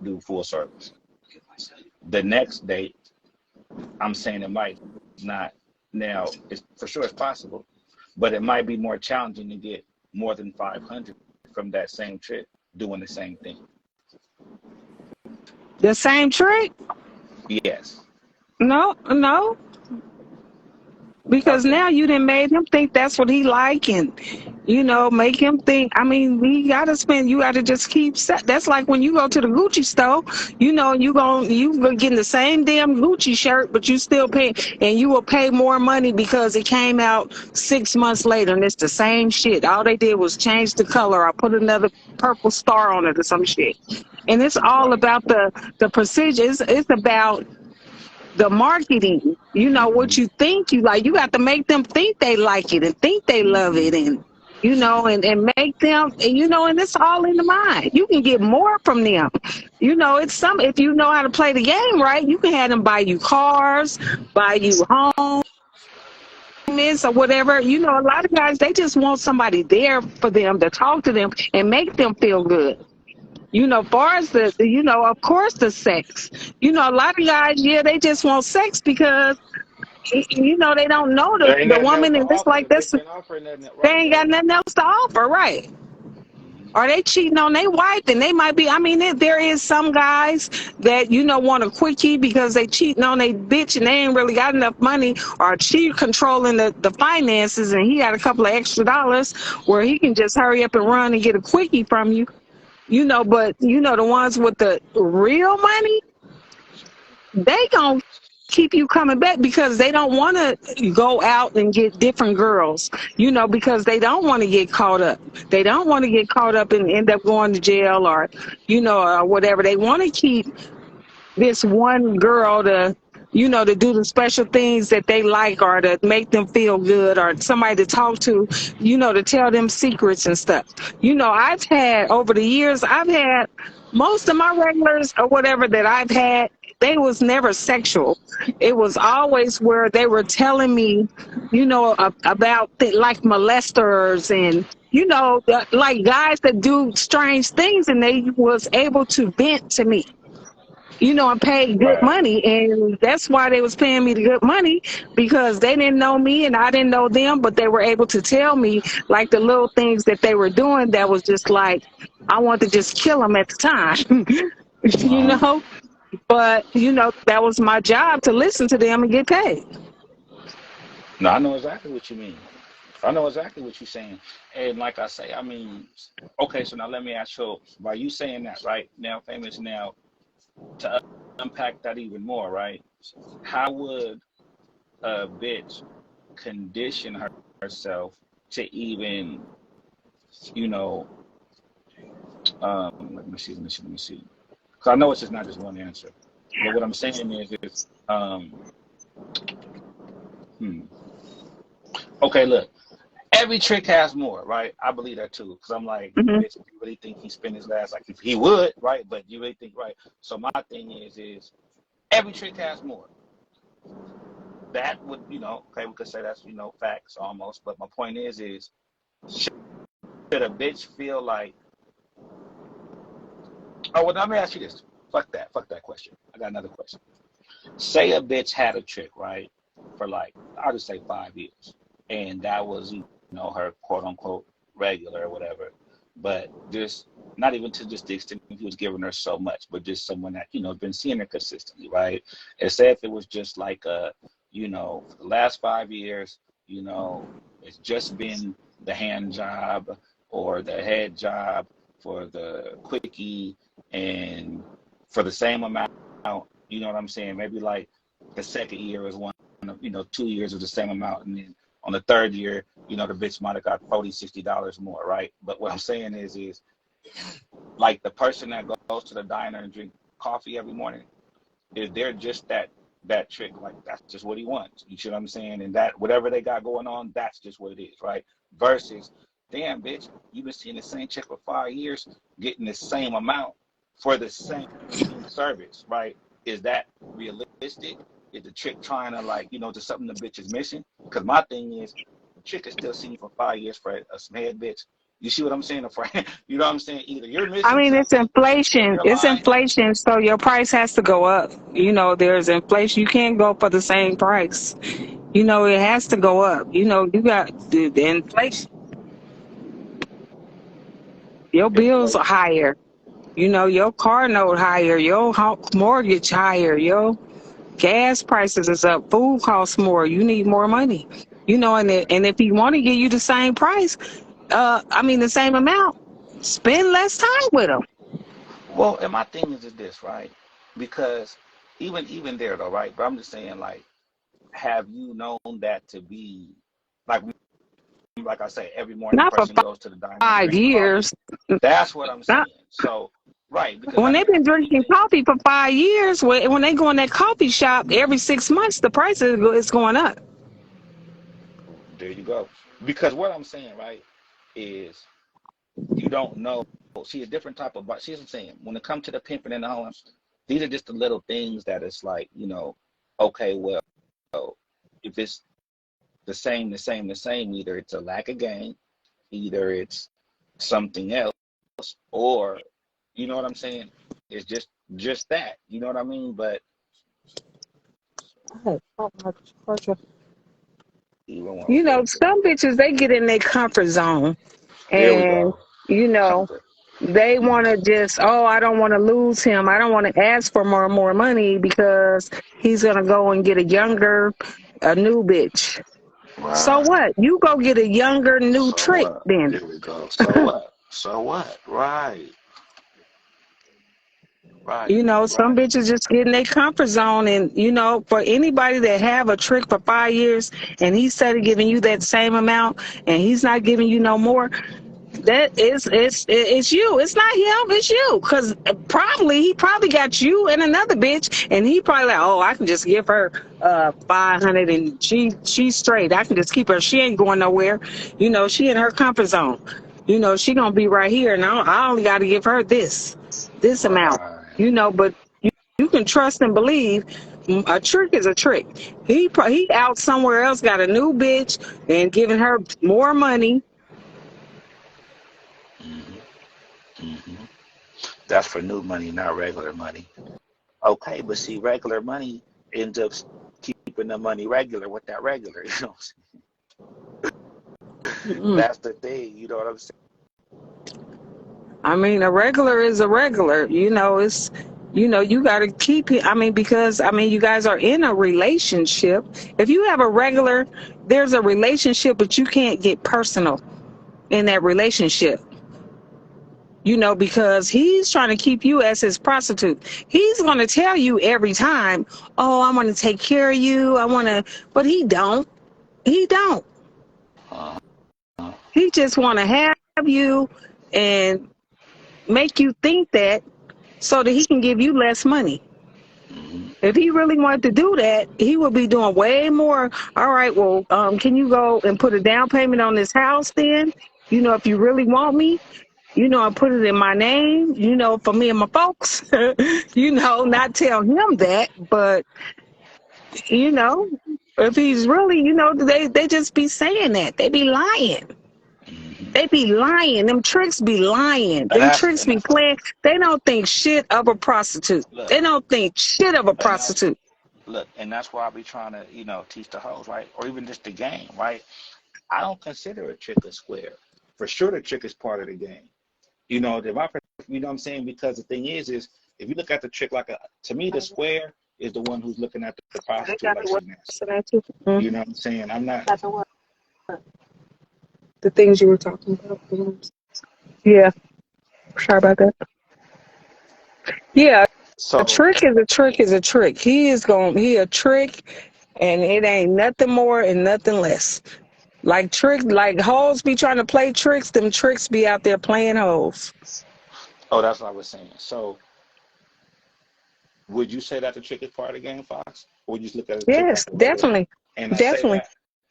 do full service. The next date, I'm saying it might not. Now, it's for sure it's possible, but it might be more challenging to get more than 500 from that same trip doing the same thing. The same trick? Yes. No. Because now you done made him think that's what he like, and make him think. I mean, you gotta just keep set. That's like when you go to the Gucci store, you getting the same damn Gucci shirt, but you still pay, and you will pay more money because it came out 6 months later, and it's the same shit. All they did was change the color. I put another purple star on it or some shit, and it's all about the precision. It's about the marketing, you know, what Mm-hmm. you think you like. You got to make them think they like it and think they love Mm-hmm. it, and you know, and make them, and you know, and it's all in the mind. You can get more from them. You know, it's some, if you know how to play the game right, you can have them buy you cars, buy you homes or whatever. You know, a lot of guys, they just want somebody there for them to talk to them and make them feel good. You know, far as you know, of course, the sex. You know, a lot of guys, yeah, they just want sex because, you know, they don't know There ain't the nothing else woman, to and it's offer. like The this. bitch ain't offering nothing, They right, ain't got Jay? nothing else to offer, right? Mm-hmm. Are they cheating on their wife? Then they might be. I mean, there is some guys that, you know, want a quickie because they cheating on their bitch and they ain't really got enough money, or she controlling the finances and he got a couple of extra dollars where he can just hurry up and run and get a quickie from you. You know, but you know, the ones with the real money, they gonna keep you coming back because they don't want to go out and get different girls, you know, because they don't want to get caught up. They don't want to get caught up and end up going to jail, or, you know, or whatever. They want to keep this one girl to, you know, to do the special things that they like, or to make them feel good, or somebody to talk to, you know, to tell them secrets and stuff. You know, I've had, over the years, I've had most of my regulars or whatever that I've had, they was never sexual. It was always where they were telling me, you know, about like molesters and, you know, like guys that do strange things, and they was able to vent to me, you know, and paid good Right. money. And that's why they was paying me the good money, because they didn't know me and I didn't know them, but they were able to tell me like the little things that they were doing that was just like, I wanted to just kill them at the time, you Uh-huh. know, but you know, that was my job, to listen to them and get paid. No, I know exactly what you mean. I know exactly what you're saying. And like I say, I mean, okay, so now let me ask you, by you saying that, right? Now, famous, now, to unpack that even more, right? How would a bitch condition herself to even, you know, let me see. Because I know it's just not just one answer. But what I'm saying is hmm. Okay, look, every trick has more, right? I believe that too. Because I'm like, Hmm. bitch, you really think he spent his last, like, if he would, right? But you really think, right? So my thing is every trick has more. That would, you know, okay, we could say that's, you know, facts almost. But my point is should a bitch feel like, oh, well, let me ask you this. Fuck that question. I got another question. Say a bitch had a trick, right? For like, I'll just say 5 years. And that was, you know, her quote unquote regular or whatever. But just not even to just the extent he was giving her so much, but just someone that, you know, been seeing her consistently, right? And say if it was just like you know, for the last 5 years, you know, it's just been the hand job or the head job for the quickie, and for the same amount, you know what I'm saying? Maybe like the second year is one, you know, 2 years of the same amount. And then on the third year, you know, the bitch might have got $40, $60 more, right? But what I'm saying is like the person that goes to the diner and drink coffee every morning, is they're just that trick, like that's just what he wants. You see what I'm saying? And that whatever they got going on, that's just what it is, right? Versus, damn bitch, you've been seeing the same chick for 5 years, getting the same amount for the same service, right? Is that realistic? Is the trick trying to, like, you know, just something the bitch is missing? Because my thing is, the chick is still seeing you for 5 years for a head bitch. You see what I'm saying? You know what I'm saying? Either you're I missing mean, it's something or inflation. you're It's lying. inflation, so your price has to go up. You know, there's inflation. You can't go for the same price. You know, it has to go up. You know, you got the inflation. Your bills are Inflation. higher. You know, your car note higher. Your mortgage higher. Your gas prices is up. Food costs more. You need more money. You know, and if he want to give you the same price, I mean the same amount, spend less time with him. Well, and my thing is this, right? Because even there though, right? But I'm just saying, like, have you known that to be like I say, every morning the Not for person goes to the diner and five drink coffee? years. That's what I'm Not saying. So Right, because When like they've I been said, drinking coffee for 5 years, when they go in that coffee shop every 6 months, the price is going up. there you go. Because what I'm saying, right, is you don't know. See, a different type of. See what I'm saying? When it comes to the pimping in the home, these are just the little things that it's like, okay, well, if it's the same, either it's a lack of game, either it's something else, or you know what I'm saying? It's just that. You know what I mean? But even one for Some bitches, they get in their comfort zone, there we and go. you know Comfort. they want to just, oh, I don't want to lose him. I don't want to ask for more and more money because he's gonna go and get a new bitch. So Right. what? You go get a younger, new So trick what? then. There we go. So what? So what? Right. Right. Some Right. bitches just get in their comfort zone, and for anybody that have a trick for 5 years and he started giving you that same amount and he's not giving you no more, that is it's you. It's not him. It's you. Because he probably got you and another bitch, and he probably like, oh, I can just give her 500 and she's straight. I can just keep her. She ain't going nowhere. She in her comfort zone. She gonna be right here, and I only got to give her this amount. Right. But you can trust and believe. A trick is a trick. He out somewhere else, got a new bitch, and giving her more money. Hmm. That's for new money, not regular money. Okay, but see, regular money ends up keeping the money regular with that regular. You know, Mm-mm. that's the thing. You know what I'm saying? I mean, a regular is a regular. It's, you got to keep it. I mean, because, you guys are in a relationship. If you have a regular, there's a relationship, but you can't get personal in that relationship. Because he's trying to keep you as his prostitute. He's going to tell you every time, oh, I want to take care of you. But he don't. He don't. Uh, He just want to have you and make you think that so that he can give you less money. hmm. If he really wanted to do that, he would be doing way more. All right, well, can you go and put a down payment on this house then? If you really want me, I put it in my name, for me and my folks, not tell him that, but, you know, if he's really, they just be saying that. They be lying. Hmm. They be lying. Them tricks be lying. And Them that's tricks and be that's playing. They don't think shit of a prostitute. look, They don't think shit of a and that's prostitute. look, and that's why I be trying to, teach the hoes, right, or even just the game, right. I don't consider a trick a square. For sure, the trick is part of the game. You know what I'm saying? Because the thing is if you look at the trick to me, the square is the one who's looking at the They prostitute got like the words she's nasty. for that too. You know what I'm saying? I'm not. Got the what? The things you were talking about. Yeah, sorry about that. Yeah, a So trick is a trick is a trick. He a trick, and it ain't nothing more and nothing less. Like hoes be trying to play tricks, them tricks be out there playing hoes. that's what I was saying. So would you say that the trick is part of the game, Fox? Or would you just look at a trick like Yes, a regular? definitely. And I say Definitely. that,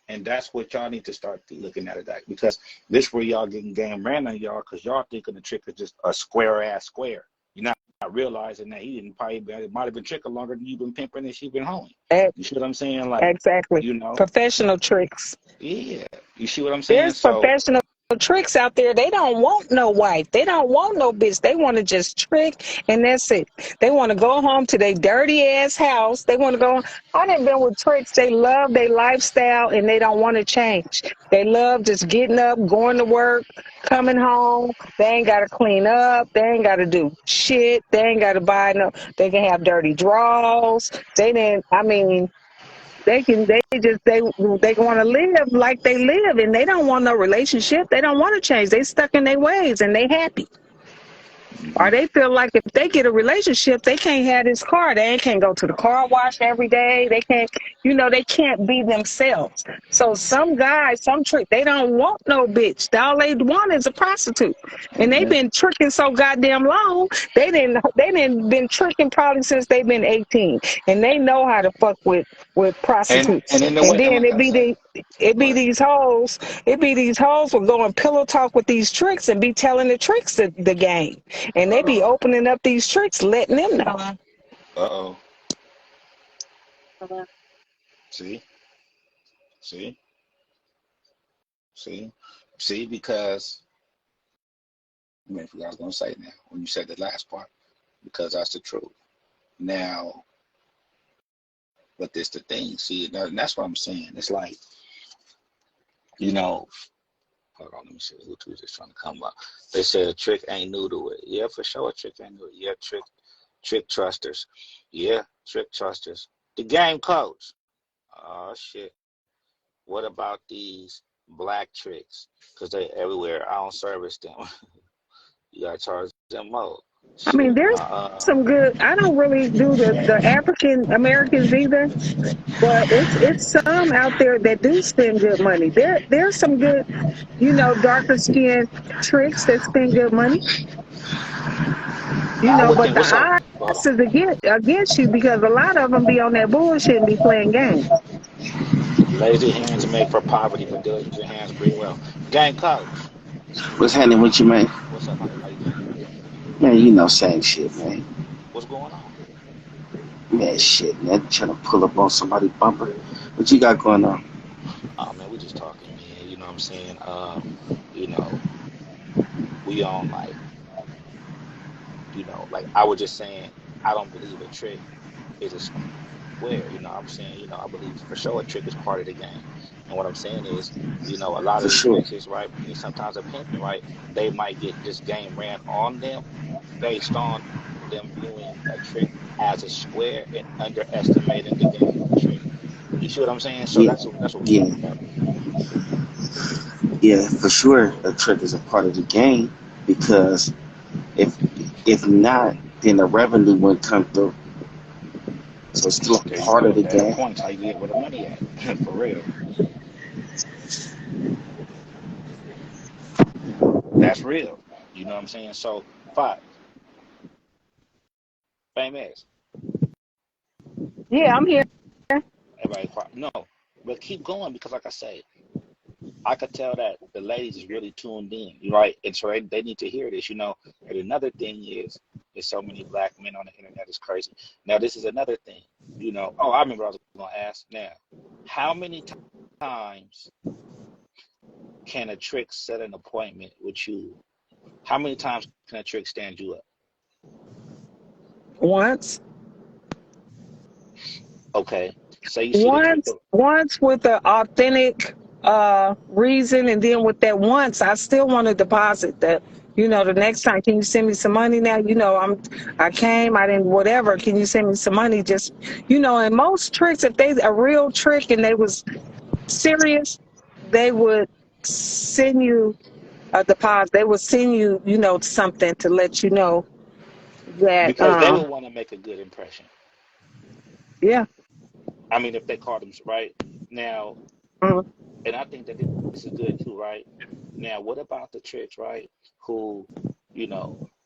and that's what y'all need to start looking at it like, because this where y'all getting game ran on y'all, because y'all thinking the trick is just a square ass square. You're not realizing that he didn't probably it might have been tricking longer than you've been pimping and she been hoeing. E- You see what I'm saying? Like, Exactly. you know, Professional tricks. yeah. You see what I'm saying? There's So professional tricks out there. They don't want no wife. They don't want no bitch. They want to just trick, and that's it. They want to go home to their dirty ass house. They want to go. I done been with tricks. They love their lifestyle, and they don't want to change. They love just getting up, going to work, coming home. They ain't got to clean up. They ain't got to do shit. They ain't got to buy no. They can have dirty drawers. They didn't. I mean. They want to live like they live, and they don't want no relationship. They don't want to change. They stuck in their ways and they happy. Or they feel like if they get a relationship, they can't have this car. They can't go to the car wash every day. They can't, they can't be themselves. So some guys, some trick, they don't want no bitch. All they want is a prostitute. And they've been tricking so goddamn long. They didn't been tricking probably since they've been 18. And they know how to fuck with prostitutes. And in the And way, and then like I say, it be but these hoes. It be these hoes will go and pillow talk with these tricks and be telling the tricks the game. And they be opening up these tricks, letting them know. uh-oh, see, see, see, because I mean, I was gonna say now when you said the last part, because that's the truth. Now, but this the thing. See, and that's what I'm saying. It's like, hold on, let me see who was just trying to come up. They said a trick ain't new to it. Yeah, for sure, a trick ain't new to it. Yeah, trick trusters. Yeah, trick trusters. The game coach. Oh shit. What about these black tricks? Because they everywhere. I don't service them. You gotta charge them more. I mean, Shit. there's some good. I don't really do the African Americans either, but it's some out there that do spend good money. There's some good, darker skin tricks that spend good money. I would But think. the What's up? odds is against you because a lot of them be on that bullshit and be playing games. Lazy hands make for poverty, but diligent hands bring wealth. Game coach. What's happening with you, man? What's up? How you doing? Man, same shit, man. What's going on? Man, shit, man. Trying to pull up on somebody's bumper. What you got going on? Oh man, we just talking, man. You know what I'm saying? We on like I was just saying, I don't believe a trick is a square. You know what I'm saying? I believe for sure a trick is part of the game. And what I'm saying is, a lot For of these sure. bitches, right, and sometimes a pimping, right, they might get this game ran on them based on them viewing a trick as a square and underestimating the game of the trick. You see what I'm saying? So Yeah, that's what we're yeah, talking about. yeah, for sure. A trick is a part of the game because if not, then the revenue wouldn't come through. So it's still There a you part of go. the That game. points how you get where the money at. For real. That's real. You know what I'm saying? So, five, famous. Yeah, I'm here. Everybody quiet. No, but keep going because, like I say, I could tell that the ladies is really tuned in, right? And so they need to hear this, And another thing is, there's so many black men on the internet. It's crazy. Now, this is another thing, Oh, I remember I was going to ask now. How many times can a trick set an appointment with you? How many times can a trick stand you up? Once Okay. Say you see the trick. once with an authentic reason, and then with that once, I still want to deposit that. The next time, can you send me some money now? I came, I didn't, whatever. Can you send me some money? Just, and most tricks, if they a real trick and they was serious, they would send you a deposit. They would send you, something to let you know that, Because they will want to make a good impression. yeah. I mean, if they call them right now, Mhm. and I think that this is good too, right? Now, what about the tricks, right? Who,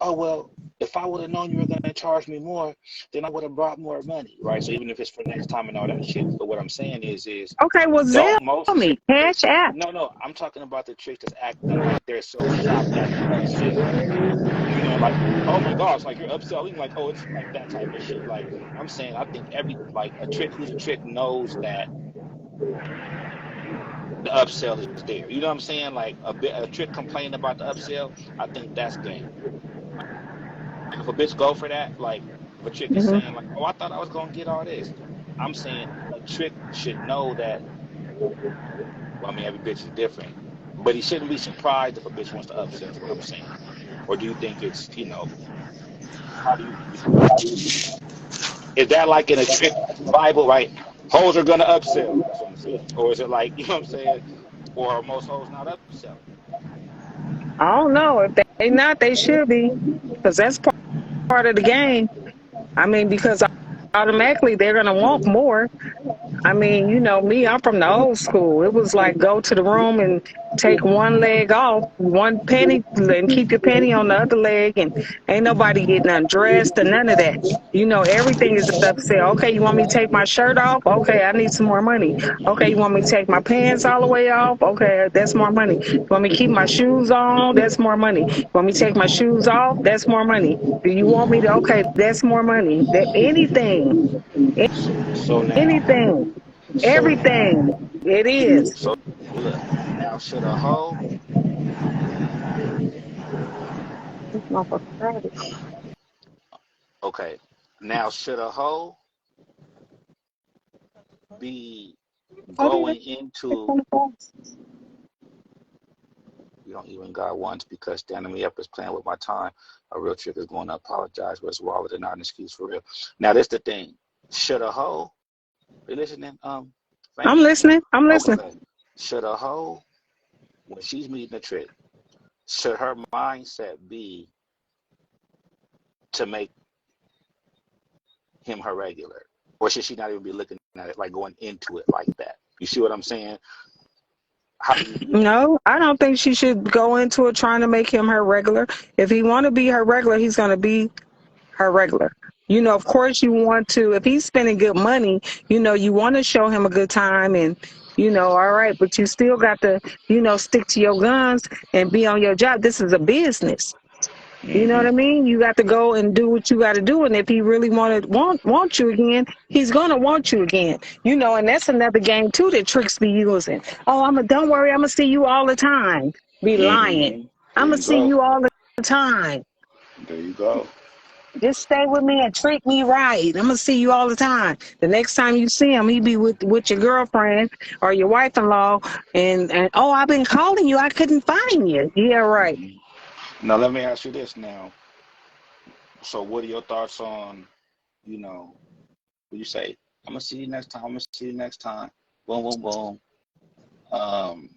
oh, well, if I would have known you were going to charge me more, then I would have brought more money, right? So even if it's for next time and all that shit. But what I'm saying is Okay, well, Zell don't most me, tricks, cash app. no, I'm talking about the tricks that's acting like they're so shocked at the upsell. Like, oh my gosh, like you're upselling, like, oh, it's like that type of shit. Like, I'm saying, I think a trick who's a trick knows that the upsell is there. You know what I'm saying? Like a trick complaining about the upsell, I think that's game. Like if a bitch go for that, like if a trick is Hmm. saying like, oh, I thought I was gonna get all this. I'm saying a trick should know that. Well, I mean, every bitch is different, but he shouldn't be surprised if a bitch wants to upsell. Is what I'm saying. Or do you think it's how do you is that like in a trick Bible, right? Hoes are gonna upsell. That's what I'm saying. Or is it like, you know what I'm saying? Or are most hoes not upselling? I don't know. If they not, they should be, because that's part of the game. I mean, because automatically they're gonna want more. I mean, you know me, I'm from the old school. It was like go to the room and take one leg off, one penny, and keep your penny on the other leg, and ain't nobody getting undressed or none of that. You know, everything is up. Say, okay, you want me to take my shirt off? Okay, I need some more money. Okay, you want me to take my pants all the way off? Okay, that's more money. You want me to keep my shoes on? That's more money. You want me to take my shoes off? That's more money. Do you want me to? Okay, that's more money. That anything, So now, anything. so now, Everything. It is. so look, now should a hoe, This motherfucker crowded. okay, now should a hoe be Oh, there. going into, you don't even got once because standing me up is playing with my time. A real trick is going to apologize, but it's wallet and not an excuse for real. Now, this the thing. Should a hoe, you listening? I'm listening. I'm listening. Okay. Should a hoe, when she's meeting a trick, should her mindset be to make him her regular? Or should she not even be looking at it like going into it like that? You see what I'm saying? How do you No, I don't think she should go into it trying to make him her regular. If he want to be her regular, he's going to be her regular. You know, of course you want to, if he's spending good money, you know, you want to show him a good time and, you know, all right, but you still got to, you know, stick to your guns and be on your job. This is a business. You know what I mean? You got to go and do what you got to do. And if he really want you again, he's going to want you again. You know, and that's another game too that tricks be using. Oh, don't worry, I'm going to see you all the time. Be lying. I'm going to see you all the time. There you go. Just stay with me and treat me right. I'm going to see you all the time. The next time you see him, he be with your girlfriend or your wife-in-law. And oh, I've been calling you. I couldn't find you. Yeah, right. Now, let me ask you this now. So what are your thoughts on, you know, when you say, I'm going to see you next time, I'm going to see you next time, boom, boom, boom. I'm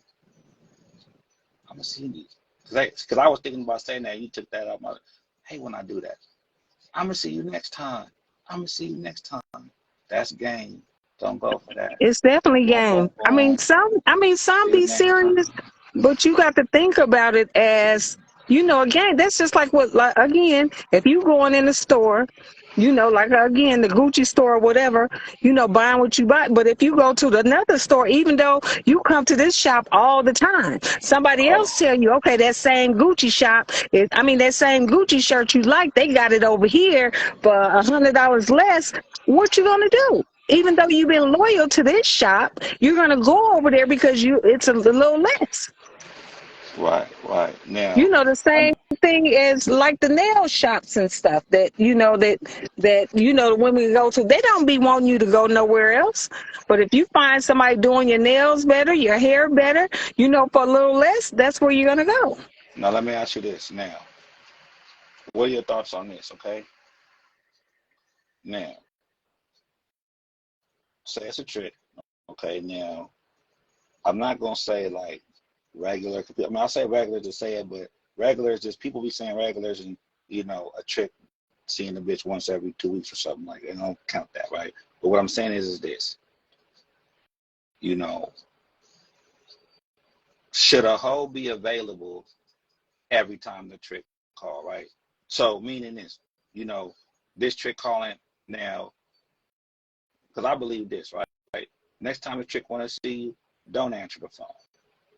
going to see you. Because I was thinking about saying that, you took that out. I hate when I do that. I'm going to see you next time. I'm going to see you next time. That's game. Don't go for that. It's definitely game. I mean, some be serious, but you got to think about it as, you know, again, that's just like again, if you going in the store, you know, like again, the Gucci store or whatever, you know, buying what you buy. But if you go to another store, even though you come to this shop all the time, somebody else tell you, okay, that same Gucci shop, that same Gucci shirt you like, they got it over here for $100 less. What you gonna do? Even though you've been loyal to this shop, you're gonna go over there because it's a little less. Right. Now, You know, the same thing as like the nail shops and stuff that, you know, that you know, the women go to, they don't be wanting you to go nowhere else. But if you find somebody doing your nails better, your hair better, you know, for a little less, that's where you're gonna go. Now let me ask you this now. What are your thoughts on this, okay? Now, say it's a trick, okay? Now, I'm not going to say like regular. I mean, I'll say regular to say it, but regular is just people be saying regulars and, you know, a trick seeing the bitch once every 2 weeks or something like that. I don't count that, right? But what I'm saying is this. You know, should a hoe be available every time the trick call, right? So meaning this, you know, this trick calling now, because I believe this, right? Next time the trick want to see you, don't answer the phone.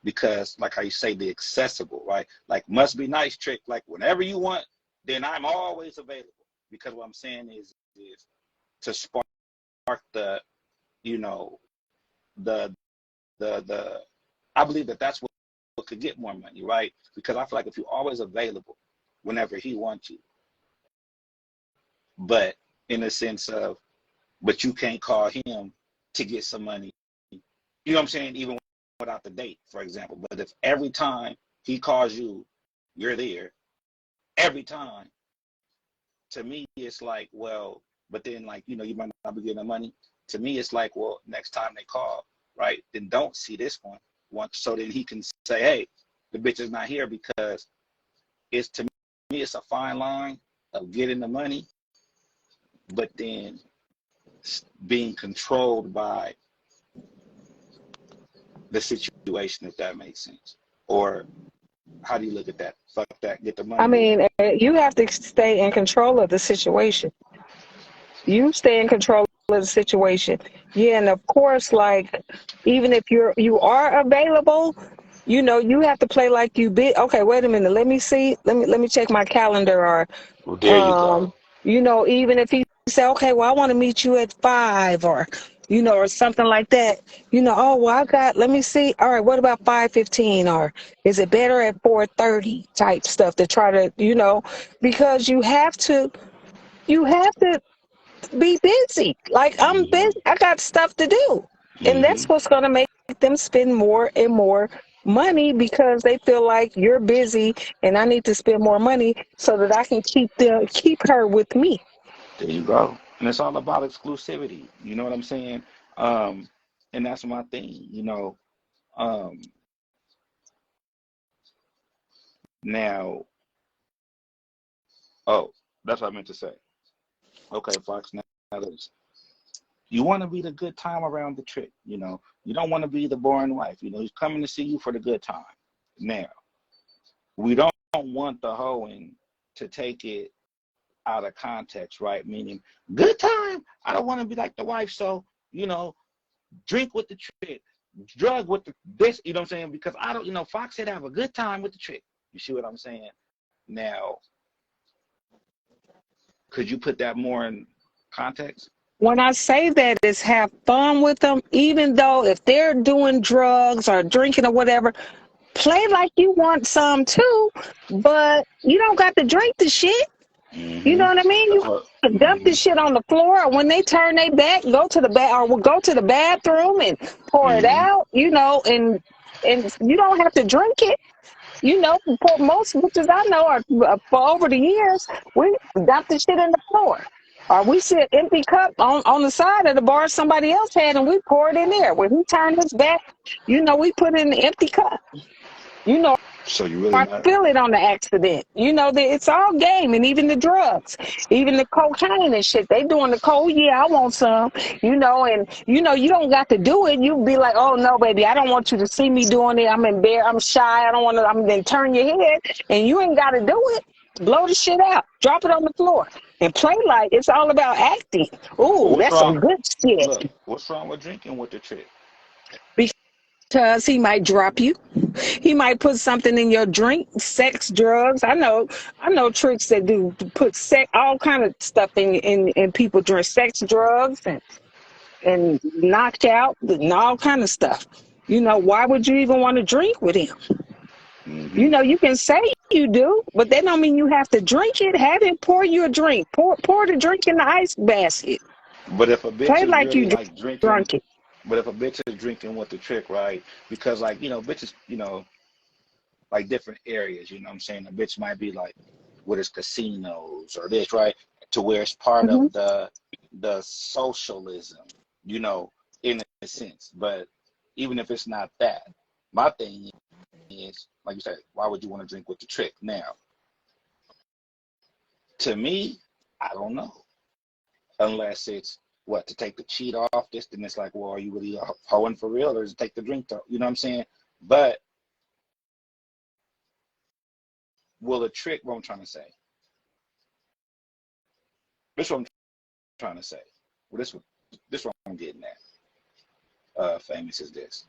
Because like how you say, the accessible, right? Like must be nice trick, like whenever you want, then I'm always available. Because what I'm saying is to spark the, you know, the I believe that's what could get more money, right? Because I feel like if you're always available whenever he wants you, but in a sense of, but you can't call him to get some money, you know what I'm saying? Even without the date, for example. But if every time he calls you, you're there, every time, to me, it's like, well, but then like, you know, you might not be getting the money. To me, it's like, well, next time they call, right, then don't see this one, so then he can say, hey, the bitch is not here because it's to me, it's a fine line of getting the money, but then being controlled by the situation, if that makes sense. Or how do you look at that? Fuck that, get the I money. mean, you have to stay in control of the situation. You stay in control of the situation. Yeah, and of course, like even if you are available, you have to play like you bid. Okay, wait a minute. Let me see. Let me check my calendar. Or Well, there you go. even if he say, okay, well, I want to meet you at 5, or or something like that. Oh, well, let me see. All right, what about 5:15, or is it better at 4:30 type stuff to try to, because you have to be busy. Like I'm Mm-hmm. busy. I got stuff to do. And Mm-hmm. that's what's going to make them spend more and more money, because they feel like you're busy and I need to spend more money so that I can keep her with me. There you go. And it's all about exclusivity. You know what I'm saying? And that's my thing, Um, now, oh, that's what I meant to say. Okay, Fox, now this. You want to be the good time around the trick, You don't want to be the boring wife. He's coming to see you for the good time. Now, we don't want the hoeing to take it out of context, right? Meaning, good time. I don't want to be like the wife, so, drink with the trick, drug with this, you know what I'm saying? Because I don't, Fox said have a good time with the trick. You see what I'm saying? Now, could you put that more in context? When I say that, is have fun with them, even though if they're doing drugs or drinking or whatever, play like you want some too, but you don't got to drink the shit. You know Mm-hmm. what I mean? That's You what. can dump the Mm-hmm. shit on the floor, or when they turn their back, go to the go to the bathroom and pour it Mm-hmm. out. And you don't have to drink it. For most bitches I know, are for over the years, we dump the shit in the floor. Or we sit empty cup on the side of the bar somebody else had, and we pour it in there. When he turned his back, we put it in the empty cup. So you really Or not. feel it on the accident. It's all game, and even the drugs, even the cocaine and shit. They doing the coke. Yeah, I want some. And you don't got to do it. You be like, oh no, baby, I don't want you to see me doing it. I'm embarrassed. I'm shy. I don't want to. I'm then turn your head, and you ain't got to do it. Blow the shit out. Drop it on the floor and play like it's all about acting. But Ooh, what's that's some wrong? good Look, shit. what's wrong with drinking with the trick? Because he might drop you. He might put something in your drink, sex, drugs. I know tricks that do put sex, all kind of stuff in people drink, sex, drugs, and knockout and all kind of stuff. Why would you even want to drink with him? Mm-hmm. You can say you do, but that don't mean you have to drink it. Have him pour you a drink. Pour the drink in the ice basket. But if a bitch Play is like really you like drinking, drunk it. but if a bitch is drinking with the trick, right? Because like bitches, like different areas. You know what I'm saying? A bitch might be like with his casinos or this, right? To where it's part Hmm. of the socialism, in a sense. But even if it's not that, my thing is, like you said, why would you want to drink with the trick? Now, to me, I don't know. Unless it's what, to take the cheat off this, then it's like, well, are you really hoeing for real, or is it take the drink to, you know what I'm saying? But will a trick, what I'm trying to say, this is what I'm trying to say. Well, this what I'm getting at. Famous is this.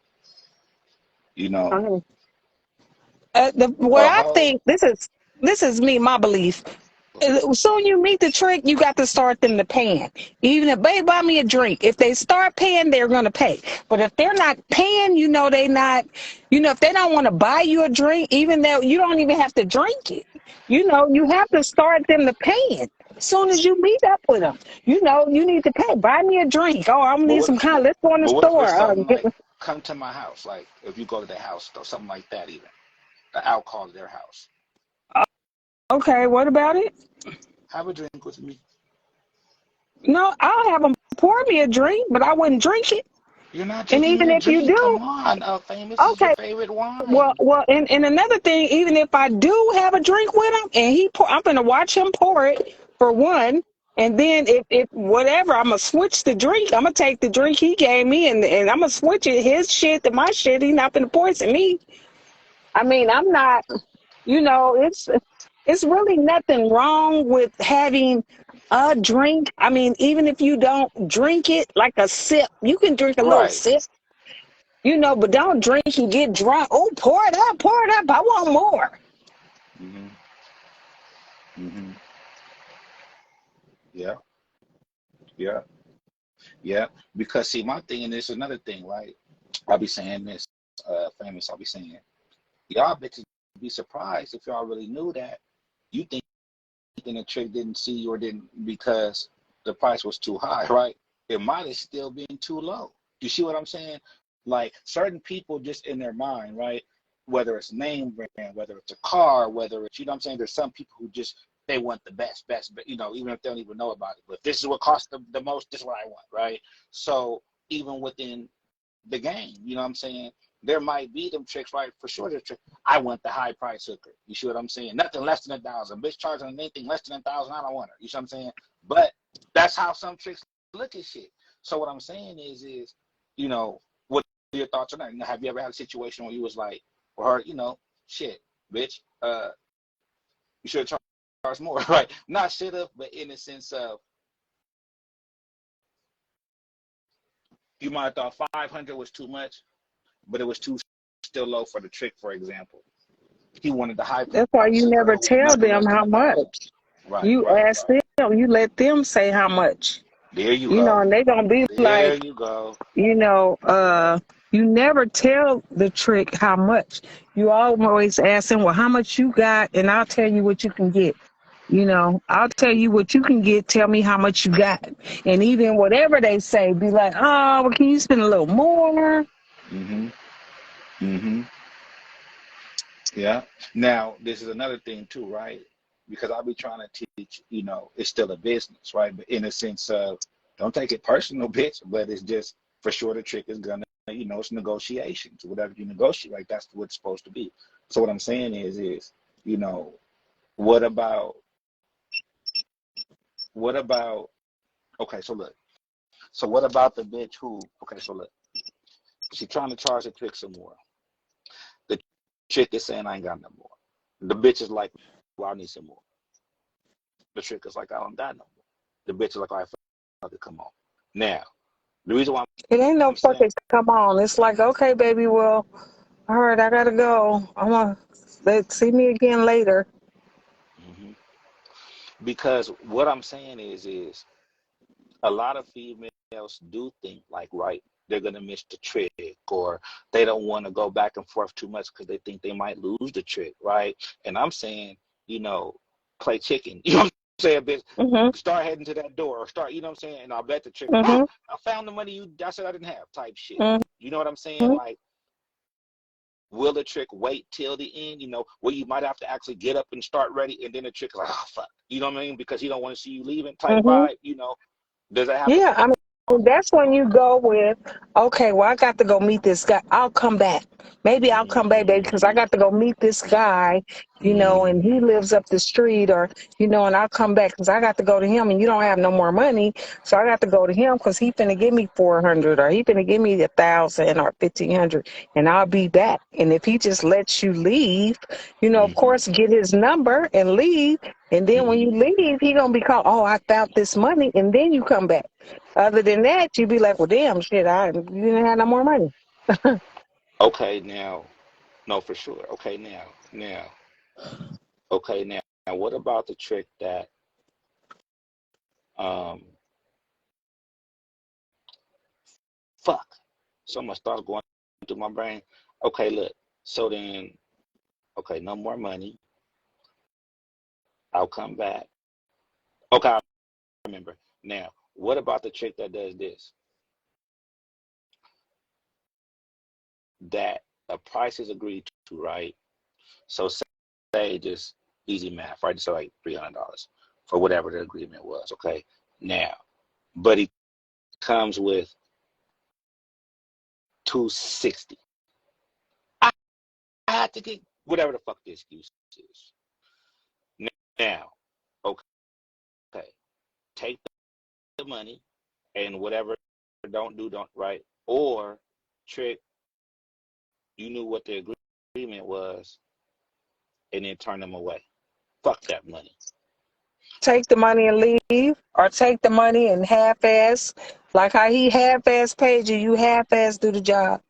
What A I hoe. think, this is me, my belief. Soon you meet the trick, you got to start them to paying. Even if they buy me a drink, if they start paying, they're gonna pay. But if they're not paying, they not. If they don't want to buy you a drink, even though you don't even have to drink it. You have to start them to paying. As soon as you meet up with them, you need to pay. Buy me a drink. Oh, I'm gonna But need what, some kind. Let's go in the but what if it's store. something like come to my house, like if you go to the house or something like that, even the alcohol at their house, Okay, what about it? have a drink with me. No, I'll have them pour me a drink, but I wouldn't drink it. You're not And taking even your if you drink. do, Come on, Famous is your okay. favorite Well, wine. and another thing, even if I do have a drink with him and I'm gonna watch him pour it for one, and then if whatever, I'm gonna switch the drink. I'm gonna take the drink he gave me and I'm gonna switch it his shit to my shit. He's not gonna poison me. I mean, I'm not. It's really nothing wrong with having a drink. I mean, even if you don't drink it like a sip, you can drink a little Right. sip. But don't drink and get drunk. Oh, pour it up, pour it up. I want more. Mhm. Mhm. Yeah. Yeah. Yeah. Because see, my thing, and this is another thing, right? I'll be saying this, Famous. I'll be saying, y'all bitches be surprised if y'all really knew that. You think the chick didn't see you or didn't because the price was too high, right? It might have still been too low. You see what I'm saying? Like certain people just in their mind, right? Whether it's name brand, whether it's a car, whether it's, you know what I'm saying? There's some people who just, they want the best, but even if they don't even know about it. But if this is what costs the most, this is what I want, right? So even within the game, you know what I'm saying? There might be them tricks, right? For sure, there's tricks. I want the high price hooker. You see what I'm saying? Nothing less than 1,000. Bitch charging anything less than 1,000, I don't want her. You see what I'm saying? But that's how some tricks look at shit. So what I'm saying is, what are your thoughts on that? Have you ever had a situation where you was like, or shit, bitch, you should have charged more, right? Not should have, but in the sense of you might have thought 500 was too much, but it was too still low for the trick, for example. He wanted the high That's why price you hooker, never tell nothing them less than how 1,000. much. Right, You right. ask them, you let them say how much. There you go. And they gonna be There like, you go. you never tell the trick how much. You always ask them, well, how much you got, and I'll tell you what you can get. I'll tell you what you can get. Tell me how much you got. And even whatever they say, be like, oh, well, can you spend a little more? Mm-hmm. Mm-hmm. Yeah. Now, this is another thing too, right? Because I'll be trying to teach, it's still a business, right? But in a sense of, don't take it personal, bitch, but it's just for sure the trick is gonna, it's negotiations. Whatever you negotiate, like that's what it's supposed to be. So what I'm saying is, what about, okay, so look. So what about the bitch who, okay, so look, she trying to charge the trick some more. The chick is saying, I ain't got no more. The bitch is like, well, I need some more. The trick is like, I don't got no more. The bitch is like, all right, fuck it, come on. Now, the reason why It ain't no I'm saying, fucking come on. It's like, okay, baby, well, all right, I gotta go. Let's see me again later. mhm, because what I'm saying is a lot of females do think like, right, they're gonna miss the trick, or they don't want to go back and forth too much because they think they might lose the trick, right? And I'm saying, play chicken. You know what I'm saying, bitch? Mm-hmm. Start heading to that door, or start, you know what I'm saying? And I'll bet the trick, Mm-hmm. I found the money I said I didn't have, type shit. Mm-hmm. You know what I'm saying? Like, will the trick wait till the end? Where you might have to actually get up and start ready, and then the trick is like, oh fuck, you know what I mean? Because he don't want to see you leaving, type Mm-hmm. vibe. Does that happen? Yeah, I mean, that's when you go with, okay, well, I got to go meet this guy. I'll come back. Maybe I'll come back, baby, because I Mm-hmm. got to go meet this guy, and he lives up the street, or, and I'll come back because I got to go to him, and you don't have no more money, so I got to go to him because he finna give me 400, or he finna give me 1,000 or 1,500, and I'll be back. And if he just lets you leave, of Mm-hmm. course, get his number and leave, and then when you Mm-hmm. leave, he gonna be called, oh, I found this money, and then you come back. Other than that, you'd be like, well, damn, shit, you didn't have no more money. Okay, now, no, for sure. Okay, now, what about the trick that, um, fuck, so much thoughts going through my brain. Okay, look, so then, okay, no more money. I'll come back. Okay, I remember. Now, what about the trick that does this? That a price is agreed to, right? So say just easy math, right? So like $300 for whatever the agreement was, okay? Now, but he comes with 260. I had to get whatever the fuck the excuse is. Now, okay, take the money and whatever don't right. Or Trick, you knew what the agreement was and then turn them away. Fuck that money. Take the money and leave, or take the money and half-ass, like how he half-ass paid you, you half-ass do the job.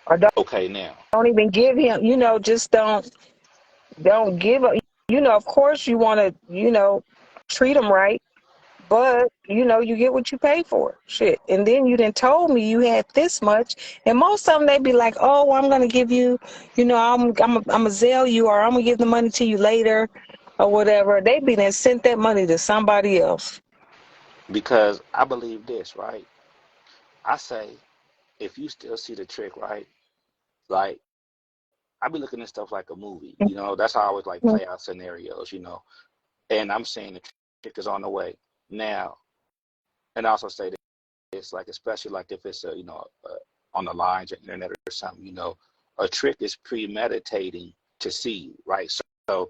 Or Okay, now. don't even give him, just don't give up. Of course you want to, treat him right, but, you get what you pay for. Shit. And then you done told me you had this much, and most of them, they be like, oh, I'm going to give you, I'm going to Zelle you, or I'm going to give the money to you later, or whatever. They be then sent that money to somebody else. Because I believe this, right? I say, if you still see the Trick, right? Like, I be looking at stuff like a movie, that's how I always like play out scenarios, and I'm saying the Trick is on the way now. And I also say this, like, especially like if it's on the lines or internet or something, a Trick is premeditating to see you, right? So,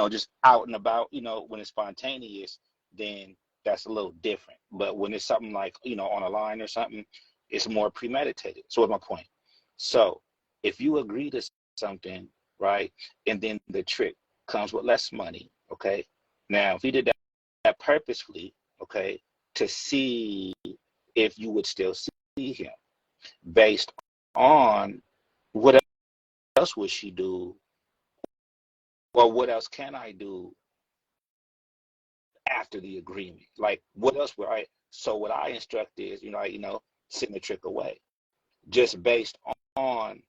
just out and about, when it's spontaneous, then that's a little different. But when it's something like, on a line or something, it's more premeditated. So what's my point? So if you agree to something, right, and then the Trick comes with less money, okay? Now, if he did that purposefully, okay, to see if you would still see him, based on what else would she do, or what else can I do after the agreement? Like, what else would I? So what I instruct is, send the Trick away, just based on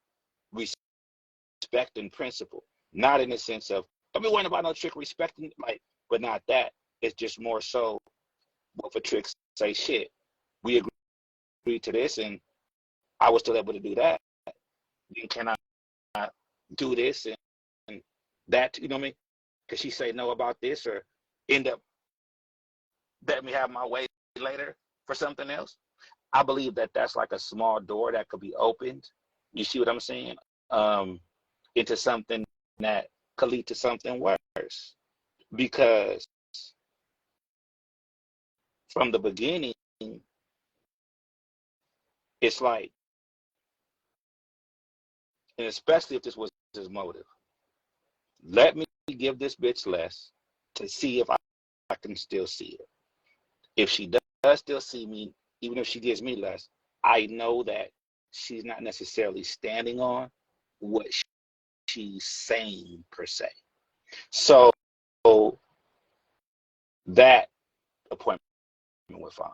respect and principle, not in the sense of, don't be worrying about no Trick respecting, like, but not that. It's just more so, well, for Trick say, shit, we agreed to this, and I was still able to do that. Then can I do this and that? You know what I mean? Because she say no about this, or end up letting me have my way later for something else. I believe that that's like a small door that could be opened. You see what I'm saying? Into something that could lead to something worse. Because from the beginning, it's like, and especially if this was his motive, let me give this bitch less to see if I can still see her. If she does still see me, even if she gives me less, I know that she's not necessarily standing on what she's saying per se. So that appointment went fine.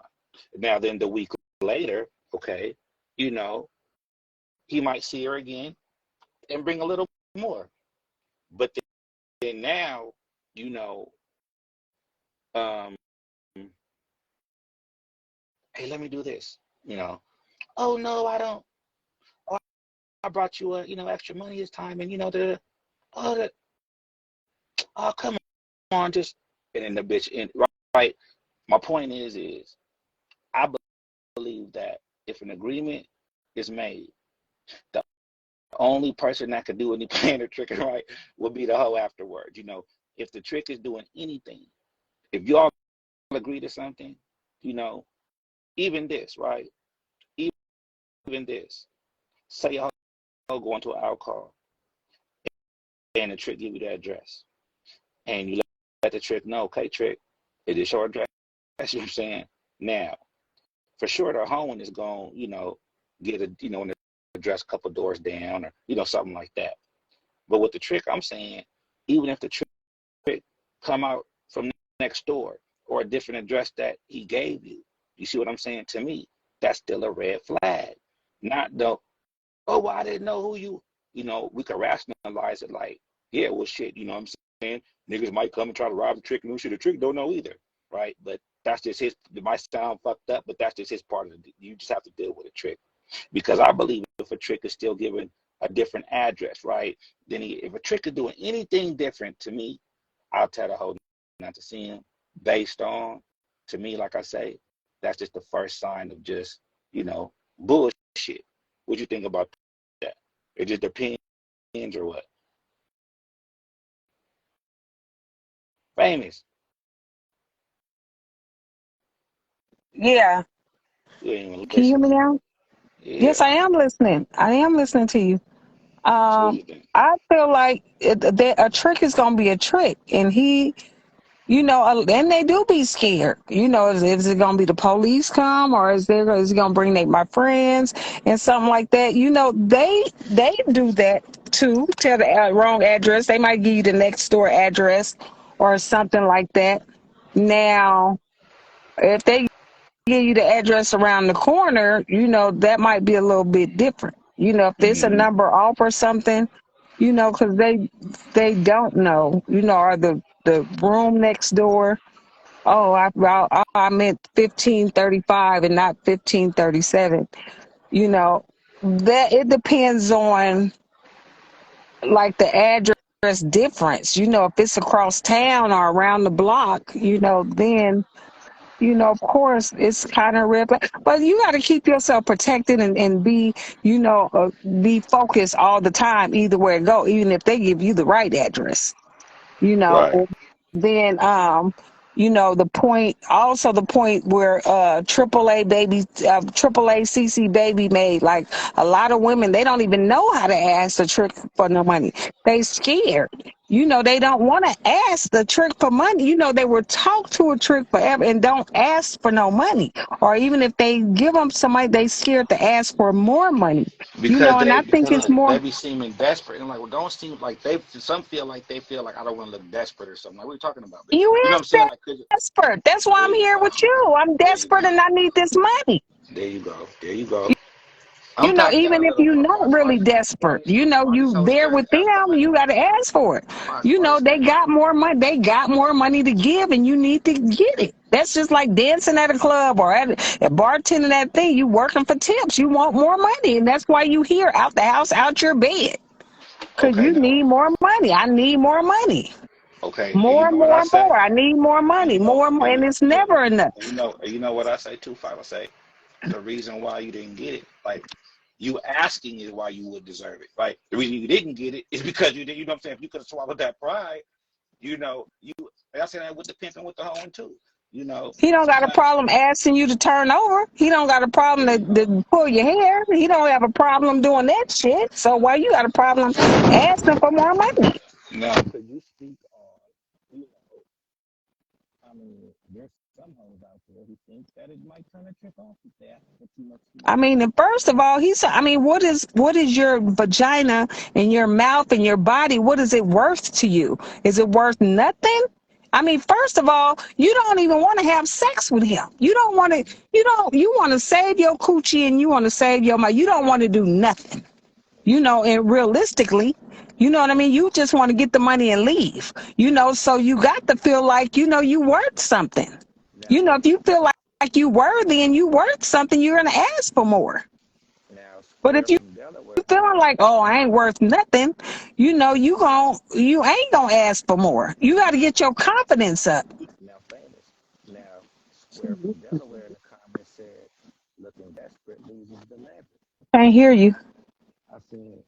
Now then the week later, okay, he might see her again and bring a little more. But then now, hey, let me do this, oh no, I don't. Oh, I brought you extra money this time, and come on, just, and then the bitch in, right. My point is I believe that if an agreement is made, the only person that could do any plan or tricking right would be the hoe afterwards. If the Trick is doing anything, if y'all agree to something, even this, right? Even this. Say y'all go into an alcohol and the Trick give you the address. And you let the Trick know, okay, Trick, it is your address. That's what I'm saying. Now, for sure, the home is going, get an address a couple doors down, or, something like that. But with the Trick, I'm saying, even if the Trick come out from next door or a different address that he gave you, you see what I'm saying? To me, that's still a red flag. Not the, oh, well, I didn't know who you, we could rationalize it like, yeah, well, shit, you know what I'm saying? Niggas might come and try to rob the Trick, and shit, the Trick don't know either, right? But that's just his, it might sound fucked up, but that's just his part of it. You just have to deal with a Trick. Because I believe if a Trick is still given a different address, right, then if a Trick is doing anything different, to me, I'll tell the hoe not to see him. Based on, to me, like I say, that's just the first sign of just, bullshit. What you think about that? It just depends or what? Famous. Yeah. You ain't even Can you hear me listening. now? Yeah. Yes, I am listening. I am listening to you. So what you think? I feel like that a trick is gonna be a trick, and he, and they do be scared. Is it gonna be the police come, or is it gonna bring my friends and something like that? They do that too. Tell the wrong address. They might give you the next door address or something like that. Now, if they give you the address around the corner, that might be a little bit different. If there's a Mm-hmm. number off or something, because they don't know, or the room next door. Oh, I meant 1535 and not 1537. That it depends on like the address difference. If it's across town or around the block, then of course, it's kind of red, but you got to keep yourself protected and be, be focused all the time, either way it go, even if they give you the right address, Right. then, the point where, AAA baby, AAA CC baby made, like a lot of women, they don't even know how to ask the trick for no money. They scared. They don't want to ask the trick for money. They were taught to a trick forever and don't ask for no money. Or even if they give them some money, they scared to ask for more money. Because And I think it's look, more. they be seeming desperate. And I'm like, well, don't seem like some feel like I don't want to look desperate or something. Like, what are you talking about, bitch? You You know what I'm is saying? Like, desperate. That's why there I'm you here go. with you. I'm There you desperate go. and I need this money. There you go. There you go. Unpack that Even a if little you're more. not really desperate, Why you you so there scared with to ask for them, money? you got to ask for it. Why you They scared? got more money. They got more money to give, and you need to get it. That's just like dancing at a club or at bartending that thing. You working for tips. You want more money, and that's why you here out the house, out your bed, because Okay, you now. need more money. I need more money. Okay, and you More, know what I more, say? more. I need more And money. you know, More, more, and and it's look, never enough. and you know what I say too, Five. I say the reason why you didn't get it, like you asking is why you would deserve it, right? The reason you didn't get it is because you did. You know what I'm saying? If you could have swallowed that pride, I say that with the pimp and with the hoeing too. He don't got a Sometimes problem asking you to turn over. He don't got a problem there you go. to pull your hair. He don't have a problem doing that shit. So why you got a problem asking for more money? Now, could you speak on, I mean, there's some hoes out there who think that it might turn a trick off if they ask for too much too I mean, and first of all, what is your vagina and your mouth and your body? What is it worth to you? Is it worth nothing? I mean, first of all, you don't even want to have sex with him. You don't want to, you want to save your coochie and you want to save your mouth. You don't want to do nothing. And realistically, you know what I mean? You just want to get the money and leave, so you got to feel like, you worth something. Now, If you feel like you worthy and you worth something, you're going to ask for more. But if Square you from Delaware. feeling like, oh, I ain't worth nothing, you ain't going to ask for more. You got to get your confidence up. Now famous. Now Square from Delaware in the comments said, looking desperate loses the leverage. Can't hear you. I said,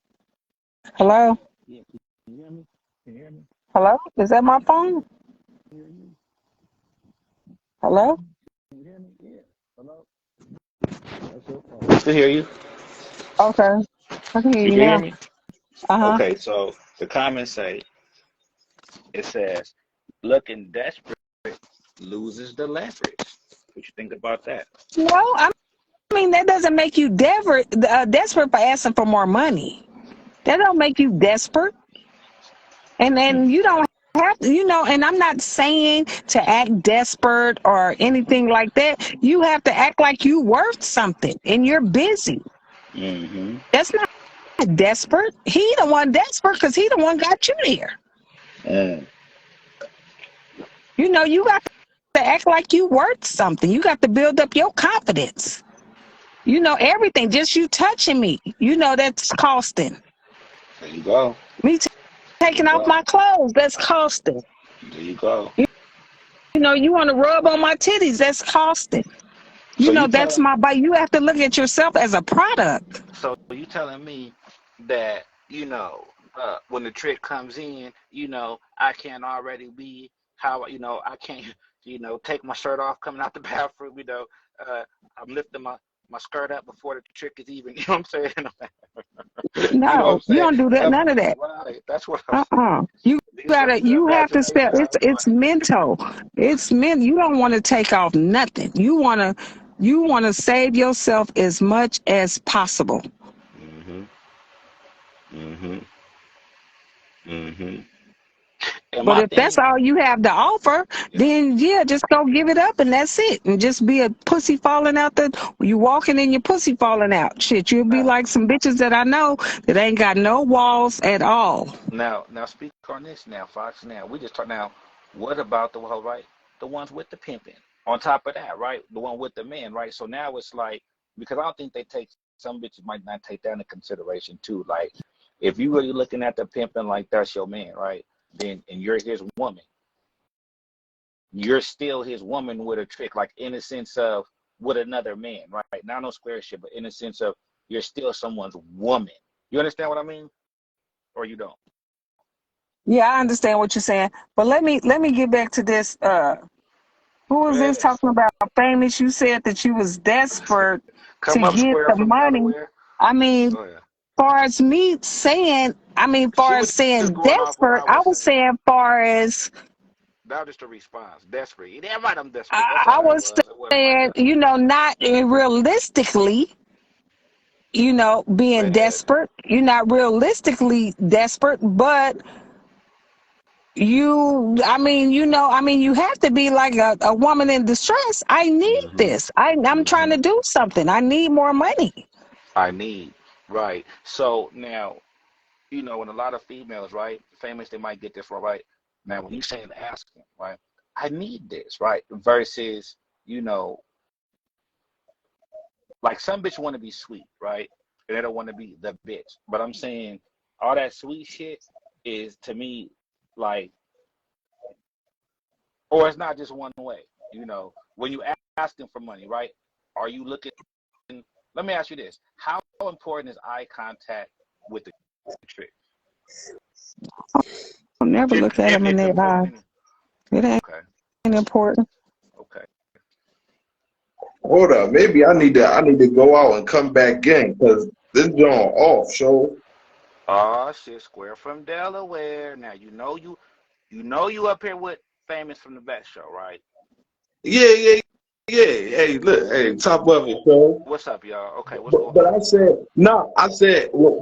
Hello? yeah, can you hear me? Can you hear me? Hello? Is that my phone? Can you hear me? Hello? Can you hear me? Yeah. Hello? That's your phone. I can hear you. Okay. I can hear You you can hear now. me? Uh-huh. Okay, so the comments say, it says, looking desperate loses the leverage. What you think about that? No, I mean, that doesn't make you desperate for asking for more money. That don't make you desperate. And then you don't have to, and I'm not saying to act desperate or anything like that. You have to act like you worth something and you're busy. Mm-hmm. That's not desperate. He the one desperate because he the one got you there. Mm. You got to act like you worth something. You got to build up your confidence. Everything, just you touching me, that's costing. There you go. Me There you taking off go. my clothes, that's costing. There you go. You want to rub on my titties, that's costing. You So know, you that's telling my body. You have to look at yourself as a product. so you telling me that, when the trick comes in, I can't already be how, I can't, take my shirt off coming out the bathroom, I'm lifting my skirt up before the trick is even, you know what I'm saying? You know what I'm No, you saying? don't do that. That's None of that. right. That's what I'm saying. You It's just the you have to imagination step. how it It's works. mental. It's men. You don't want to take off nothing. You want to save yourself as much as possible. Mhm. Mhm. Mhm. And But my if that's thing, all you have to offer, yeah. then yeah, just go give it up and that's it. And just be a pussy falling out you walking and your pussy falling out. Shit, you'll be Now, like some bitches that I know that ain't got no walls at all. now, speak on this now, Fox. Now, we just talk now. What about the whole right? The ones with the pimping. On top of that, right? The one with the men, right? So now it's like, because I don't think they take, some bitches might not take that into consideration too. Like, if you really looking at the pimping like that's your man, right? Then and you're his woman, you're still his woman with a trick, like in the sense of with another man, right? Not no square shit, but in the sense of you're still someone's woman. You understand what I mean? Or you don't? Yeah, I understand what you're saying. But let me get back to this. Who was this Yes. talking about famous? You said that you was desperate to Come up get square the from money. Delaware. I mean, Go ahead. far as me saying, She far as was just saying going off what desperate, I I was was saying. saying far as That was just a response. Desperate. Yeah, right, I'm desperate. That's I all that was was. It wasn't like saying, that. not realistically, being Man, desperate. You're not realistically desperate, but you have to be like a woman in distress. I need mm-hmm. this. I'm trying Mm-hmm. to do something. I need more money. I need. Right. So now, when a lot of females, right, famous, they might get this wrong, right? Now, when you saying asking, right, I need this, right? Versus, you know, like some bitch want to be sweet, right? And they don't want to be the bitch. But I'm saying all that sweet shit is to me like, or it's not just one way. When you asking for money, right? Are you looking? Let me ask you this: how important is eye contact with the trick? I'll never look at them in If their eye. important, It ain't okay, important. okay. Hold up, maybe I need to go out and come back in because this joint off, so Oh shit, Square from Delaware. Now you up here with famous from the best show, right? yeah. Hey, look, hey, top of it, so. What's up, y'all? Okay, what's But, going but on? I said no. I said when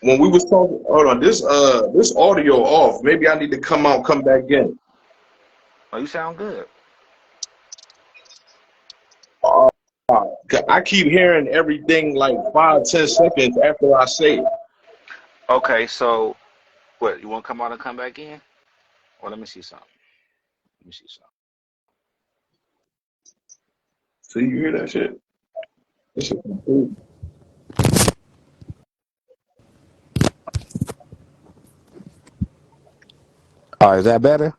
we was talking. Hold on, this audio off. Maybe I need to come out, come back in. Oh, you sound good. Uh, 'Cause I keep hearing everything like 5, 10 seconds after I say it. Okay, so what? You want to come out and come back in? Or let me see something. Let me see something. So you hear that shit? This shit cool. All right, is that better?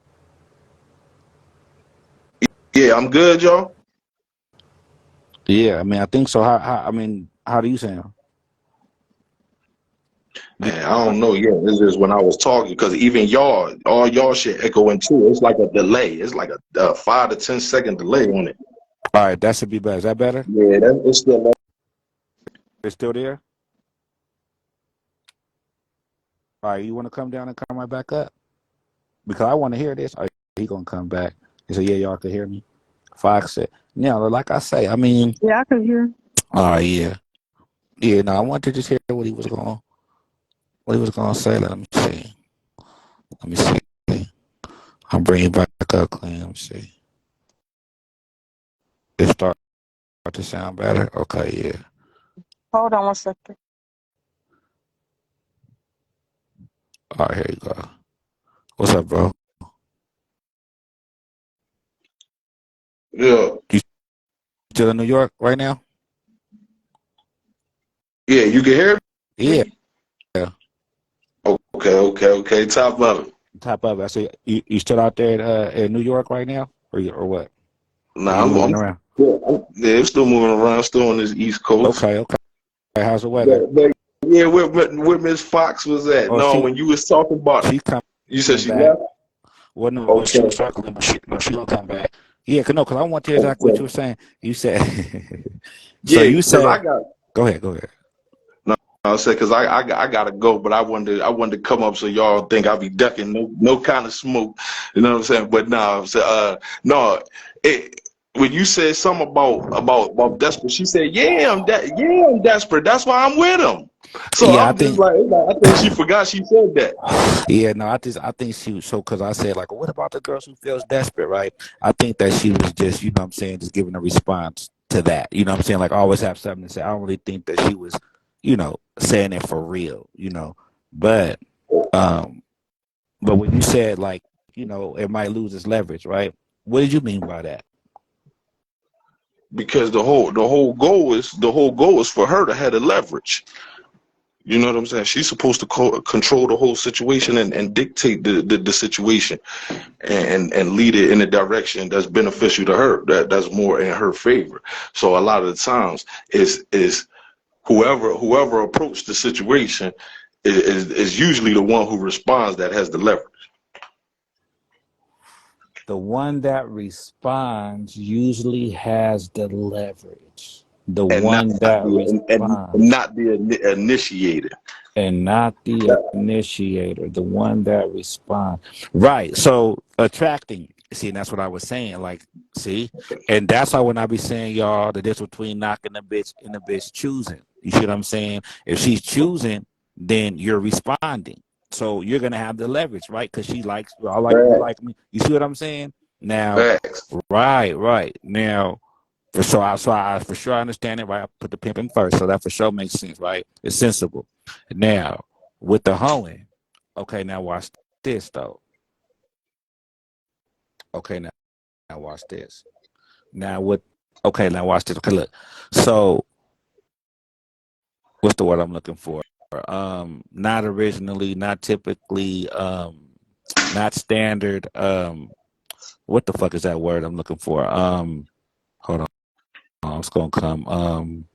Yeah, I'm good, y'all. Yeah, I mean, I think so. How do you sound? Man, I don't know. Yeah, this is when I was talking because even all y'all shit echoing too. It's like a delay. It's like a 5 to 10 second delay on it. All right, that should be better. Is that better? Yeah, it's still. It's still there? All right, you want to come down and come right back up? Because I want to hear this. All right, he going to come back. He said, yeah, y'all can hear me. Fox said, now, like I say, I mean, Yeah, I could hear. all right, yeah. Yeah, no, I wanted to just hear what he was going to say. Let me see. Let me see. I'll bring you back up, Clean. Let me see. It start to sound better? Okay, yeah. Hold on one second. All right, here you go. What's up, bro? Yeah, You still in New York right now? yeah. You can hear Yeah. me? Okay. Top of it. Top of it. I say, you still out there in New York right now? Or what? Or Nah, you I'm moving I'm around? Yeah, it's still moving around, still on this East Coast. Okay. How's the weather? But yeah, where Miss Fox was at? Oh, No, when you was talking about, she's you said coming she back. left. Well, no, she Okay, was circling, but she gonna come back. Yeah, cause I want to hear exactly what okay. you were saying. You said, so Yeah, you because said, I got. go ahead. No, I said because I gotta go, but I wanted to come up so y'all think I be ducking no kind of smoke. You know what I'm saying? But no, so, no. When you said something about desperate, she said, "Yeah, I'm desperate. That's why I'm with him." So Yeah, I I'm just think. like, I think she forgot she said that. Yeah, no, I think she was so because I said like, what about the girls who feels desperate, right? I think that she was just, you know what I'm saying, just giving a response to that. You know what I'm saying? Like always have something to say. I don't really think that she was, saying it for real, But but when you said like, it might lose its leverage, right? What did you mean by that? Because the whole goal is for her to have the leverage. You know what I'm saying? She's supposed to control the whole situation and dictate the situation and lead it in a direction that's beneficial to her. That's more in her favor. So a lot of the times is whoever approached the situation is usually the one who responds that has the leverage. The one that responds usually has the leverage. The And not one that and responds. not the initiator. And not the initiator, the one that responds. Right. So attracting. See, and that's what I was saying. Like, see, and that's why when I be saying y'all the difference between knocking the bitch and the bitch choosing. You see what I'm saying? If she's choosing, then you're responding. So you're gonna have the leverage, right? Because she likes you. I like you, like me. You see what I'm saying? Now, Facts. right. Now, I for sure understand it, right? I put the pimping first, so that for sure makes sense, right? It's sensible. Now, with the hoeing, okay, now watch this though. Okay, now watch this. Now now watch this. Okay, look. So what's the word I'm looking for? Not originally, not typically, not standard. What the fuck is that word I'm looking for? Hold on. It's gonna come.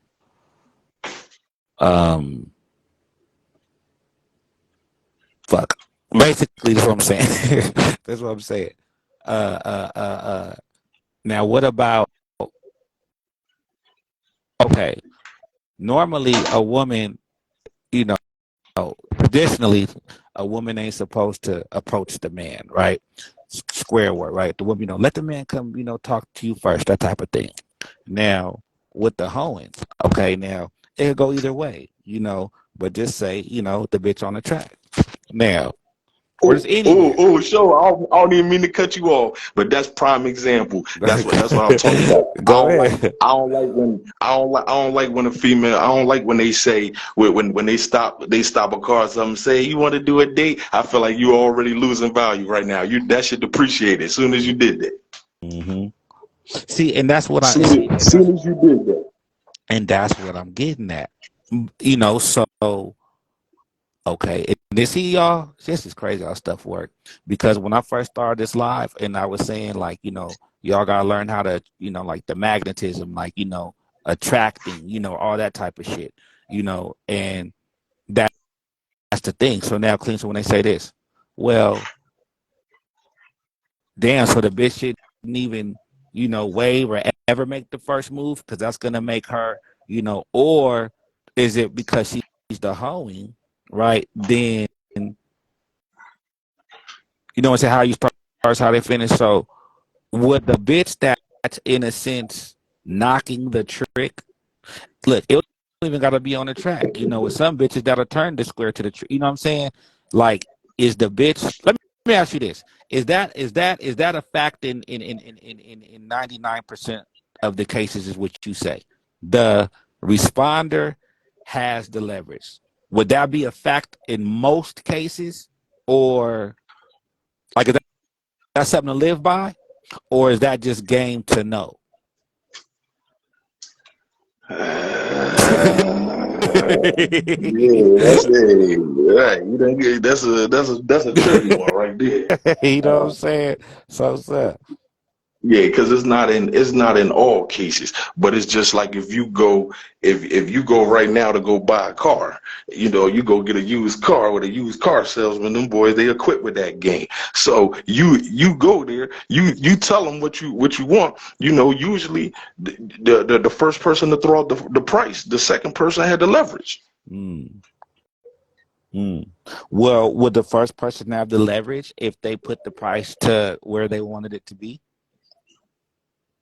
Fuck. Basically, that's what I'm saying. That's what I'm saying. Now, what about? Okay, normally a woman, you know, traditionally, a woman ain't supposed to approach the man, right? Square word, right? The woman, let the man come, talk to you first, that type of thing. Now, with the hoeing, okay, now it'll go either way, but just say, the bitch on the track. Now, or just anywhere. Sure. I don't even mean to cut you off, but that's prime example. That's what I'm talking about. Go ahead. I don't like when a female. I don't like when they say when they stop a car or something. Say you want to do a date. I feel like you're already losing value right now. That should depreciate as soon as you did that. Mm-hmm. See, and that's what as soon as you did that. And that's what I'm getting at. So okay, and this y'all, this is crazy how stuff work. Because when I first started this live, and I was saying like, y'all gotta learn how to, like the magnetism, like, attracting, all that type of shit, and that's the thing. So now, clean. So when they say this, well, damn. So the bitch shouldn't even, wave or ever make the first move because that's gonna make her, or is it because she's the hoeing? Right, then it's how you start, how they finish. So would the bitch that's in a sense knocking the trick, look, it don't even gotta be on the track. With some bitches that'll turn the square to the trick. You know what I'm saying? Like, is the bitch, let me ask you this. Is that a fact in 99% of the cases is what you say? The responder has the leverage. Would that be a fact in most cases, or like is that something to live by, or is that just game to know? Yeah, that's right. That's a tricky one right there. You know what I'm saying? So, Yeah, because it's not in all cases, but it's just like if you go right now to go buy a car, you go get a used car with a used car salesman. Them boys, they equipped with that game. So you go there, you tell them what you want. Usually the first person to throw out the price, the second person had the leverage. Mm. Mm. Well, would the first person have the leverage if they put the price to where they wanted it to be,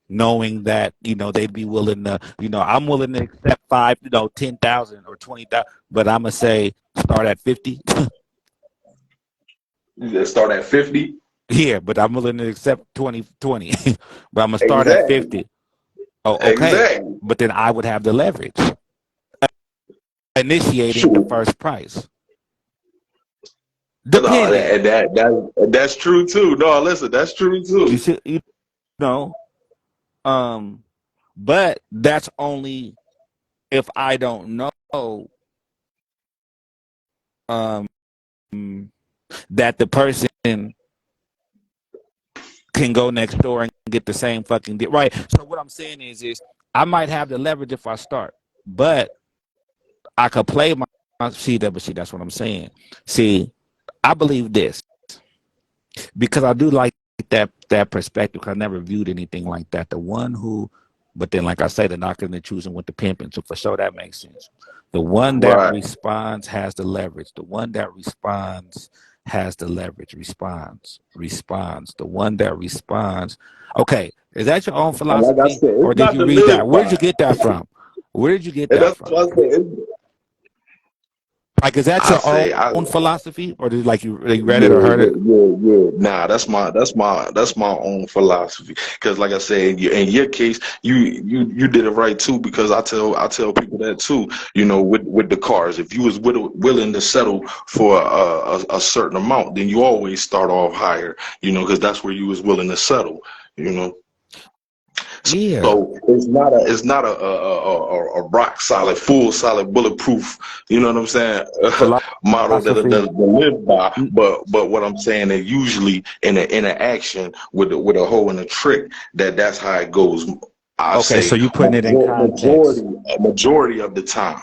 knowing that they'd be willing to, I'm willing to accept 10,000 or 20,000, but I'm gonna say start at 50. You start at 50. Yeah, but I'm willing to accept 20, but I'm gonna start at Exactly. 50. Oh, okay, Exactly. but then I would have the leverage initiating the Sure. first price, No, depending. that's true too. No, listen, that's true You too. see, know, um, but that's only if I don't know um that the person can go next door and get the same fucking deal. Right. So what I'm saying is I might have the leverage if I start, but I could play my see that, but see that's what I'm saying. See, I believe this because I do like that perspective. 'Cause I never viewed anything like that. The one who, but then like I say, the knocking and choosing with the pimping. So for sure that makes sense. The one that Right. responds has the leverage. The one that responds has the leverage. Responds. The one that responds. Okay, is that your own And like I philosophy, said, or it's did not you to read that? live Where did by. you get that from? Where did you get And that that's from? what Like, is that I your say. own philosophy, or did like you read it or Yeah, heard yeah, it? yeah, yeah. Nah, that's my own philosophy. Because, like I said, in your case, you did it right too. Because I tell people that too. With the cars, if you was willing to settle for a certain amount, then you always start off higher. Because that's where you was willing to settle. You know. Yeah, So it's not a rock solid, full solid, bulletproof. You know what I'm saying? Model philosophy. that live by. But what I'm saying is usually in an interaction with a hoe and a trick, that's how it goes. I Okay, so say you putting it in context. majority of the time.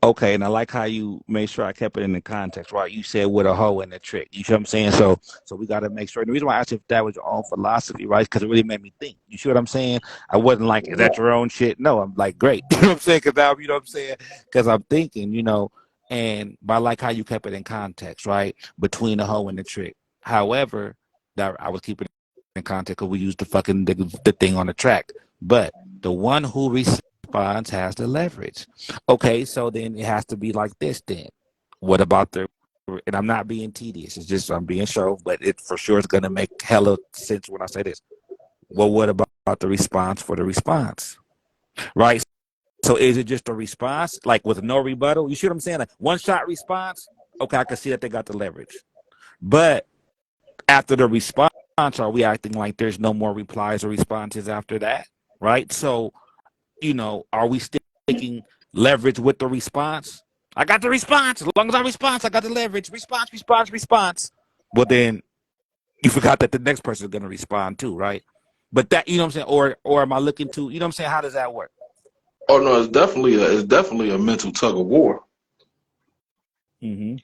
Okay, and I like how you made sure I kept it in the context, right? You said with a hoe and a trick. You see what I'm saying? So we got to make sure. And the reason why I asked if that was your own philosophy, right? Because it really made me think. You see what I'm saying? I wasn't like, is that your own shit? No, I'm like, great. You know what I'm saying? Because now, you know what I'm saying? Because I'm thinking, but I like how you kept it in context, right? Between the hoe and the trick. However, that I was keeping it in context because we used the thing on the track. But the one who responds has the leverage. Okay, so then it has to be like this then. What about and I'm not being tedious, it's just I'm being sure, but it for sure is gonna make hella sense when I say this. Well, what about the response for the response? Right? So is it just a response, like with no rebuttal? You see what I'm saying? Like one shot response, okay, I can see that they got the leverage. But after the response, are we acting like there's no more replies or responses after that? Right? So are we still taking leverage with the response? I got the response. As long as I respond, I got the leverage. Response. But then you forgot that the next person is going to respond too, right? But that, what I'm saying? Or am I looking to, what I'm saying? How does that work? Oh no, it's definitely a mental tug of war. Mm-hmm.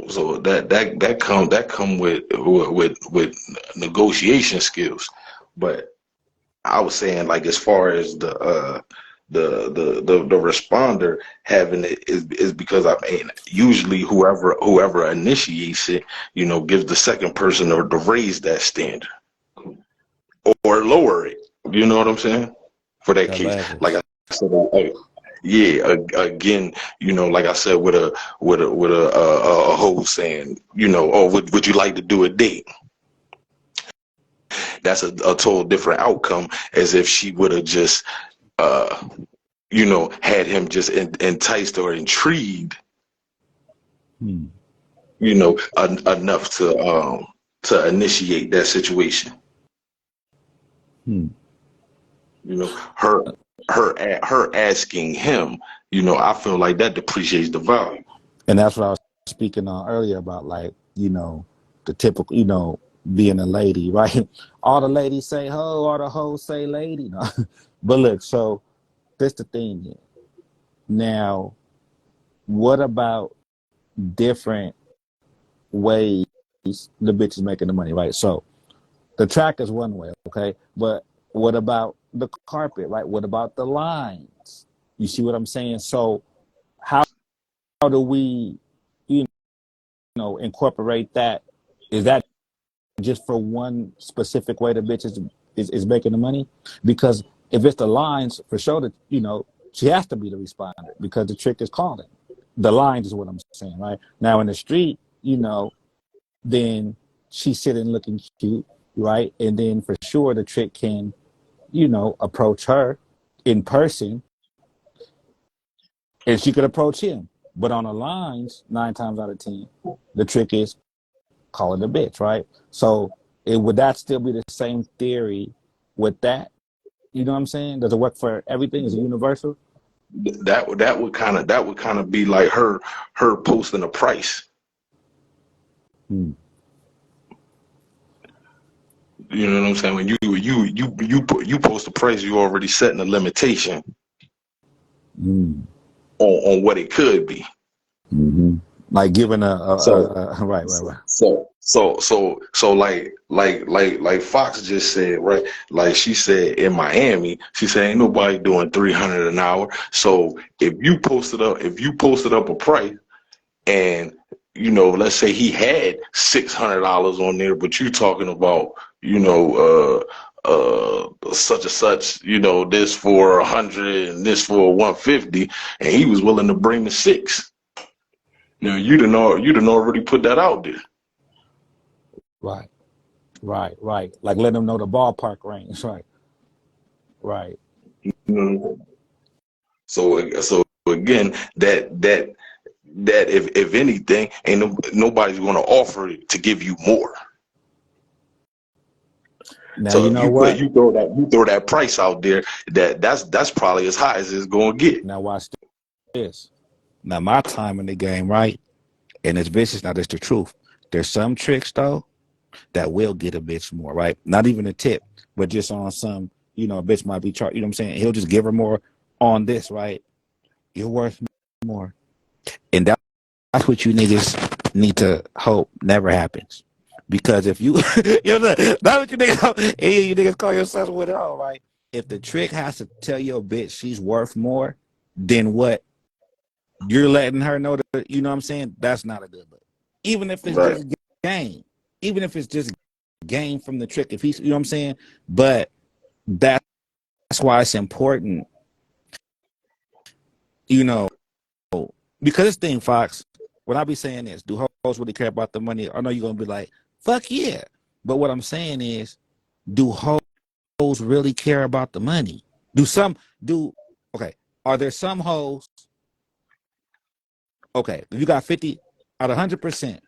So that come with negotiation skills. But I was saying, like, as far as the responder having it is because I mean usually whoever initiates it, gives the second person to raise that standard or lower it. You know what I'm saying? For that The case, like leverage. I said, yeah, again, like I said, with a hoe saying, oh, would you like to do a date? That's a total different outcome as if she would have just had him just enticed or intrigued, Hmm. enough to initiate that situation. Hmm. Her her asking him, I feel like that depreciates the value. And that's what I was speaking on earlier about, like, the typical, being a lady, right? All the ladies say ho, all the hoes say lady. No. But look, so this the thing here. Now, what about different ways the bitch is making the money, right? So the track is one way, okay? But what about the carpet, right? What about the lines? You see what I'm saying? So how do we, you know, incorporate that? Is that just for one specific way the bitch is making the money? Because if it's the lines, for sure that, you know, she has to be the responder because the trick is calling. The lines is what I'm saying, right? Now in the street, you know, then she's sitting looking cute, right? And then for sure the trick can, you know, approach her in person and she could approach him. But on the lines, 9 times out of 10, the trick is calling the bitch, right? So would that still be the same theory with that? You know what I'm saying? Does it work for everything? Is it universal? That would kind of be like her posting a price. Hmm. You know what I'm saying? When you post a price, you already setting a limitation on what it could be. Mm-hmm. Like giving So right. so like Fox just said, right? Like she said in Miami, she said ain't nobody doing $300 an hour. So if you posted up a price, and you know, let's say he had $600 on there, but you talking about, you know, such and such, you know, this for 100 and this for 150, and he was willing to bring the 6. You know, you didn't already put that out there. Right. Like let them know the ballpark range. Right. So again, that if anything, ain't nobody's going to offer to give you more. Now So you if know what? you throw that price out there, that's probably as high as it's going to get. Now watch this. Now my time in the game, right? And it's vicious. Now that's the truth. There's some tricks though that will get a bitch more, right? Not even a tip, but just on some, you know, a bitch might be charged. You know what I'm saying? He'll just give her more on this, right? You're worth more, and that's what you niggas need to hope never happens. Because if you, you know, that's what you niggas hope, any of you niggas call yourselves with it all, right? If the trick has to tell your bitch she's worth more than what you're letting her know, that, you know what I'm saying? That's not a good look. Even if it's just game. Even if it's just game from the trick. If he's, you know what I'm saying? But that's why it's important, you know, because this thing, Fox, when I be saying this, do hoes really care about the money? I know you're going to be like, fuck yeah. But what I'm saying is, do hoes really care about the money? Okay, are there some hoes, okay, if you got 50 out of 100%,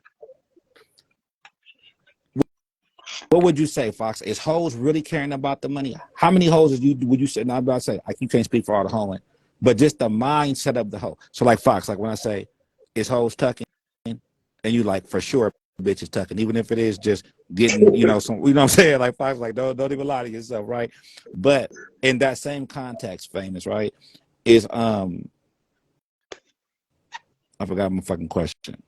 what would you say, Fox? Is hoes really caring about the money? How many hoes would you say? Now I'm about to say, you can't speak for all the hoeing, but just the mindset of the hoe. So like Fox, like when I say, is hoes tucking, and you like for sure, bitch is tucking, even if it is just getting, you know, some, you know what I'm saying? Like Fox, like don't even lie to yourself, right? But in that same context, famous, right? Is I forgot my fucking question.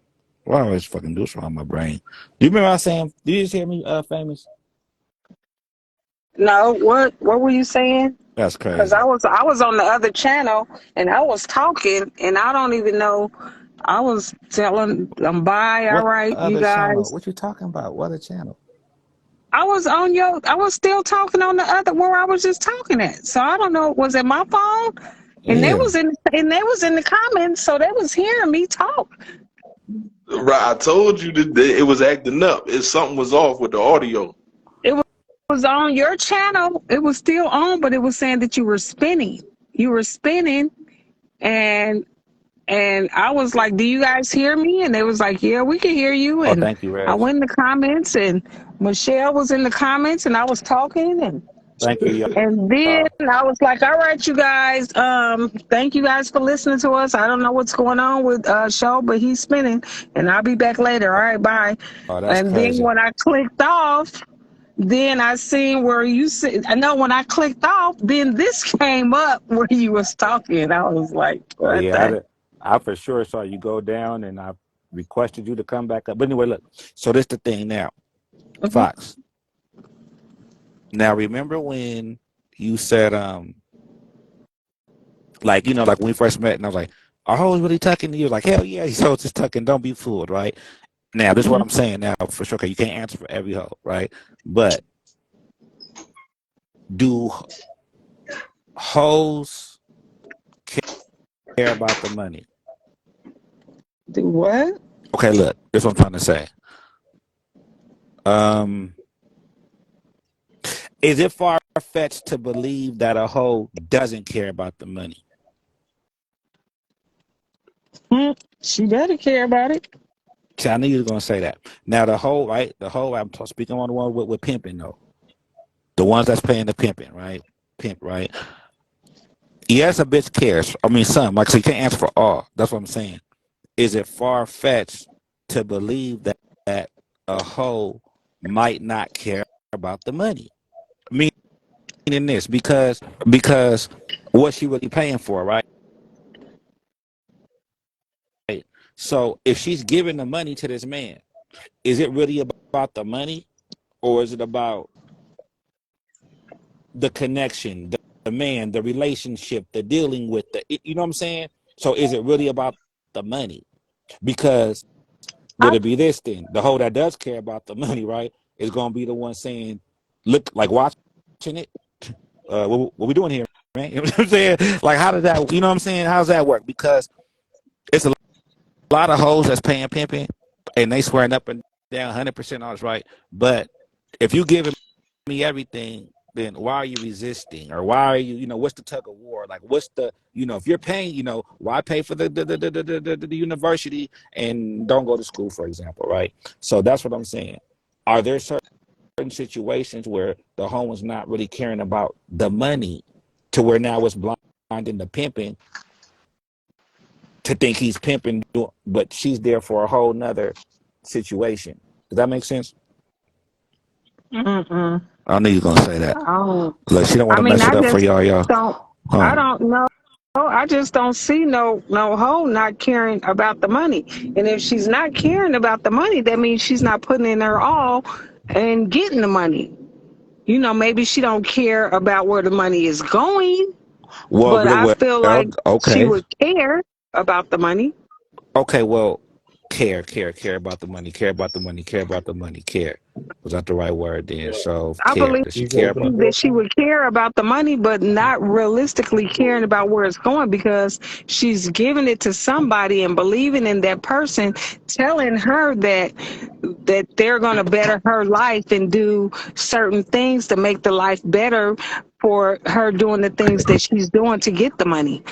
Why always fucking do something on my brain? Do you remember I was saying? Did you just hear me, famous? No, what were you saying? That's crazy. Because I was on the other channel and I was talking and I don't even know. I was telling them bye, all right, you guys. Channel? What you talking about? What other channel? I was still talking on the other where I was just talking at. So I don't know, was it my phone? And they was in the comments, so they was hearing me talk. Right, I told you that it was acting up. Something was off with the audio. It was on your channel. It was still on, but it was saying that you were spinning. You were spinning, and I was like, "Do you guys hear me?" And they was like, "Yeah, we can hear you." And thank you, Reg. I went in the comments, and Michelle was in the comments, and I was talking, and Thank you, And then y'all. I was like, all right, you guys, thank you guys for listening to us. I don't know what's going on with show, but he's spinning and I'll be back later. All right, bye. Oh, that's And then crazy. when I clicked off, then I seen where you said, I know when I clicked off, then this came up where you was talking. I was like, Oh what yeah, the? I for sure saw you go down, and I requested you to come back up. But anyway, look. So this the thing now, Mhm. Fox. Now remember when you said like like when we first met, and I was like, "Are hoes really tucking?" You was like, "Hell yeah, these hoes is tucking. Don't be fooled, right?" Now this is what Mhm. I'm saying now for sure. Cause you can't answer for every hoe, right? But do hoes care about the money? Do what? Okay, look. This is what I'm trying to say. Um. Is it far fetched to believe that a hoe doesn't care about the money? She better care about it. See, I knew you were gonna say that. Now the hoe, right? The hoe. I'm speaking on the one with pimping though. The ones that's paying the pimping, right? Pimp, right? Yes, a bitch cares. I mean, some. Like, so you can't answer for all. That's what I'm saying. Is it far fetched to believe that a hoe might not care about the money? Meaning this, because what she really paying for, right? So if she's giving the money to this man, is it really about the money, or is it about the connection, the man, the relationship, the dealing with you know what I'm saying? So is it really about the money? Because would I it be this then? The hoe that does care about the money, right, is gonna be the one saying, look, like watching it. What we doing here, man? You know what I'm saying? Like, how does that? You know what I'm saying? How does that work? Because it's a lot of hoes that's paying pimping, and they swearing up and down 100% on us, right? But if you giving me everything, then why are you resisting, or why are you, what's the tug of war? Like, what's the, if you're paying, why pay for the university and don't go to school, for example, right? So that's what I'm saying. Are there certain situations where the home is not really caring about the money, to where now it's blinding the pimping to think he's pimping, but she's there for a whole nother situation? Does that make sense? mm-mm. I knew you were gonna say that. I don't. Look, she don't want I to mean, mess it I up for just y'all. don't. I Huh? don't know. I just don't see no hoe not caring about the money. And if she's not caring about the money, that means she's not putting in her all and getting the money. Maybe she don't care about where the money is going, Well, but I feel like she okay. would care about the money. Okay, well, care about the money, care about the money, care about the money, care. Was that the right word then? So I care. believe Does she care about? that she would care about the money, but not realistically caring about where it's going, because she's giving it to somebody and believing in that person, telling her that they're going to better her life and do certain things to make the life better for her, doing the things that she's doing to get the money.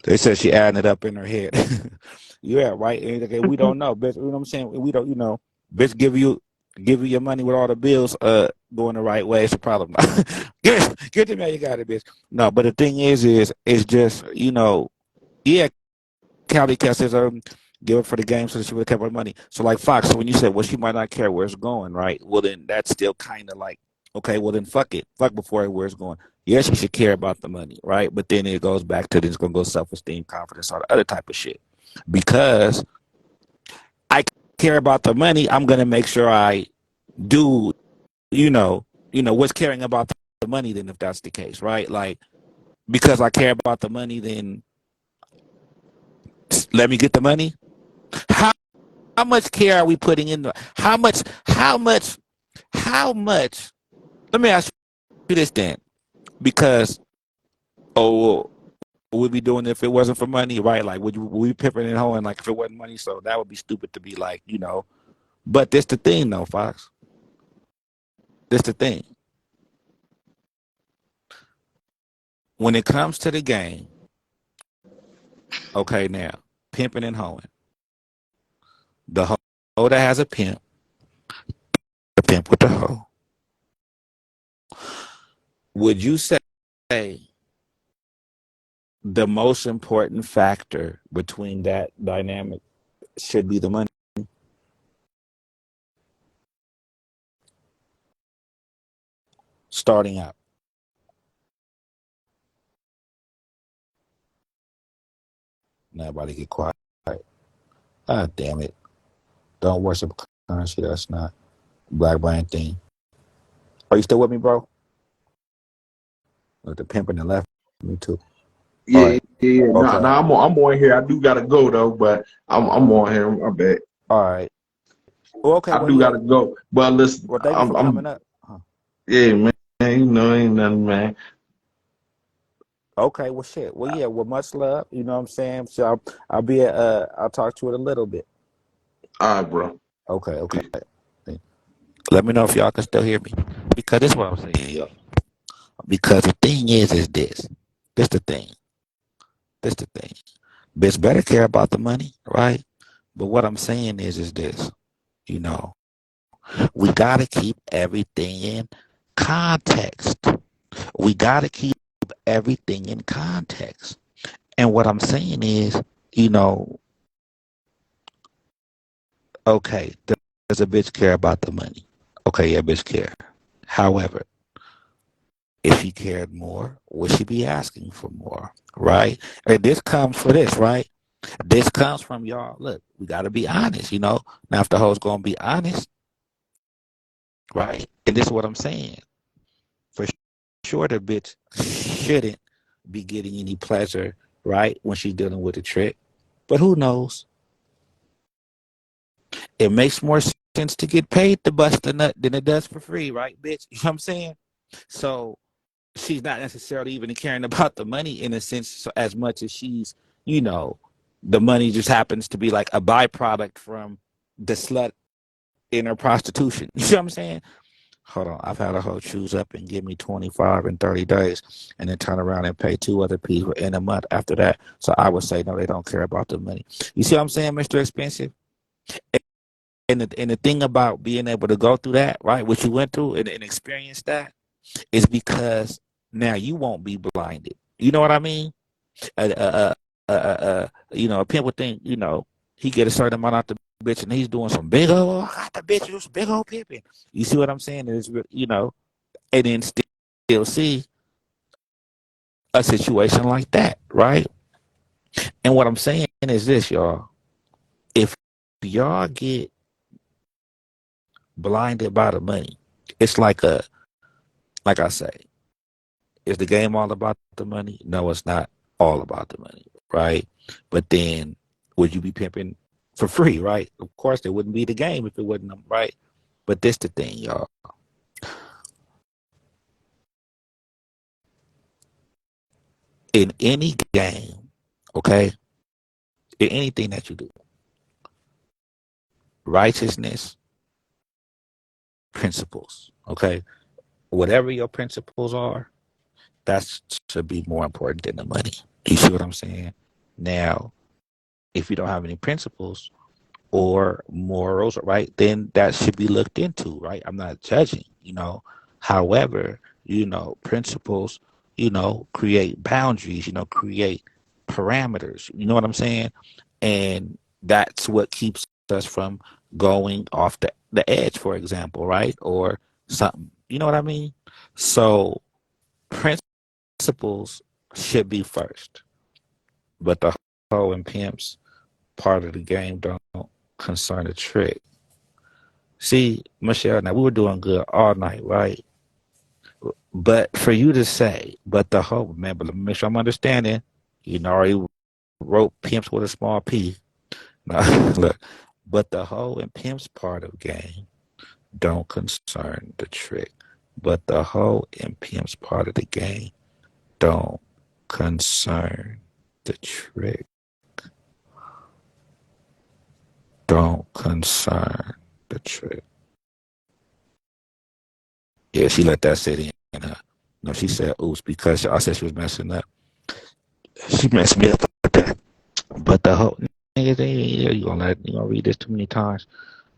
They said she adding it up in her head. Yeah, right. And okay, we don't know, bitch. You know what I'm saying? We don't. Bitch, give you your money with all the bills going the right way. It's a problem. Get the man, you got it, bitch. No, but the thing is it's just yeah. County Cat says give it for the game so that she would have kept her money. So like Fox, so when you said, well, she might not care where it's going, right? Well, then that's still kind of like, okay, well then fuck it, fuck before where it's going. Yes, she should care about the money, right? But then it goes back to it's gonna go self-esteem, confidence, all the other type of shit. Because I care about the money, I'm gonna make sure I do, what's caring about the money. Then if that's the case, right? Like, because I care about the money, then let me get the money. How much care are we putting in? How much? Let me ask you this then, because we'd be doing it if it wasn't for money, right? Like, would we be pimping and hoeing like if it wasn't money? So that would be stupid to be like, But this the thing, though, Fox. This the thing. When it comes to the game, okay, now pimping and hoeing, the hoe that has a pimp the pimp with the hoe. Would you say the most important factor between that dynamic should be the money? Starting out. Nobody get quiet. Ah, damn it. Don't worship currency. That's not black brand thing. Are you still with me, bro? With the pimp in the left. Me too. All Yeah, right. yeah. Nah, Okay. I'm on here. I do gotta go though, but I'm on here. I bet All right. Well, okay. I Well, do yeah. gotta go. But listen, Well, thank you for coming up. Huh. yeah, man. You know, ain't nothing, man. Okay. Well, shit. Well, yeah. Well, much love. You know what I'm saying? So I'll be at, I'll talk to it a little bit. All right, bro. Okay. Okay. Let me know if y'all can still hear me. Because this is what I'm saying, yo. Because the thing is this. This the thing. This the thing. Bitch better care about the money, right? But what I'm saying is this. You know, we gotta keep everything in context. We gotta keep everything in context. And what I'm saying is, you know, okay, does a bitch care about the money? Okay, yeah, bitch care. However, if she cared more, would she be asking for more? Right? And this comes for this, right? This comes from y'all. Look, we gotta be honest, you know. Now if the hoe's gonna be honest, right? And this is what I'm saying. For sure the bitch shouldn't be getting any pleasure, right, when she's dealing with a trick. But who knows? It makes more sense to get paid to bust a nut than it does for free, right, bitch? You know what I'm saying? So she's not necessarily even caring about the money in a sense as much as she's, you know, the money just happens to be like a byproduct from the slut in her prostitution. You know what I'm saying? Hold on, I've had a hoe choose up and give me 25 in 30 days and then turn around and pay two other people in a month after that. So I would say, no, they don't care about the money. You see what I'm saying, Mr. Expensive? And the thing about being able to go through that, right, what you went through and experience that is because now you won't be blinded. You know what I mean? You know, a pimp would think, you know, he get a certain amount out the bitch and he's doing some big old, I got the bitch, this big old pimping. You see what I'm saying? Is, you know, and then still see a situation like that, right? And what I'm saying is this, y'all. If y'all get blinded by the money, it's like I say, is the game all about the money? No, it's not all about the money, right? But then would you be pimping for free, right? Of course, it wouldn't be the game if it wasn't, right? But this the thing, y'all. In any game, okay, in anything that you do, righteousness, principles, okay, whatever your principles are, that should be more important than the money. You see what I'm saying? Now, if you don't have any principles or morals, right, then that should be looked into, right? I'm not judging, you know. However, you know, principles, you know, create boundaries, you know, create parameters. You know what I'm saying? And that's what keeps us from going off the edge, for example, right? Or something. You know what I mean? So principles should be first, but the hoe and pimps part of the game don't concern the trick. See, Michelle, now we were doing good all night, right? But for you to say, but the hoe, man, but let me make sure I'm understanding. You know, already wrote pimps with a small p. No, look, but the hoe and pimps part of game don't concern the trick. But the hoe and pimps part of the game don't concern the trick. Don't concern the trick. Yeah, she let that sit in. No, she said, oops, because I said she was messing up. She messed me up with that. But the whole niggas, you gonna read this too many times.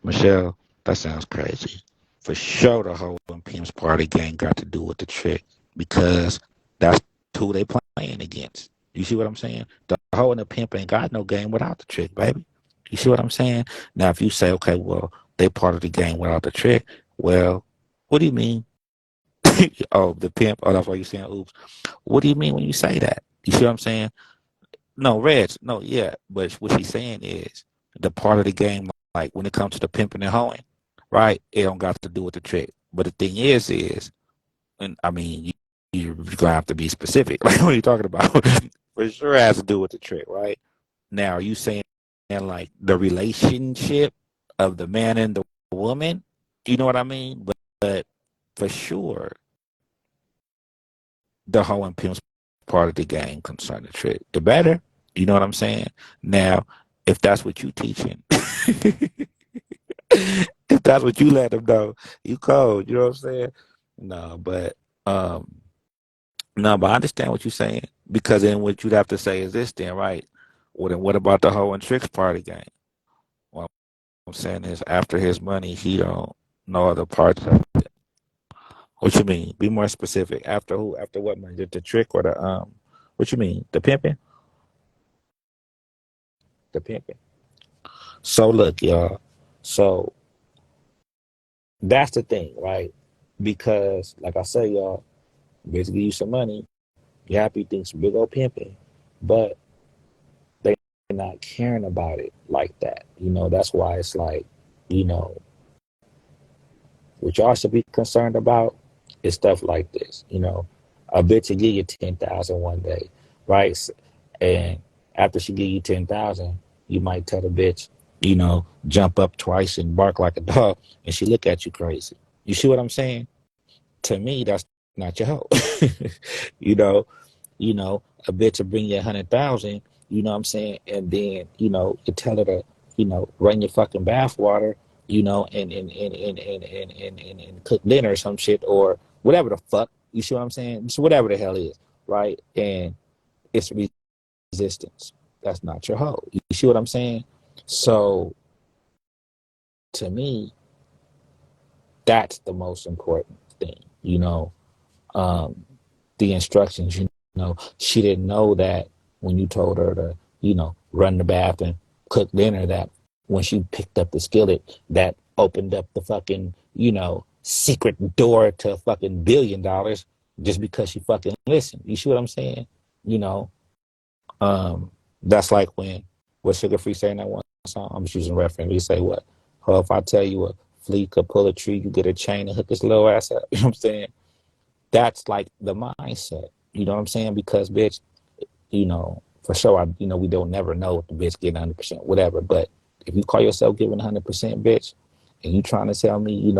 Michelle, that sounds crazy. for sure the whole and Pimps Party gang got to do with the trick because that's who they playing against. You see what I'm saying? The whole and the pimp ain't got no game without the trick, baby. You see what I'm saying? Now, if you say, okay, well, they part of the game without the trick, well, what do you mean? Oh, the pimp. Oh, that's why you're saying oops. What do you mean when you say that? You see what I'm saying? No, Reg. No, yeah. But what she's saying is the part of the game, like when it comes to the pimping and hoeing, right? It don't got to do with the trick. But the thing is, and I mean, you're gonna have to be specific. Like what are you talking about? For sure, it has to do with the trick, right? Now, are you saying like the relationship of the man and the woman? You know what I mean? But for sure, the hoe and pimps part of the game concerning the trick. The better, you know what I'm saying? Now, if that's what you teaching, if that's what you let them know, you cold. You know what I'm saying? No, but um, no, but I understand what you're saying because then what you'd have to say is this, then, right? Well, then what about the hoe and tricks part of the game? Well, I'm saying is after his money, he don't know other parts of it. What you mean? Be more specific. After who? After what money? The trick or the What you mean? The pimping? The pimping. So look, y'all. So that's the thing, right? Because like I say, y'all, basically you some money, you happy things big old pimping, but they not caring about it like that. You know, that's why it's like, you know, what y'all should be concerned about is stuff like this. You know, a bitch will give you 10,000 one day, right? And after she give you 10,000, you might tell the bitch, you know, jump up twice and bark like a dog, and she look at you crazy. You see what I'm saying? To me, that's not your hoe. you know, a bitch will bring you 100,000. You know what I'm saying? And then, you tell her to, run your fucking bath water, and cook dinner or some shit or whatever the fuck. You see what I'm saying? So whatever the hell it is, right? And it's resistance. That's not your hoe. You see what I'm saying? So to me, that's the most important thing. The instructions, she didn't know that when you told her to, run the bath and cook dinner, that when she picked up the skillet, that opened up the fucking, secret door to fucking $1 billion just because she fucking listened. You see what I'm saying? You know, that's like when, what Sugar Free saying that one song, I'm just using reference. We say what? Oh, if I tell you a flea could pull a tree, you get a chain and hook his little ass up. You know what I'm saying? That's like the mindset. You know what I'm saying? Because bitch, for sure, we don't never know if the bitch getting 100%, whatever. But if you call yourself giving 100%, bitch, and you trying to tell me,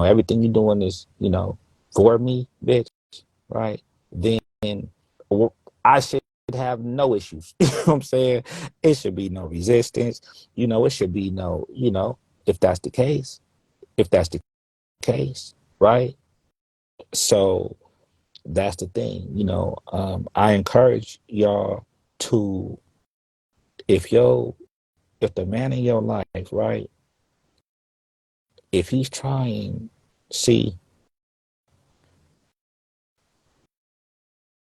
everything you doing is, for me, bitch, right? Then I should have no issues. You know what I'm saying? It should be no resistance. It should be no, if that's the case, right? So that's the thing, I encourage y'all to, if the man in your life, right, if he's trying, see,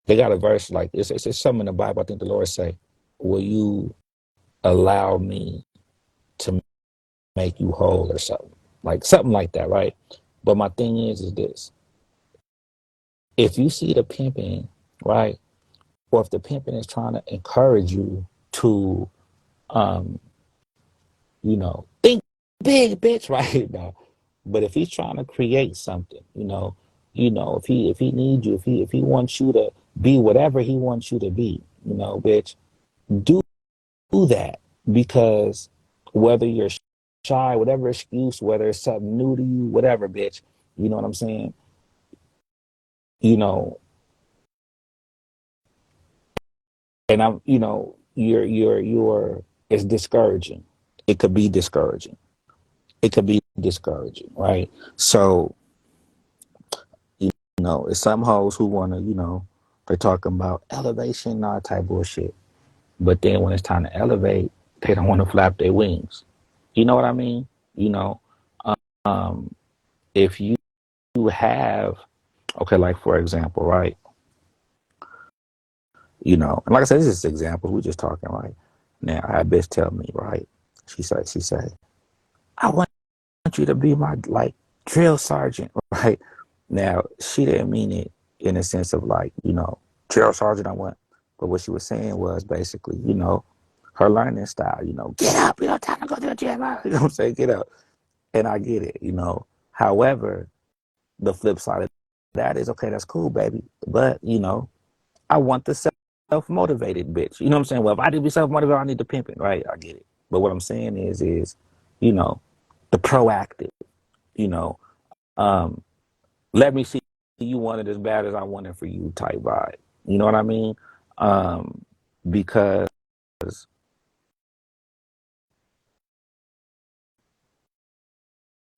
they got a verse like this. It's something in the Bible. I think the Lord say, will you allow me to make you whole or something like that, right? But my thing is this. If you see the pimping, right, or if the pimping is trying to encourage you to, think big, bitch, right now. But if he's trying to create something, if he needs you, if he wants you to be whatever he wants you to be, bitch, do that. Because whether you're shy, whatever excuse, whether it's something new to you, whatever, bitch, you know what I'm saying? And I'm, you're, it's discouraging. It could be discouraging. Right? So, it's some hoes who want to, they're talking about elevation, all type bullshit. But then when it's time to elevate, they don't want to flap their wings. You know what I mean? Um, if you have, okay, like for example, right? You know, and like I said, this is examples. We're just talking, right? Now, I had bitch tell me, right? She said, I want you to be my like drill sergeant, right? Now, she didn't mean it in a sense of like, you know, drill sergeant I want. But what she was saying was basically, you know, her learning style, you know, get up, you know, time to go to the gym. You know what I'm saying? Get up. And I get it, you know. However, the flip side of that is, okay, that's cool, baby. But, you know, I want the self-motivated bitch. You know what I'm saying? Well, if I need to be self-motivated, I need to pimp it, right? I get it. But what I'm saying is, you know, the proactive, you know, um, let me see you want it as bad as I want it for you type vibe. You know what I mean? Because,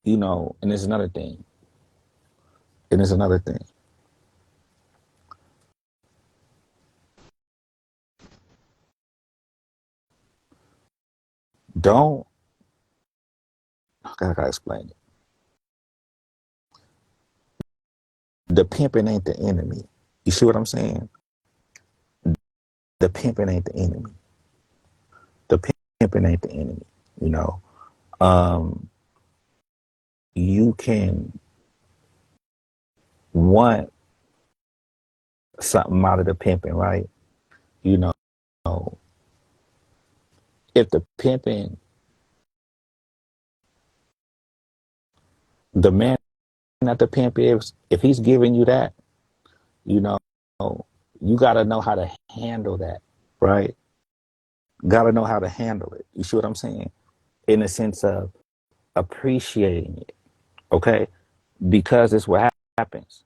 you know, and there's another thing. And there's another thing. Don't, I gotta explain it. The pimping ain't the enemy. You see what I'm saying? The pimping ain't the enemy. The pimping ain't the enemy. You know, you can want something out of the pimping, right? You know, if the pimping, the man that the pimp is, if he's giving you that, you know, you got to know how to handle that, right? Got to know how to handle it. You see what I'm saying? In the sense of appreciating it, okay? Because it's what happens.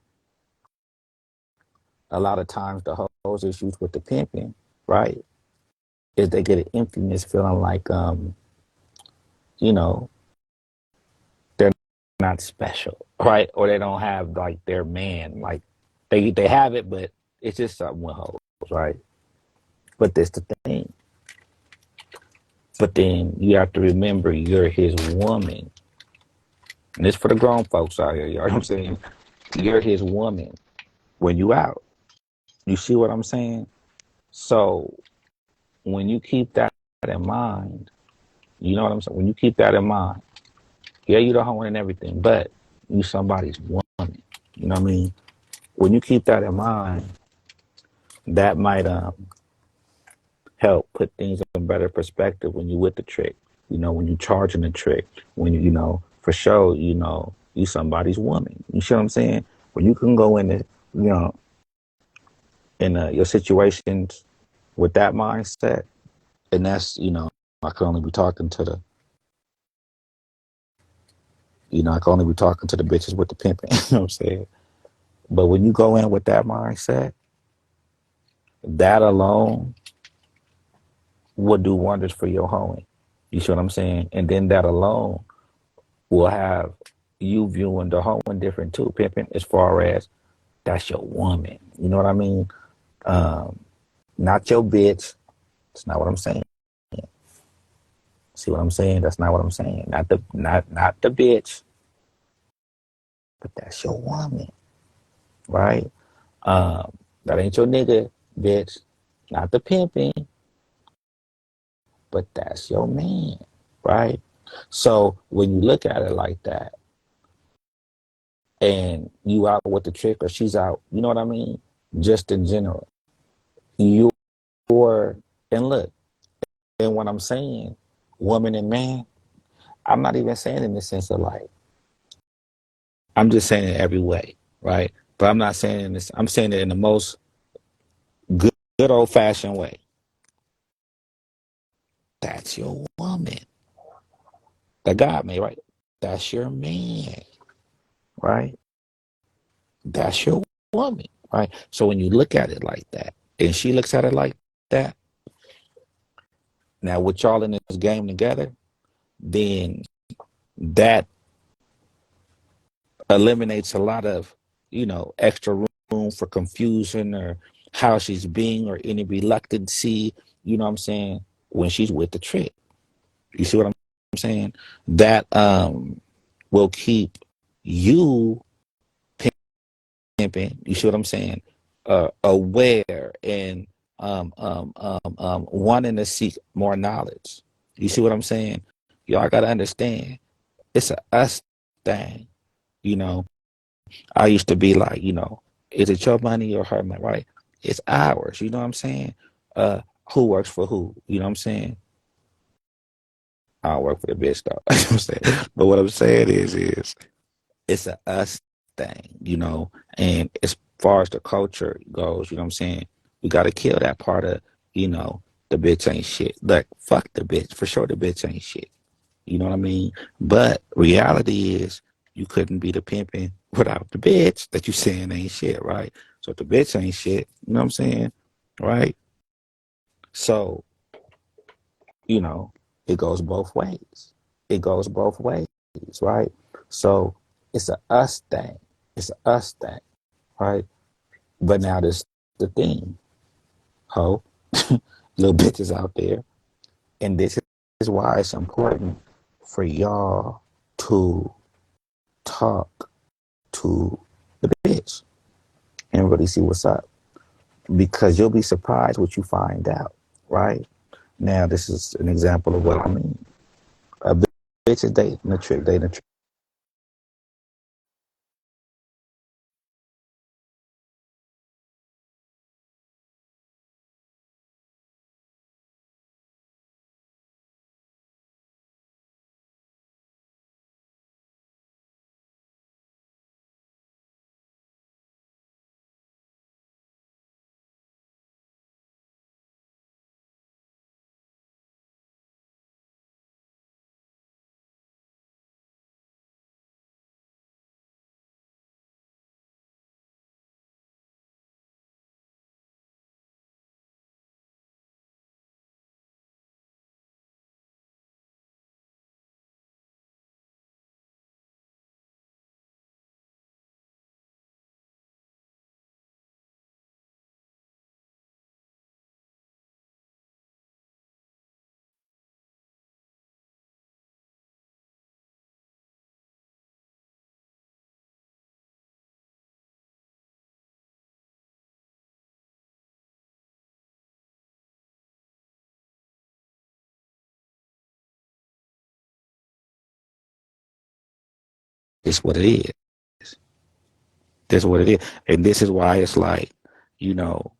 A lot of times the whole issues with the pimping, right, is they get an emptiness feeling like, you know, they're not special, right? Or they don't have like their man, like they have it, but it's just something with hoes, right? But that's the thing. But then you have to remember you're his woman. And this for the grown folks out here, you know what I'm saying? You're his woman when you out. You see what I'm saying? So when you keep that in mind, you know what I'm saying? When you keep that in mind, yeah, you the hoe and everything, but you somebody's woman. You know what I mean? When you keep that in mind, that might help put things in better perspective when you with the trick. You know, when you charging the trick, when you know, for sure, you know, you somebody's woman. You see what I'm saying? When you can go into, you know, in your situations with that mindset, and that's, you know, I can only be talking to the, you know, I can only be talking to the bitches with the pimping. You know what I'm saying? But when you go in with that mindset, that alone will do wonders for your hoeing. You see what I'm saying? And then that alone will have you viewing the hoeing different too, pimping, as far as that's your woman. You know what I mean? Not your bitch. That's not what I'm saying. See what I'm saying? That's not what I'm saying. Not the bitch, but that's your woman, right? That ain't your nigga, bitch. Not the pimping, but that's your man, right? So when you look at it like that, and you out with the trick or she's out, you know what I mean? Just in general, you're, and look, and what I'm saying, woman and man, I'm not even saying in the sense of like, I'm just saying it every way, right? But I'm not saying in this, I'm saying it in the most good old fashioned way. That's your woman that God made, right? That's your man, right? That's your woman, right? So when you look at it like that, and she looks at it like that, now with y'all in this game together, then that eliminates a lot of, you know, extra room for confusion or how she's being or any reluctancy, you know what I'm saying, when she's with the trick. You see what I'm saying? That will keep You pimping, you see what I'm saying? Aware and wanting to seek more knowledge. You see what I'm saying? Y'all gotta understand, it's a us thing. You know, I used to be like, is it your money or her money? Right? It's ours. You know what I'm saying? Who works for who? You know what I'm saying? I don't work for the bitch though. You know what I'm saying? But what I'm saying is it's a us thing, and as far as the culture goes, you know what I'm saying? We gotta kill that part of, you know, the bitch ain't shit. Like, fuck the bitch. For sure the bitch ain't shit. You know what I mean? But reality is you couldn't be the pimping without the bitch that you saying ain't shit, right? So if the bitch ain't shit, you know what I'm saying? Right? So, you know, it goes both ways. It goes both ways, right? So it's a us thing. It's a us thing, right? But now this the thing, ho, little bitches out there, and this is why it's important for y'all to talk to the bitch and really see what's up, because you'll be surprised what you find out, right? Now, this is an example of what I mean. A bitch is dating a trick, dating a trick. It's what it is. That's what it is. And this is why it's like, you know,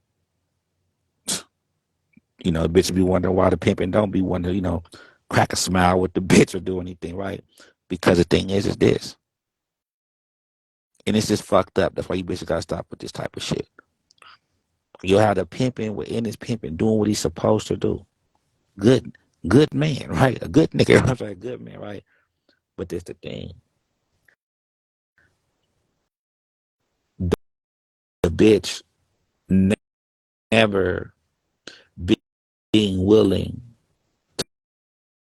bitch be wondering why the pimping don't be wondering, crack a smile with the bitch or do anything, right? Because the thing is this. And it's just fucked up. That's why you bitches gotta stop with this type of shit. You'll have the pimping within his pimping doing what he's supposed to do. Good, good man, right? A good nigga, I'm sorry, a good man, right? But this the thing. The bitch never being willing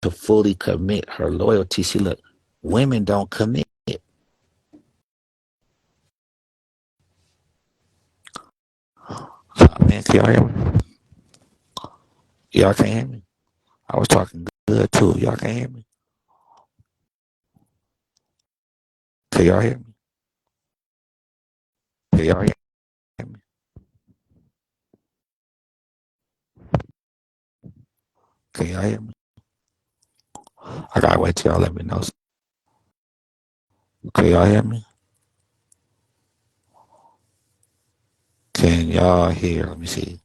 to fully commit her loyalty. See, look, women don't commit. Man, can y'all hear me? Y'all can't hear me? I was talking good too. Y'all can't hear me? Can y'all hear me? Can y'all hear me? Can y'all hear me? I gotta wait till y'all let me know. Can y'all hear me? Can y'all hear? Let me see.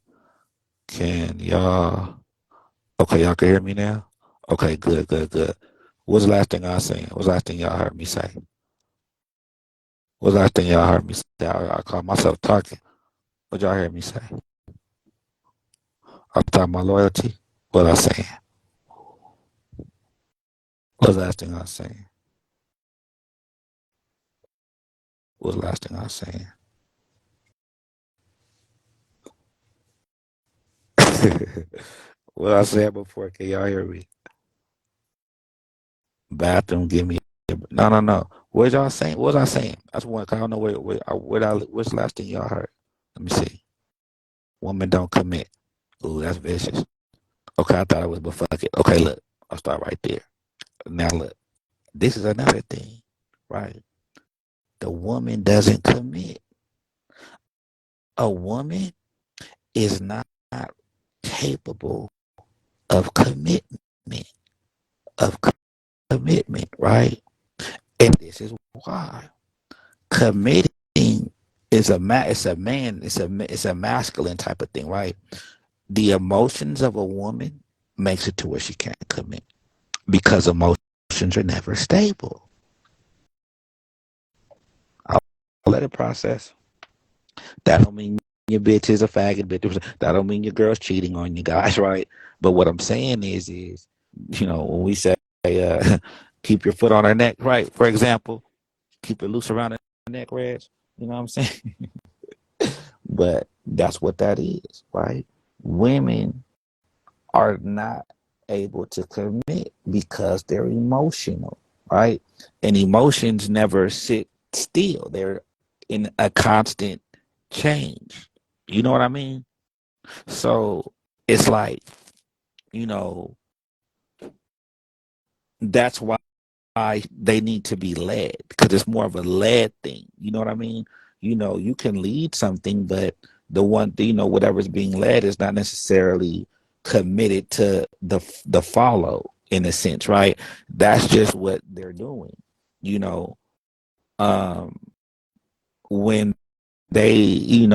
Can y'all? Okay, y'all can hear me now? Okay, good, good, good. What's the last thing I was saying? What's the last thing y'all heard me say? What's the last thing y'all heard me say? I caught myself talking. What y'all hear me say? I'm talking about loyalty. What I saying? What's the last thing I was saying? What's the last thing I was saying? What I said before, can y'all hear me? Bathroom, give me. No, no, no. What y'all saying? What was I saying? I just want. I don't know what's the last thing y'all heard. Let me see. Women don't commit. Ooh, that's vicious. Okay, I thought it was, but fuck it. Okay, look, I'll start right there. Now look, this is another thing, right? The woman doesn't commit. A woman is not capable of commitment, of commitment, right? And this is why committing is it's a masculine type of thing, right? The emotions of a woman makes it to where she can't commit because emotions are never stable. I'll let it process. That don't mean your bitch is a faggot, bitch. That don't mean your girl's cheating on you guys, right? But what I'm saying is, when we say keep your foot on her neck, right? For example, keep it loose around her neck, Reg. You know what I'm saying? But that's what that is, right? Women are not able to commit because they're emotional, right? And emotions never sit still. They're in a constant change. You know what I mean? So it's like, you know, that's why they need to be led because it's more of a led thing. You know what I mean? You can lead something, but the one thing, whatever's being led is not necessarily committed to the follow in a sense, right? That's just what they're doing. You know, um, when they,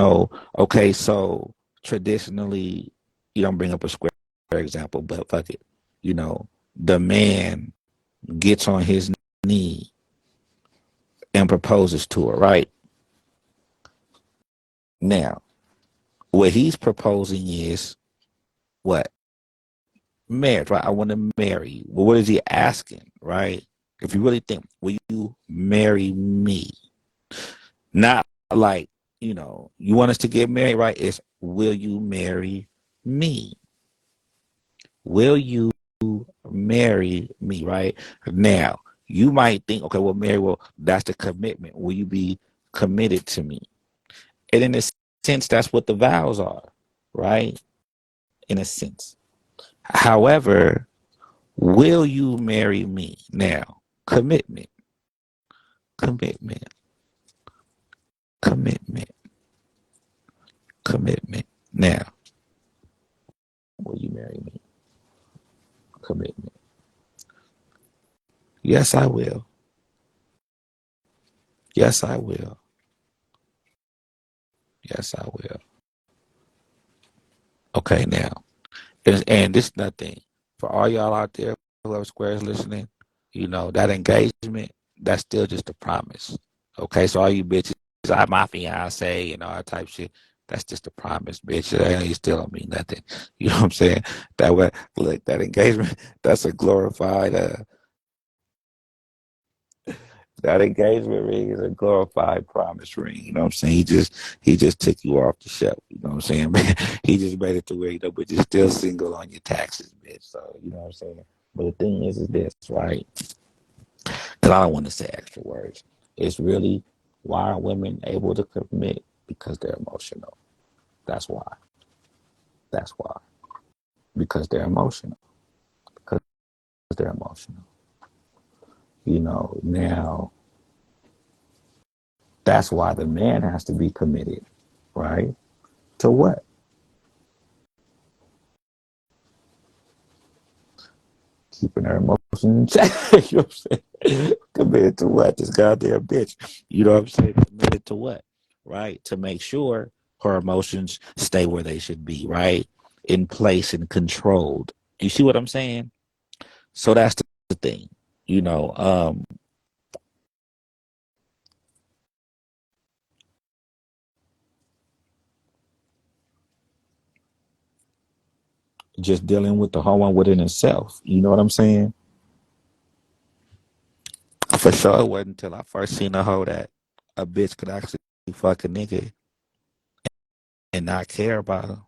okay, so traditionally, you don't bring up a square example, but fuck it, the man gets on his knee and proposes to her, right? Now, what he's proposing is what? Marriage, right? I want to marry you. Well, what is he asking, right? If you really think, will you marry me? Not like, you want us to get married, right? It's, will you marry me? Will you marry me, right? Now, you might think, okay, well, that's the commitment. Will you be committed to me? And in a sense, that's what the vows are, right? In a sense. However, will you marry me? Now, commitment, commitment, commitment, commitment. Now, will you marry me? Commitment. Yes, I will. Yes, I will. Yes, I will. Okay, now, and this is nothing for all y'all out there, whoever Square is listening. That engagement, that's still just a promise. Okay, so all you bitches, I'm my fiance and all that type shit. That's just a promise, bitch. It still don't mean nothing. You know what I'm saying? That way, look, that engagement, that's a glorified. That engagement ring is a glorified promise ring. You know what I'm saying? He just took you off the shelf. You know what I'm saying, man? He just made it to where but you're still single on your taxes, bitch. So you know what I'm saying. But the thing is this, right? Because I don't want to say extra words. It's really, why are women able to commit? Because they're emotional. That's why. That's why. Because they're emotional. Because they're emotional. Now that's why the man has to be committed, right? To what? Keeping her emotions in check. You know what I'm saying? Committed to what? This goddamn bitch. You know what I'm saying? Committed to what? Right? To make sure her emotions stay where they should be, right? In place and controlled. You see what I'm saying? So that's the thing. You know, just dealing with the hormone within itself. You know what I'm saying? For sure, it wasn't until I first seen a hoe that a bitch could actually fuck a nigga and not care about him.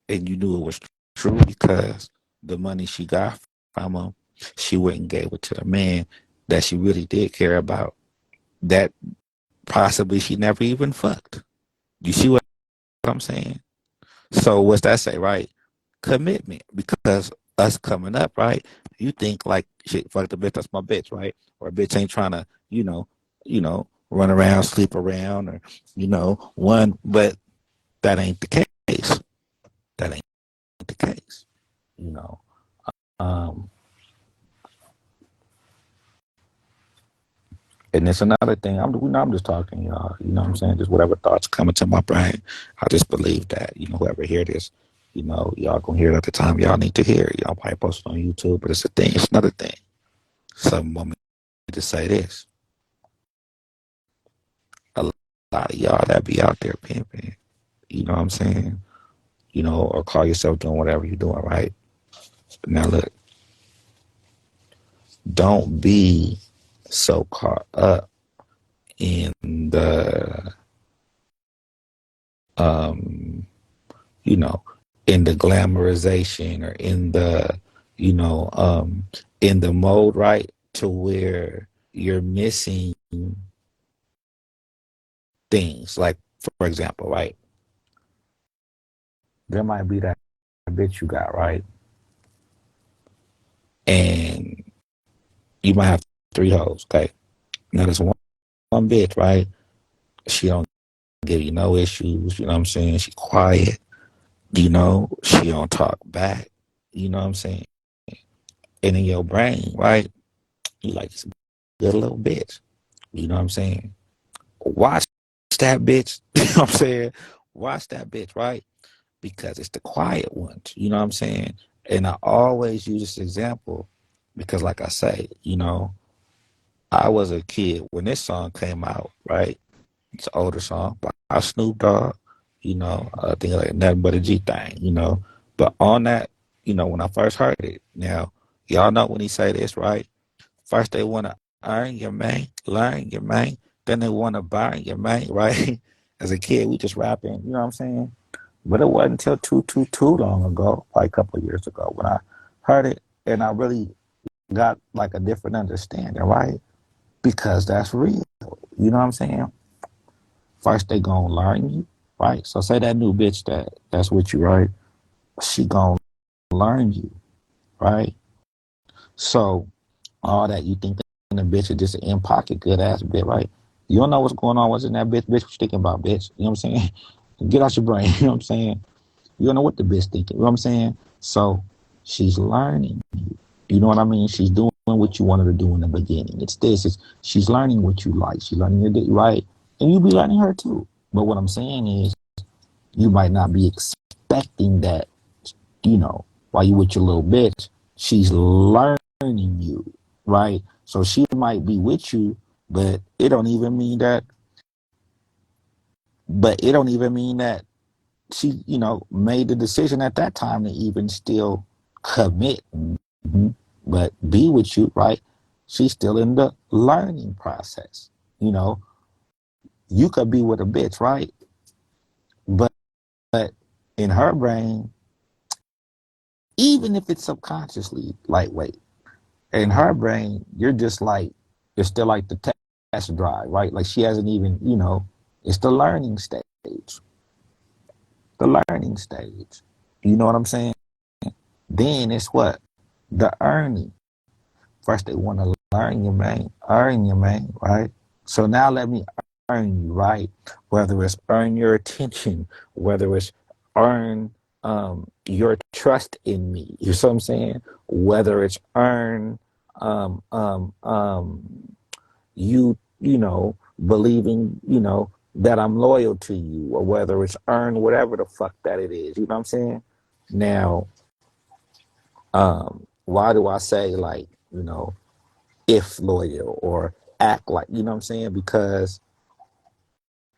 And you knew it was true because the money she got from him, she went and gave it to the man that she really did care about, that possibly she never even fucked. You see what I'm saying? So what's that say, right? Commitment. Because us coming up, right? You think like, shit, fuck the bitch, that's my bitch, right? Or a bitch ain't trying to, you know, run around, sleep around, or one. But that ain't the case. That ain't the case. You know. Um, and it's another thing. I'm just talking, y'all. You know what I'm saying? Just whatever thoughts come into my brain. I just believe that, whoever hear this, y'all gonna hear it at the time y'all need to hear it. Y'all probably post it on YouTube, but it's a thing. It's another thing. Some want me to say this. A lot of y'all that be out there pimping, you know what I'm saying? Or call yourself doing whatever you're doing, right? Now look, don't be so caught up in the in the glamorization or in the mode, right? To where you're missing things. Like, for example, right? There might be that bitch you got, right? And you might have 3 hoes, okay? Now there's one bitch, right? She don't give you no issues, you know what I'm saying? She quiet, she don't talk back, you know what I'm saying? And in your brain, right? You like this good little bitch, you know what I'm saying? Watch that bitch, you know what I'm saying? Watch that bitch, right? Because it's the quiet ones, you know what I'm saying? And I always use this example because, like I say, I was a kid when this song came out, right? It's an older song by Snoop Dogg, I think like Nothing But a G Thing, But on that, when I first heard it, now, y'all know when he say this, right? First they want to earn your man, learn your man, then they want to burn your man, right? As a kid, we just rapping, you know what I'm saying? But it wasn't until too long ago, like a couple of years ago, when I heard it and I really got like a different understanding, right? Because that's real. You know what I'm saying? First they gonna learn you, right? So say that new bitch that's with you, right? She gonna learn you, right? So all that you think the bitch is just an in pocket good ass bitch, right? You don't know what's going on, what's in that bitch. Bitch, what you thinking about, bitch? You know what I'm saying? Get out your brain, you know what I'm saying? You don't know what the bitch thinking, you know what I'm saying? So she's learning you. You know what I mean? She's doing what you wanted to do in the beginning. She's learning what you like. She's learning your right. And you be learning her too. But what I'm saying is you might not be expecting that, while you with your little bitch, she's learning you, right? So she might be with you, but it don't even mean that she, made the decision at that time to even still commit, but be with you, right? She's still in the learning process. You could be with a bitch, right? But in her brain, even if it's subconsciously lightweight, in her brain, you're still like the test drive, right? Like she hasn't even, it's the learning stage. The learning stage. You know what I'm saying? Then it's what? The earning. First, they want to learn your man, earn your man, right? So now let me earn you, right? Whether it's earn your attention, whether it's earn your trust in me, you see what I'm saying? Whether it's earn believing, that I'm loyal to you, or whether it's earn whatever the fuck that it is, you know what I'm saying? Now, why do I say like, if loyal or act like, you know what I'm saying? Because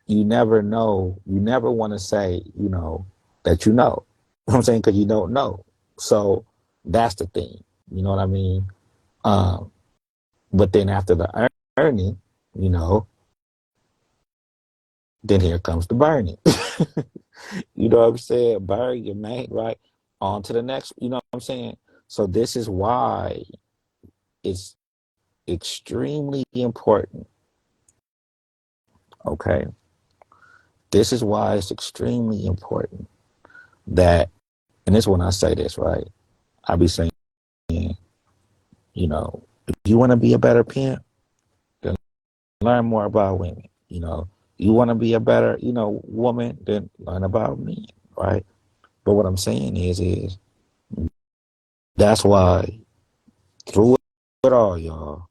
you never know, you never want to say, that you know. You know what I'm saying? Because you don't know. So that's the thing. You know what I mean? But then after the earning, then here comes the burning. You know what I'm saying? Burn your mate, right? On to the next, you know what I'm saying? So this is why it's extremely important. Okay. This is why it's extremely important that, and this when I say this, right? I be saying, if you want to be a better pimp, then learn more about women. You want to be a better, woman, then learn about men, right? But what I'm saying is that's why through it all, y'all,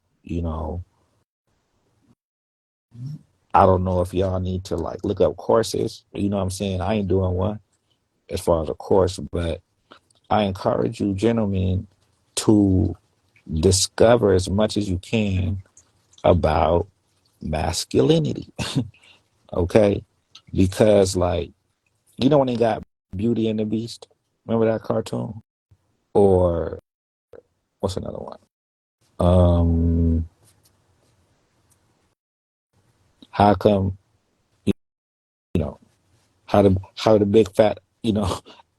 I don't know if y'all need to like look up courses. You know what I'm saying? I ain't doing one as far as a course, but I encourage you, gentlemen, to discover as much as you can about masculinity, okay? Because, like, when they got Beauty and the Beast? Remember that cartoon? Or what's another one? How come, you know, how the big fat,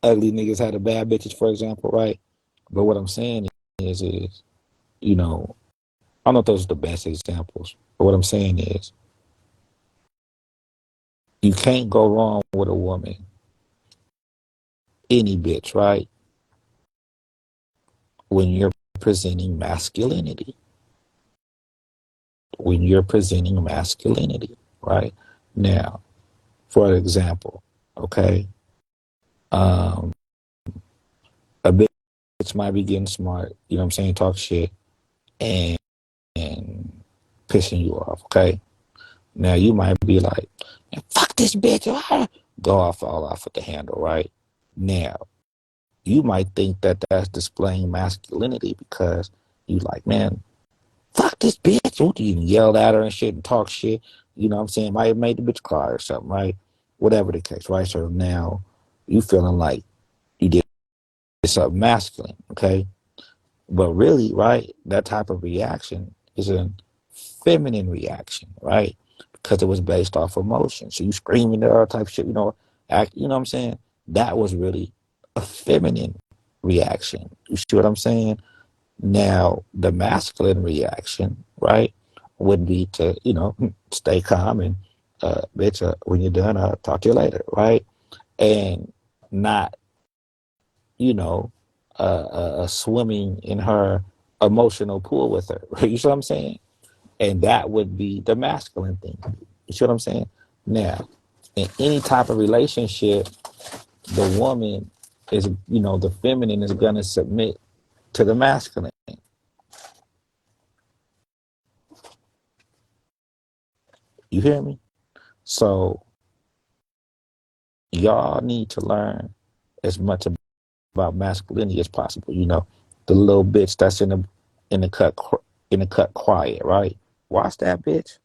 ugly niggas had the bad bitches, for example, right? But what I'm saying is, I don't know if those are the best examples, but what I'm saying is, you can't go wrong with a woman, any bitch, right? When you're presenting masculinity. When you're presenting masculinity, right? Now, for example, okay, a bitch might be getting smart, you know what I'm saying, talk shit and pissing you off, okay? Now you might be like, fuck this bitch, go off all off with the handle, right? Now, you might think that that's displaying masculinity because you like, man, fuck this bitch. You can yell at her and shit and talk shit. You know what I'm saying? Might have made the bitch cry or something, right? Whatever the case, right? So now you feeling like you did something masculine, okay? But really, right, that type of reaction is a feminine reaction, right? Because it was based off emotion. So you screaming at her type of shit, act, you know what I'm saying? That was really a feminine reaction. You see what I'm saying? Now, the masculine reaction, right, would be to, stay calm and, bitch, when you're done, I'll talk to you later, right? And not, swimming in her emotional pool with her. You see what I'm saying? And that would be the masculine thing. You see what I'm saying? Now, in any type of relationship, the woman is, the feminine is going to submit to the masculine. You hear me? So y'all need to learn as much about masculinity as possible. The little bitch that's in the cut quiet, right? Watch that bitch.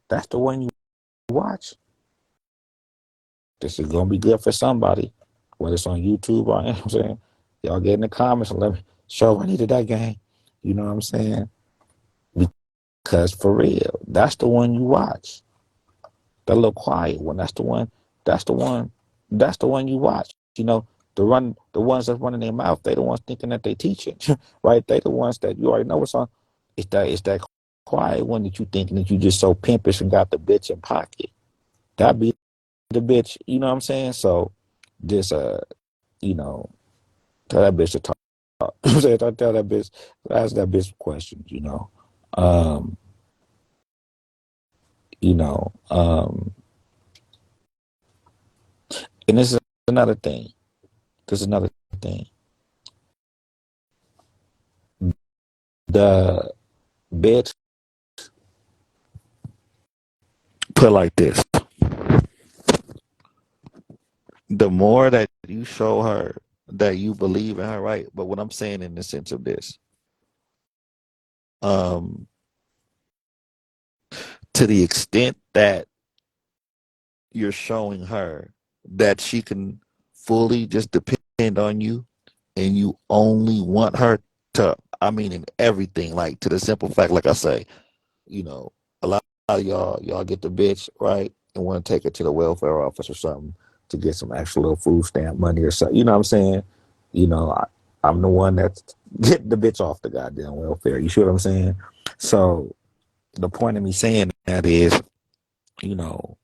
That's the one you watch. This is gonna be good for somebody, whether it's on YouTube or, you know what I'm saying. Y'all get in the comments and let me show I needed that game. You know what I'm saying? Because for real, that's the one you watch. That little quiet one. That's the one. That's the one. That's the one you watch. The ones that running their mouth. They the ones thinking that they teaching, right? They the ones that you already know what's on. It's that quiet one that you thinking that you just so pimpish and got the bitch in pocket. That be the bitch. You know what I'm saying? So just tell that bitch to talk. I'm saying, tell that bitch, ask that bitch questions. Um, you know, um, and this is another thing. This is another thing. The bitch put like this. The more that you show her that you believe in her, right? But what I'm saying in the sense of this, um, to the extent that you're showing her that she can fully just depend on you and you only want her to, I mean, in everything, like to the simple fact, like I say, a lot of y'all get the bitch, right? And want to take her to the welfare office or something to get some actual little food stamp money or something. You know what I'm saying? I'm the one that's getting the bitch off the goddamn welfare. You see what I'm saying? So the point of me saying that is, you know,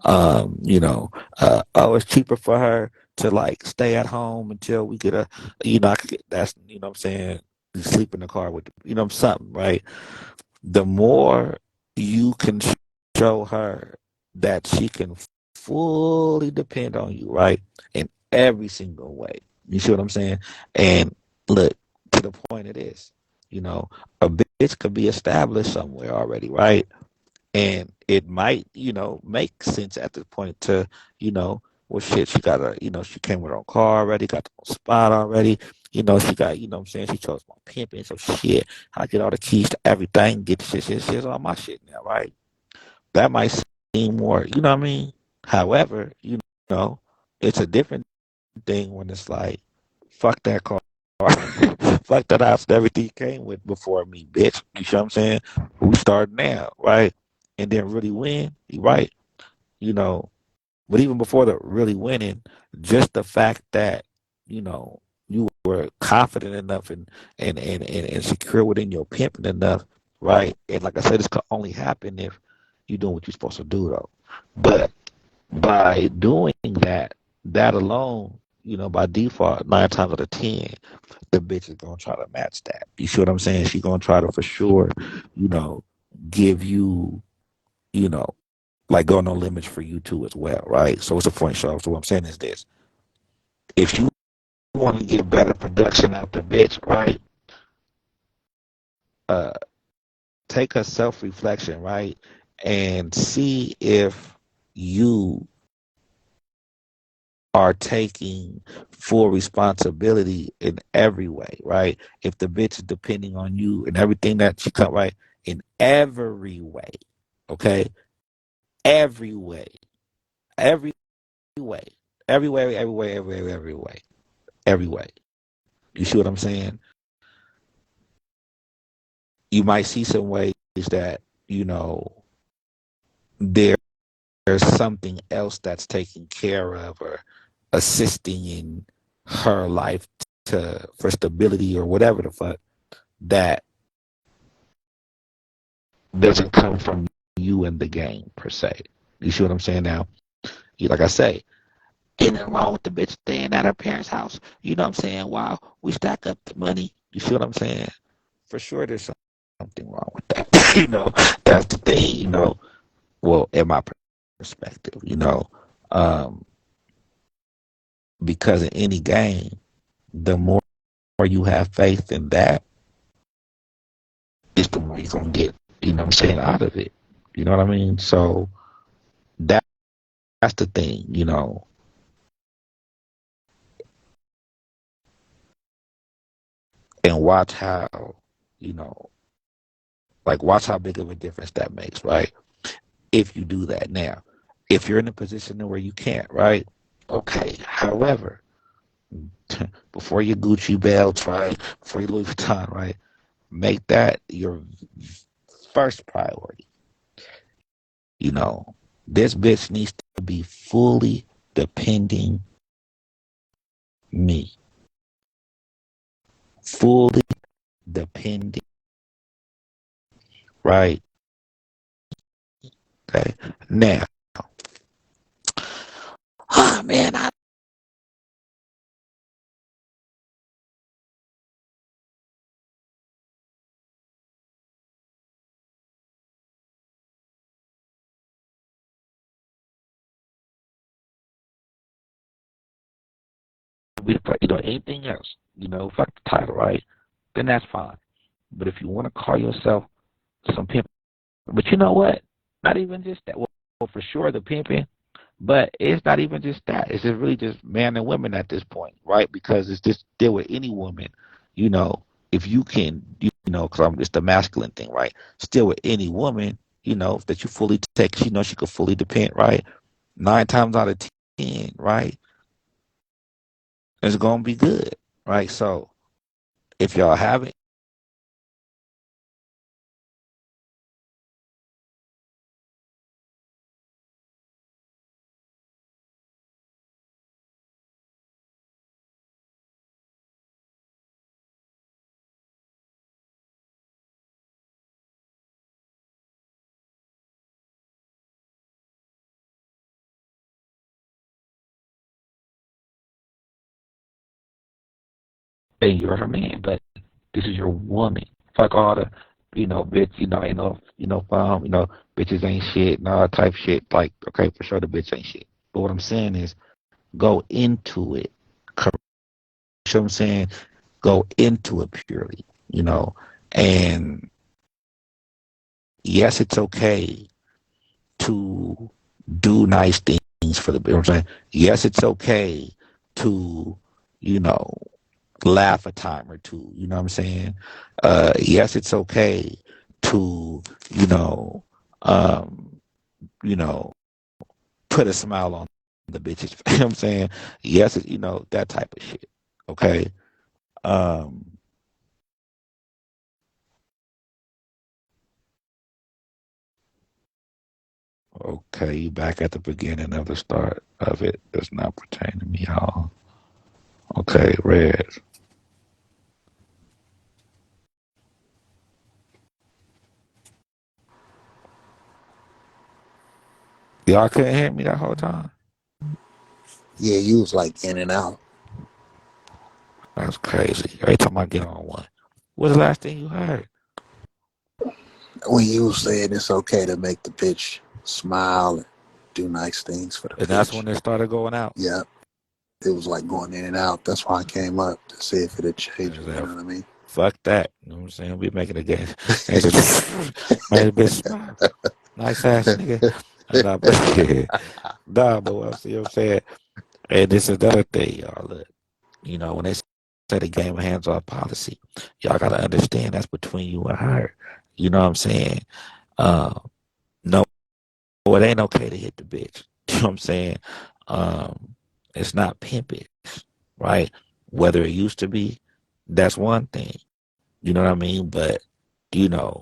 it's cheaper for her to like stay at home until we get that's, what I'm saying, sleep in the car with, something, right? The more you can show her that she can fully depend on you, right? In every single way. You see what I'm saying? And look, to the point of this, you know, a bitch could be established somewhere already, right? And it might, make sense at this point to, well, shit, she got she came with her own car already, got the own spot already. She got, what I'm saying, she chose my pimping. So shit, I get all the keys to everything, get the shit, all my shit now, right? That might seem more, you know what I mean? However, know, it's a different thing when it's like, fuck that car. Fuck that house and everything you came with before me, bitch. You know what I'm saying? We start now, right? And then really win, right? You know, but even before the really winning, just the fact that, you were confident enough and secure within your pimping enough, right? And like I said, this could only happen if you're doing what you're supposed to do though. But by doing that alone, by default, 9 times out of 10, the bitch is gonna try to match that. You see what I'm saying? She's gonna try to for sure, you know, give you, you know, like go no limits for you too as well, right? So what's the point, Shaw? So what I'm saying is this: if you want to get better production out the bitch, right? Uh, take a self reflection, right, and see if you are taking full responsibility in every way, right? If the bitch is depending on you and everything that she cut right in every way, okay? Every way, every way, every way, every way, every way, every way, every way. You see what I'm saying? You might see some ways that, there, there's something else that's taking care of or assisting in her life for stability or whatever the fuck that doesn't come from you in the game per se. You see what I'm saying now? Like I say, ain't nothing wrong with the bitch staying at her parents' house. You know what I'm saying? While we stack up the money. You see what I'm saying? For sure there's something wrong with that. That's the thing, well, in my perspective, um, because in any game, the more you have faith in that, is the more you're gonna get, what I'm saying, out of it. You know what I mean? So that that's the thing, and watch how, you know, like watch how big of a difference that makes, right? If you do that now. If you're in a position where you can't, right? Okay. However, before your Gucci belts, right? Before your Louis Vuitton, right? Make that your first priority. This bitch needs to be fully depending me. Fully depending, right? Okay. Now, oh man, anything else, fuck the title, right? Then that's fine. But if you want to call yourself some pimp, but you know what? Not even just that. Well, for sure the pimping, but it's not even just that. It's just really just man and women at this point, right? Because it's just deal with any woman, you know, if you can, because it's the masculine thing, right? Still with any woman, that you fully take, she could fully depend, right? 9 times out of 10, right? It's gonna be good, right? So if y'all haven't, then you're her man, but this is your woman. Fuck all the bitch, ain't no, bitches ain't shit and all that type shit. Like, okay, for sure the bitch ain't shit. But what I'm saying is go into it. You know what I'm saying? Go into it purely, and yes, it's okay to do nice things for the, you know what I'm saying? Yes, it's okay to, laugh a time or two, you know what I'm saying? Yes, it's okay to, um, you know, put a smile on the bitches. You know what I'm saying? Yes, that type of shit. Okay. Um, okay, you back at the beginning of the start of it. Does not pertain to me, y'all. Okay, Red. Y'all couldn't hear me that whole time? Yeah, you was like in and out. That's crazy. Every time I get on one. What's the last thing you heard? When you said it's okay to make the pitch smile and do nice things for the And that's pitch. when it started going out. Yeah, it was like going in and out. That's why I came up to see if it had changed. You know what I mean? Fuck that. You know what I'm saying? We making a game. And just made a bitch smile. Nice ass nigga. Nah, but what I'm saying? And this is another thing, y'all. Look, when they say the game of hands off policy, y'all gotta understand that's between you and her. You know what I'm saying? No, it ain't okay to hit the bitch. You know what I'm saying? It's not pimpish, right? Whether it used to be, that's one thing. You know what I mean? But, I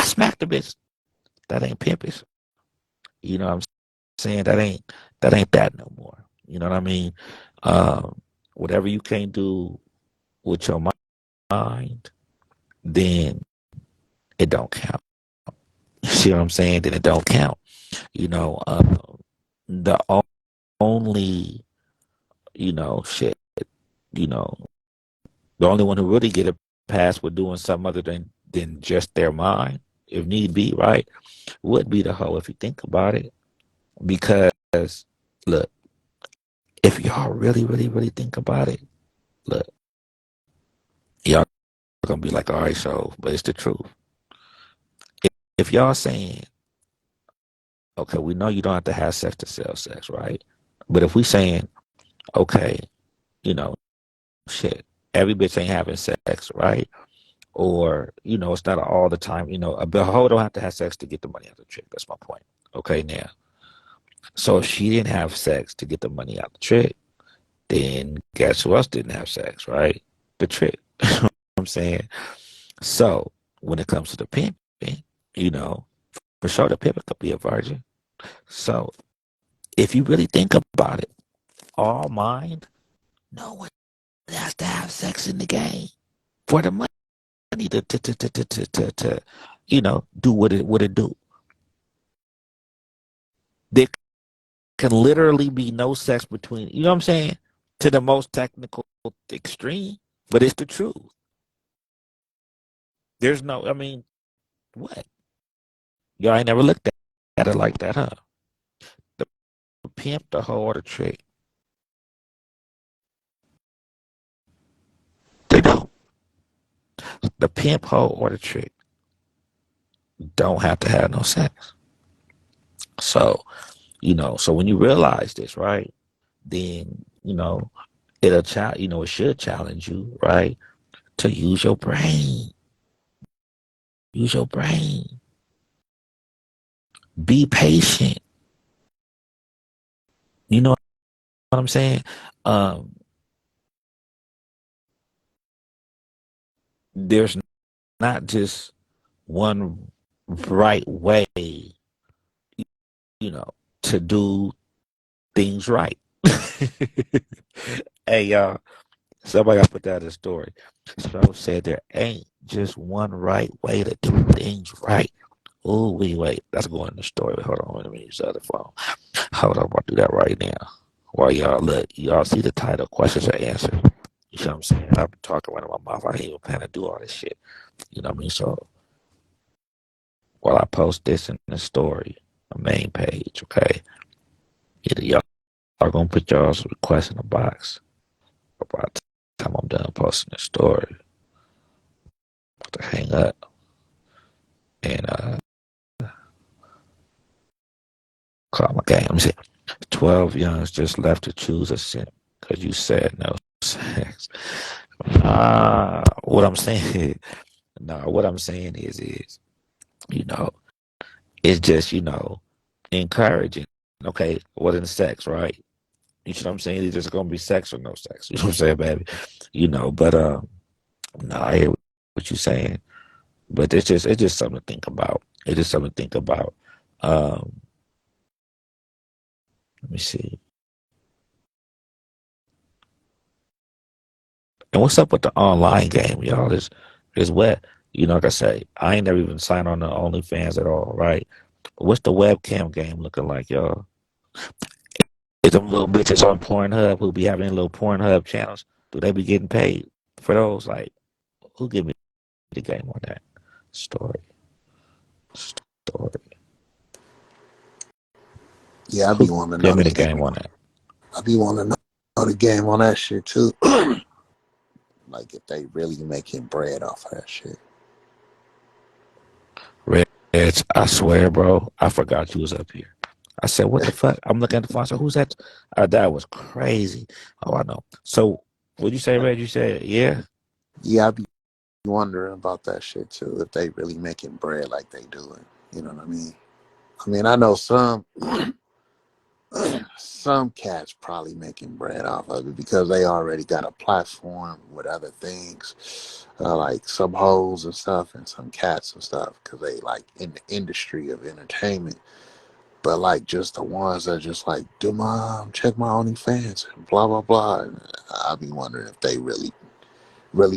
smacked the bitch. That ain't pimpish. You know what I'm saying? That ain't that no more. You know what I mean? Whatever you can't do with your mind, then it don't count. You see what I'm saying? Then it don't count. The only, shit, the only one who really get a pass with doing something other than just their mind, if need be, right, would be the hoe if you think about it. Because look, if y'all really, really, really think about it, look, y'all gonna be like, all right, so, but it's the truth. If y'all saying, okay, we know you don't have to have sex to sell sex, right? But if we saying, okay, shit, every bitch ain't having sex, right? Or, it's not all the time, a hoe don't have to have sex to get the money out of the chick. That's my point. Okay, now. So if she didn't have sex to get the money out of the chick, then guess who else didn't have sex, right? The trick. You know what I'm saying? So when it comes to the pimping, for sure the pimp could be a virgin. So if you really think about it, all mind, no one has to have sex in the game for the money to do what it do. There can literally be no sex between, you know what I'm saying? To the most technical extreme, but it's the truth. There's no, I mean, what? Y'all ain't never looked at it like that, huh? The pimp, the hoe, or the trick. They don't. The pimp, hoe, or the trick don't have to have no sex. So, so when you realize this, right, then, it should challenge you, right, to use your brain. Use your brain. Be patient. You know what I'm saying? There's not just one right way, to do things right. Hey, y'all, somebody got put that in a story. So said there ain't just one right way to do things right. Oh, wait. That's going in the story. Hold on, let me use the other phone. Hold on, I'm going to do that right now. While y'all see the title, questions or answers. You know what I'm saying? I've been talking right in my mouth. I ain't even plan to do all this shit. You know what I mean? So while I post this in the story, the main page, okay? Either y'all are gonna put y'all's request in the box, or by the time I'm done posting the story, I'm about to hang up and call my game. Let me see. 12 youngs just left to choose a simp because you said no sex. What I'm saying, what I'm saying is, you know, it's just, encouraging. Okay, wasn't sex, right? You know what I'm saying? It's just gonna be sex or no sex. You know what I'm saying, baby? But no, I hear what you're saying. But it's just something to think about. It's just something to think about. Um, Let me see. And what's up with the online game, y'all? Is wet. Like I say, I ain't never even signed on to OnlyFans at all, right? But what's the webcam game looking like, y'all? Is them little bitches on Pornhub who be having little Pornhub channels? Do they be getting paid for those? Like, who give me the game on that? Story. Yeah, I be Who wanting to give know me the the game. game on that? I be wanting to know the game on that shit too. Like if they really making bread off of that shit. Reg, I swear, bro, I forgot you was up here. I said, what the fuck? I'm looking at the phone. I said, who's that? That was crazy. Oh, I know. So, what'd you say, Reg? You said, yeah? Yeah, I be wondering about that shit too. If they really making bread like they doing. You know what I mean? I mean, I know some some cats probably making bread off of it because they already got a platform with other things, like some hoes and stuff, and some cats and stuff, because they like in the industry of entertainment. But like just the ones that just like do my check my OnlyFans and blah blah blah. And I be wondering if they really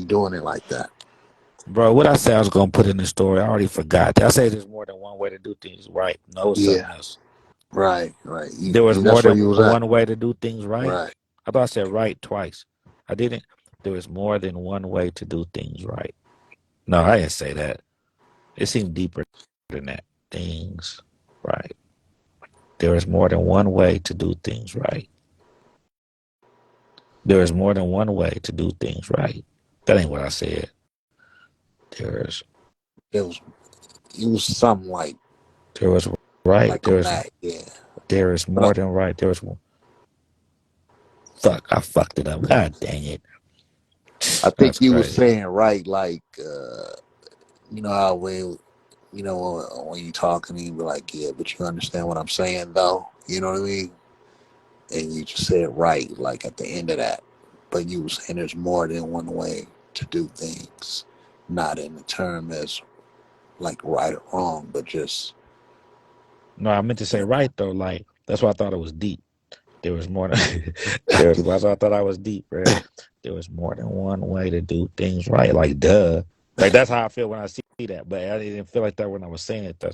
doing it like that. Bro, what I said I was going to put in the story, I already forgot. Did I say there's more than one way to do things right? No, it's Yeah, something else. right. There was more That's where than you was at. one way to do things right? Right. I thought I said right twice. I didn't. There was more than one way to do things right. No, I didn't say that. It seemed deeper than that. Things right. There is more than one way to do things right. There is more than one way to do things right. That ain't what I said. There's It was something there was right. like on that. Yeah. There is But more than right. There was fuck. I fucked it up. God dang it. I think That's you was crazy. saying right, like you know how when you talking, you be like, yeah, but you understand what I'm saying, though. You know what I mean? And you just said right, like at the end of that. But you was saying there's more than one way to do things, not in the term as like right or wrong, but just No, I meant to say right though. Like that's why I thought it was deep. There was more than that's why I thought I was deep, right? There was more than one way to do things right. Like duh. Like that's how I feel when I see that. But I didn't feel like that when I was saying it.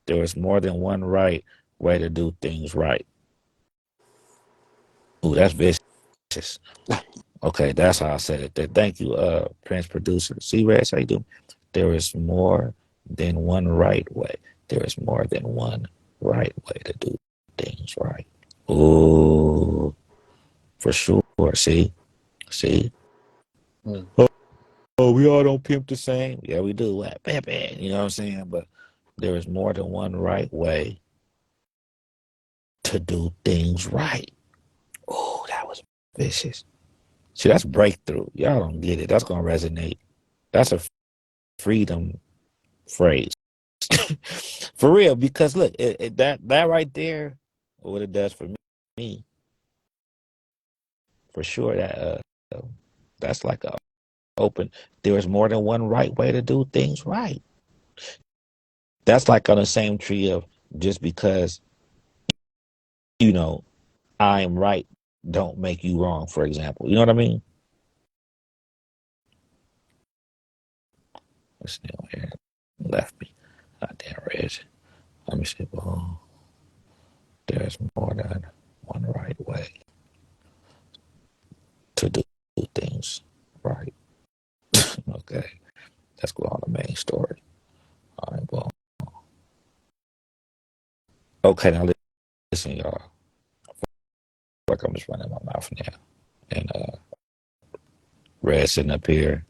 There was more than one right way to do things right. Ooh, that's vicious. Okay, that's how I said it. Thank you, Prince Producer. See, Reg, how you do? There is more than one right way. There is more than one right way to do things right. Ooh, for sure. See. mm, Oh, we all don't pimp the same. Yeah, we do. What? Bam, bam. You know what I'm saying? But there is more than one right way to do things right. Oh, that was vicious. See, that's breakthrough. Y'all don't get it. That's gonna resonate. That's a freedom phrase. For real, because look, that right there, what it does for me, for sure, that's like a open. There is more than one right way to do things right. That's like on the same tree of just because you know I am right, don't make you wrong. For example, you know what I mean? This nigga here left me. Goddamn Reg. Let me see. Oh, there's more than one right way to do things right. Okay, let's go on the main story. All right, well, Okay, now listen, y'all. Like I'm just running my mouth now. And Red sitting up here.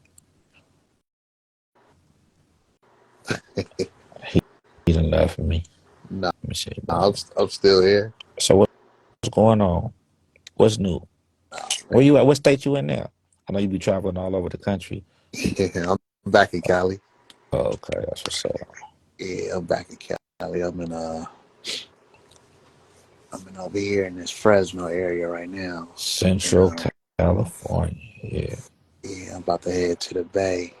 He done left me. No, Let me see. I'm still here. So what's going on? What's new? Where you at? What state you in now? I know you be traveling all over the country. Yeah, I'm back in Cali. Oh, okay, that's what's up. Yeah, I'm back in Cali. I'm in over here in this Fresno area right now. Central And, California. Yeah. yeah, I'm about to head to the Bay.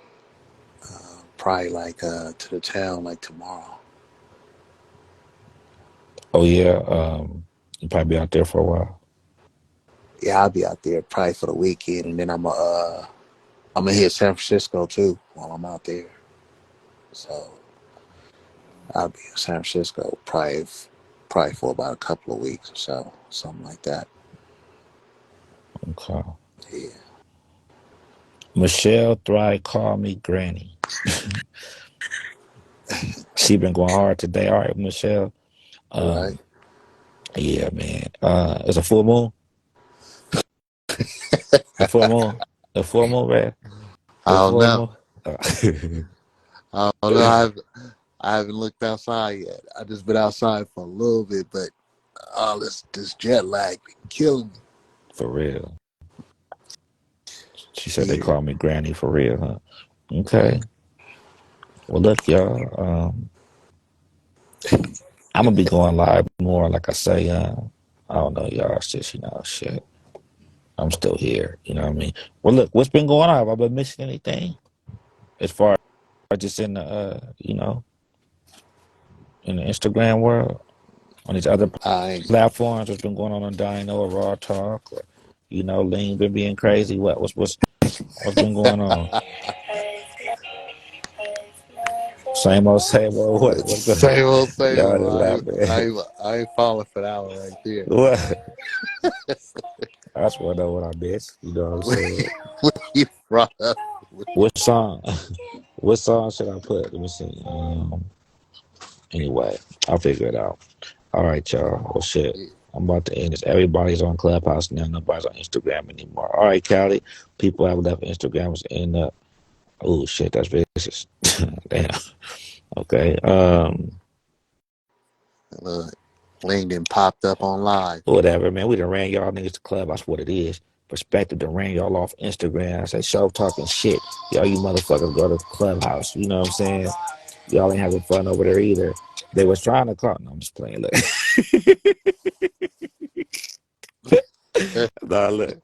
Probably like to the town like tomorrow. Oh yeah. You probably be out there for a while. Yeah, I'll be out there probably for the weekend, and then I'm gonna hit San Francisco too while I'm out there. So I'll be in San Francisco probably for about a couple of weeks or so, something like that. Okay. Yeah. Michelle Thrive called me Granny. She been going hard today. All right, Michelle. Right. Yeah, man. It's a full moon. A full moon. A full moon, man. I A don't full know. moon. I don't know. I haven't looked outside yet. I just been outside for a little bit, but all this jet lag been killing me. For real. She said they Yeah. call me Granny for real, huh? Okay. Well, look, y'all. I'm gonna be going live more. Like I say, I don't know, y'all. It's just shit. I'm still here. You know what I mean? Well, look, what's been going on? Have I been missing anything as far as just in the in the Instagram world on these other platforms? What's been going on Dino or Raw Talk or Lean been being crazy? What's been going on? Same old, same old. What's good? Same old, same Y'all old. just laughing. I ain't falling for that one right there. What? I just want to know what I missed. You know what I'm saying? You brought up. What song? What song should I put? Let me see. Anyway, I'll figure it out. All right, y'all. Well, shit. I'm about to end this. Everybody's on Clubhouse now. Nobody's on Instagram anymore. All right, Callie. People have left Instagram. End up. Oh shit, that's vicious. Damn. Okay. Look, LinkedIn popped up on live. Whatever, man. We done ran y'all niggas to Clubhouse. What it is. Perspective done ran y'all off Instagram. I say show talking shit. Y'all, you motherfuckers go to Clubhouse. You know what I'm saying? Y'all ain't having fun over there either. They was trying to call. No, I'm just playing. Look. Nah, look.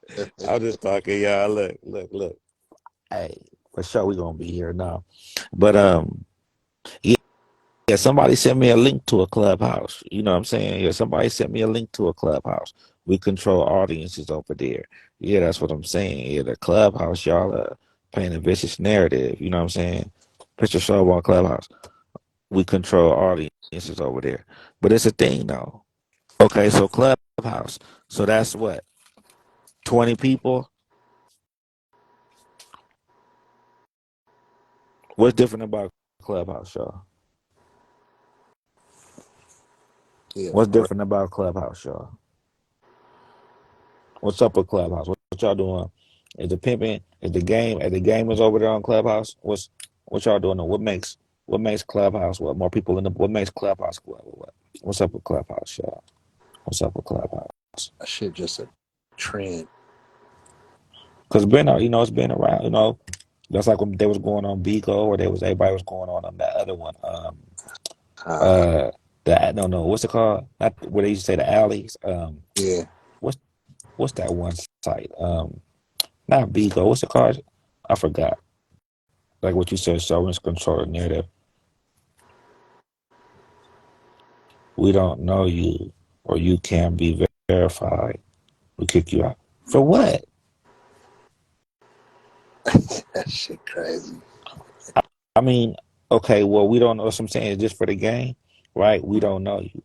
I'm just talking, y'all. Look. Hey, for sure we gonna be here now. But yeah, somebody sent me a link to a Clubhouse. You know what I'm saying? Yeah, somebody sent me a link to a Clubhouse. We control audiences over there. Yeah, that's what I'm saying. Yeah, the Clubhouse, y'all are playing a vicious narrative. You know what I'm saying? Picture show on Clubhouse. We control audiences over there. But it's a thing though. Okay, so Clubhouse. So that's what? 20 people? What's different about Clubhouse, y'all? Yeah. What's different about Clubhouse, y'all? What's up with Clubhouse? What y'all doing? Is the pimping? Is the game? Is the gamers over there on Clubhouse? What y'all doing? What makes Clubhouse? What more people in the? What makes Clubhouse? What? What's up with Clubhouse, y'all? What's up with Clubhouse? That shit just a trend. Cause it's been around. That's like when they was going on Bigo, or everybody was going on that other one. No, what's it called? Not where they used to say the alleys. Yeah. What's that one site? Not Bigo. What's it called? I forgot. Like what you said, sovereign control the narrative. We don't know you, or you can't be verified. We kick you out. For what? That shit crazy. I mean, okay, well, we don't know what I'm saying. It's just for the game, right? We don't know you.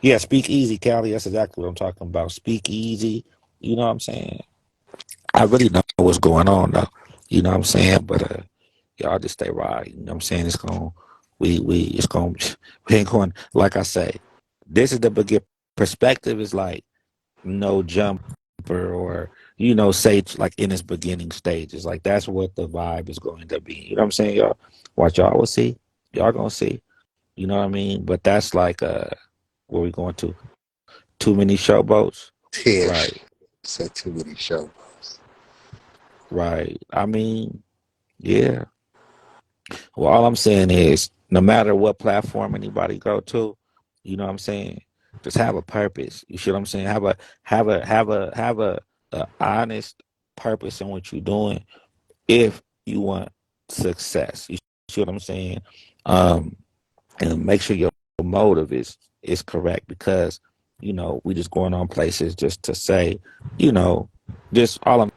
Yeah, speak easy, Callie. That's exactly what I'm talking about. Speak easy. You know what I'm saying? I really know what's going on, though. You know what I'm saying? But y'all just stay right. You know what I'm saying? It's going, we ain't going, like I say, This is the begin perspective is like no jumper or say like in its beginning stages. Like that's what the vibe is going to be. You know what I'm saying? Y'all watch y'all will see. Y'all gonna see. You know what I mean? But that's like where we going to? Too many showboats? Yeah, Right. said too many shows. Right. I mean, yeah. Well, all I'm saying is no matter what platform anybody go to, you know what I'm saying? Just have a purpose. You see what I'm saying? Have a honest purpose in what you're doing if you want success. You see what I'm saying? Um, and make sure your motive is correct because we just going on places just to say, just all I'm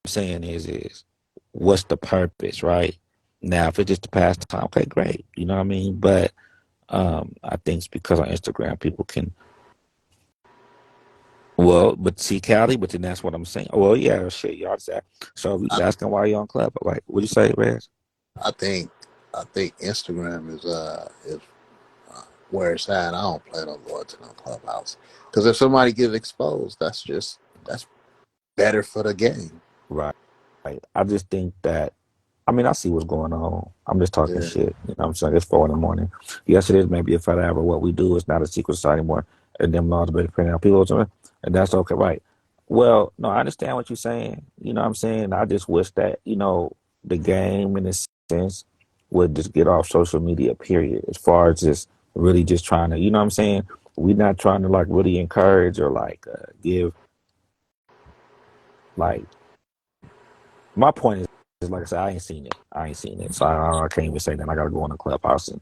saying is what's the purpose, right? Now, if it's just to pass the time, okay, great. You know what I mean? But I think it's because on Instagram people can, well, but see Cali, but then that's what I'm saying. Well, yeah, shit, y'all say. So we was I, asking why you on Club. Like, what'd you say, Rez? I think Instagram is where it's at. I don't plan on going to no clubhouse because if somebody get exposed, that's better for the game. Right. I just think that I mean, I see what's going on. I'm just talking Yeah, shit. You know what I'm saying? It's 4 in the morning. Yes, it is maybe a fat hour. What we do is not a secret society anymore. And them laws are being printed out. People, and that's okay, right? Well, no, I understand what you're saying. You know what I'm saying? I just wish that, the game in a sense would just get off social media, period. As far as just really just trying to, you know what I'm saying? We're not trying to like really encourage or like give, like, my point is like I said, I ain't seen it. So I can't even say that. I got to go on the clubhouse and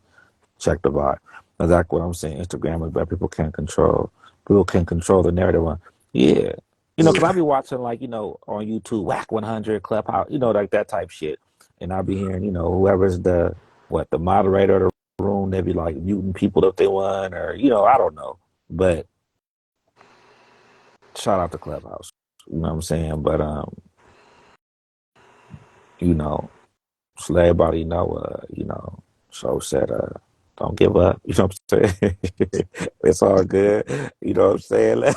check the vibe. Exactly what I'm saying. Instagram is bad. People can't control. People can control the narrative on. Yeah, because I yeah, be watching like on YouTube, Whack 100 Clubhouse, like that type shit, and I be hearing whoever's the moderator of the room, they be like muting people if they want, or I don't know. But shout out to Clubhouse. You know what I'm saying? But you know. So let everybody know, so said, don't give up. You know what I'm saying? It's all good. You know what I'm saying? Let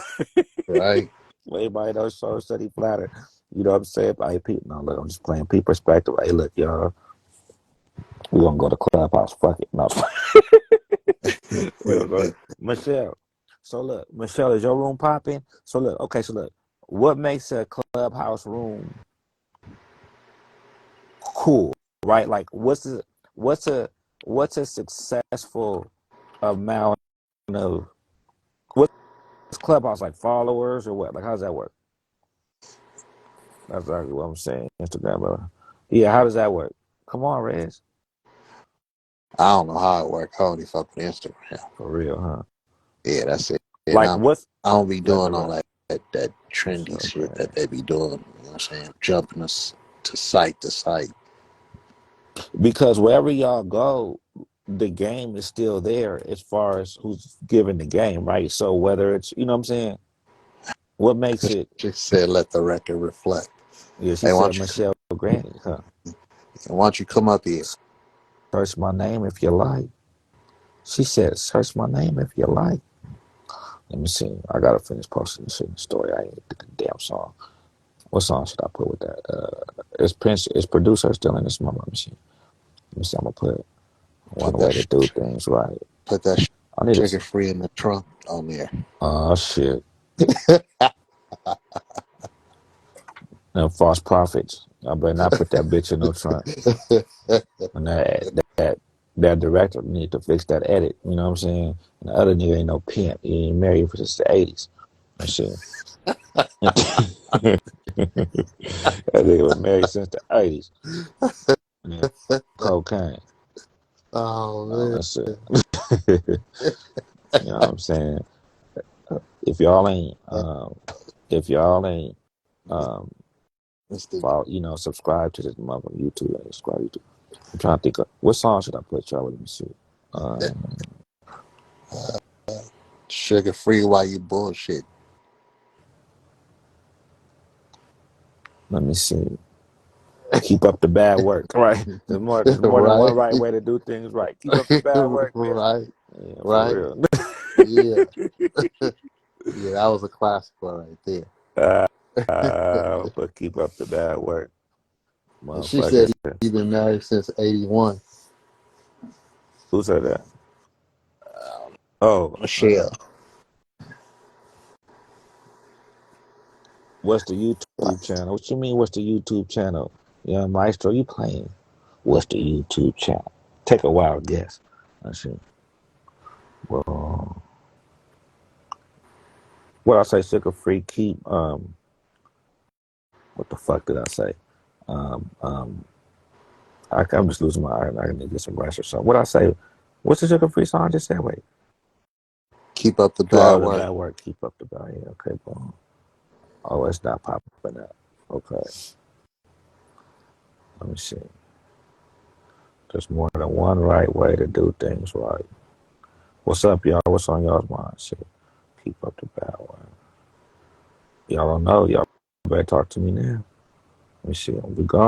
right. everybody know so said he flattered. You know what I'm saying? Hey, people, no, look, I'm just playing P perspective. Hey, look, y'all, we gonna go to Clubhouse. Fuck it. No, we gonna go to Michelle. So look, Michelle, is your room popping? So look, okay, so look, what makes a Clubhouse room cool, right? Like, what's a what's a successful amount of what's Clubhouse like followers or what? Like, how does that work? That's exactly what I'm saying. Instagram, yeah. How does that work? Come on, Rez. I don't know how it works. I only fuck with Instagram. For real, huh? Yeah, that's it. And Like, what's I don't be let the doing all rap? that trendy So shit great. that they be doing. You know what I'm saying? Jumping us to site to site. Because wherever y'all go, the game is still there as far as who's giving the game, right? So whether it's, what I'm saying, what makes it? She said, "Let the record reflect." Yeah, she Hey, said Michelle Granny, huh? why don't you come up here? Search my name if you like. She said, search my name if you like. Let me see. I gotta finish posting this in the story. I ain't did the damn song. What song should I put with that? Is producer still in this moment? Let me see. I'm gonna put one Put way that to do things right. put that I need sugar to. free in the trunk on there. Oh shit. Them false prophets. I better not put that bitch in no trunk. And that director need to fix that edit. You know what I'm saying? And the other nigga ain't no pimp. He ain't married for since the 80s. That shit. That nigga was married since the 80s. Yeah. Cocaine. Oh Oh, man, that's it. You know what I'm saying? If y'all ain't, if y'all ain't, um, Mr. follow, subscribe to this mother YouTube. Subscribe to. I'm trying to think of what song should I put y'all. Let me see. Sugar free while you bullshit. Let me see. Keep up the bad work. Right. There's more than Right, one right way to do things right. Keep up the bad work, bitch. right, Yeah, for right. real. Yeah. Yeah, that was a classic one right there. But keep up the bad work, And she said motherfucker. he been married since '81. Who said that? Oh, Michelle. what's the YouTube channel? What you mean? What's the YouTube channel? Yeah, Maestro, you playing? What's the YouTube channel? Take a wild guess. I see. Well, what I say? Sugar free. Keep. What the fuck did I say? Um. Um. I'm just losing my eye. I need to get some rest or something. What I say? What's the sugar free song I just said? Wait. Keep up the Do bad all the work. bad work. Keep up the bad. Yeah. Okay. Boom. Oh, it's not popping up. Okay. Let me see. There's more than one right way to do things right. What's up, y'all? What's on y'all's mind? Shit. Keep up the bad work. Y'all don't know. Y'all better talk to me now. Let me see. We gone.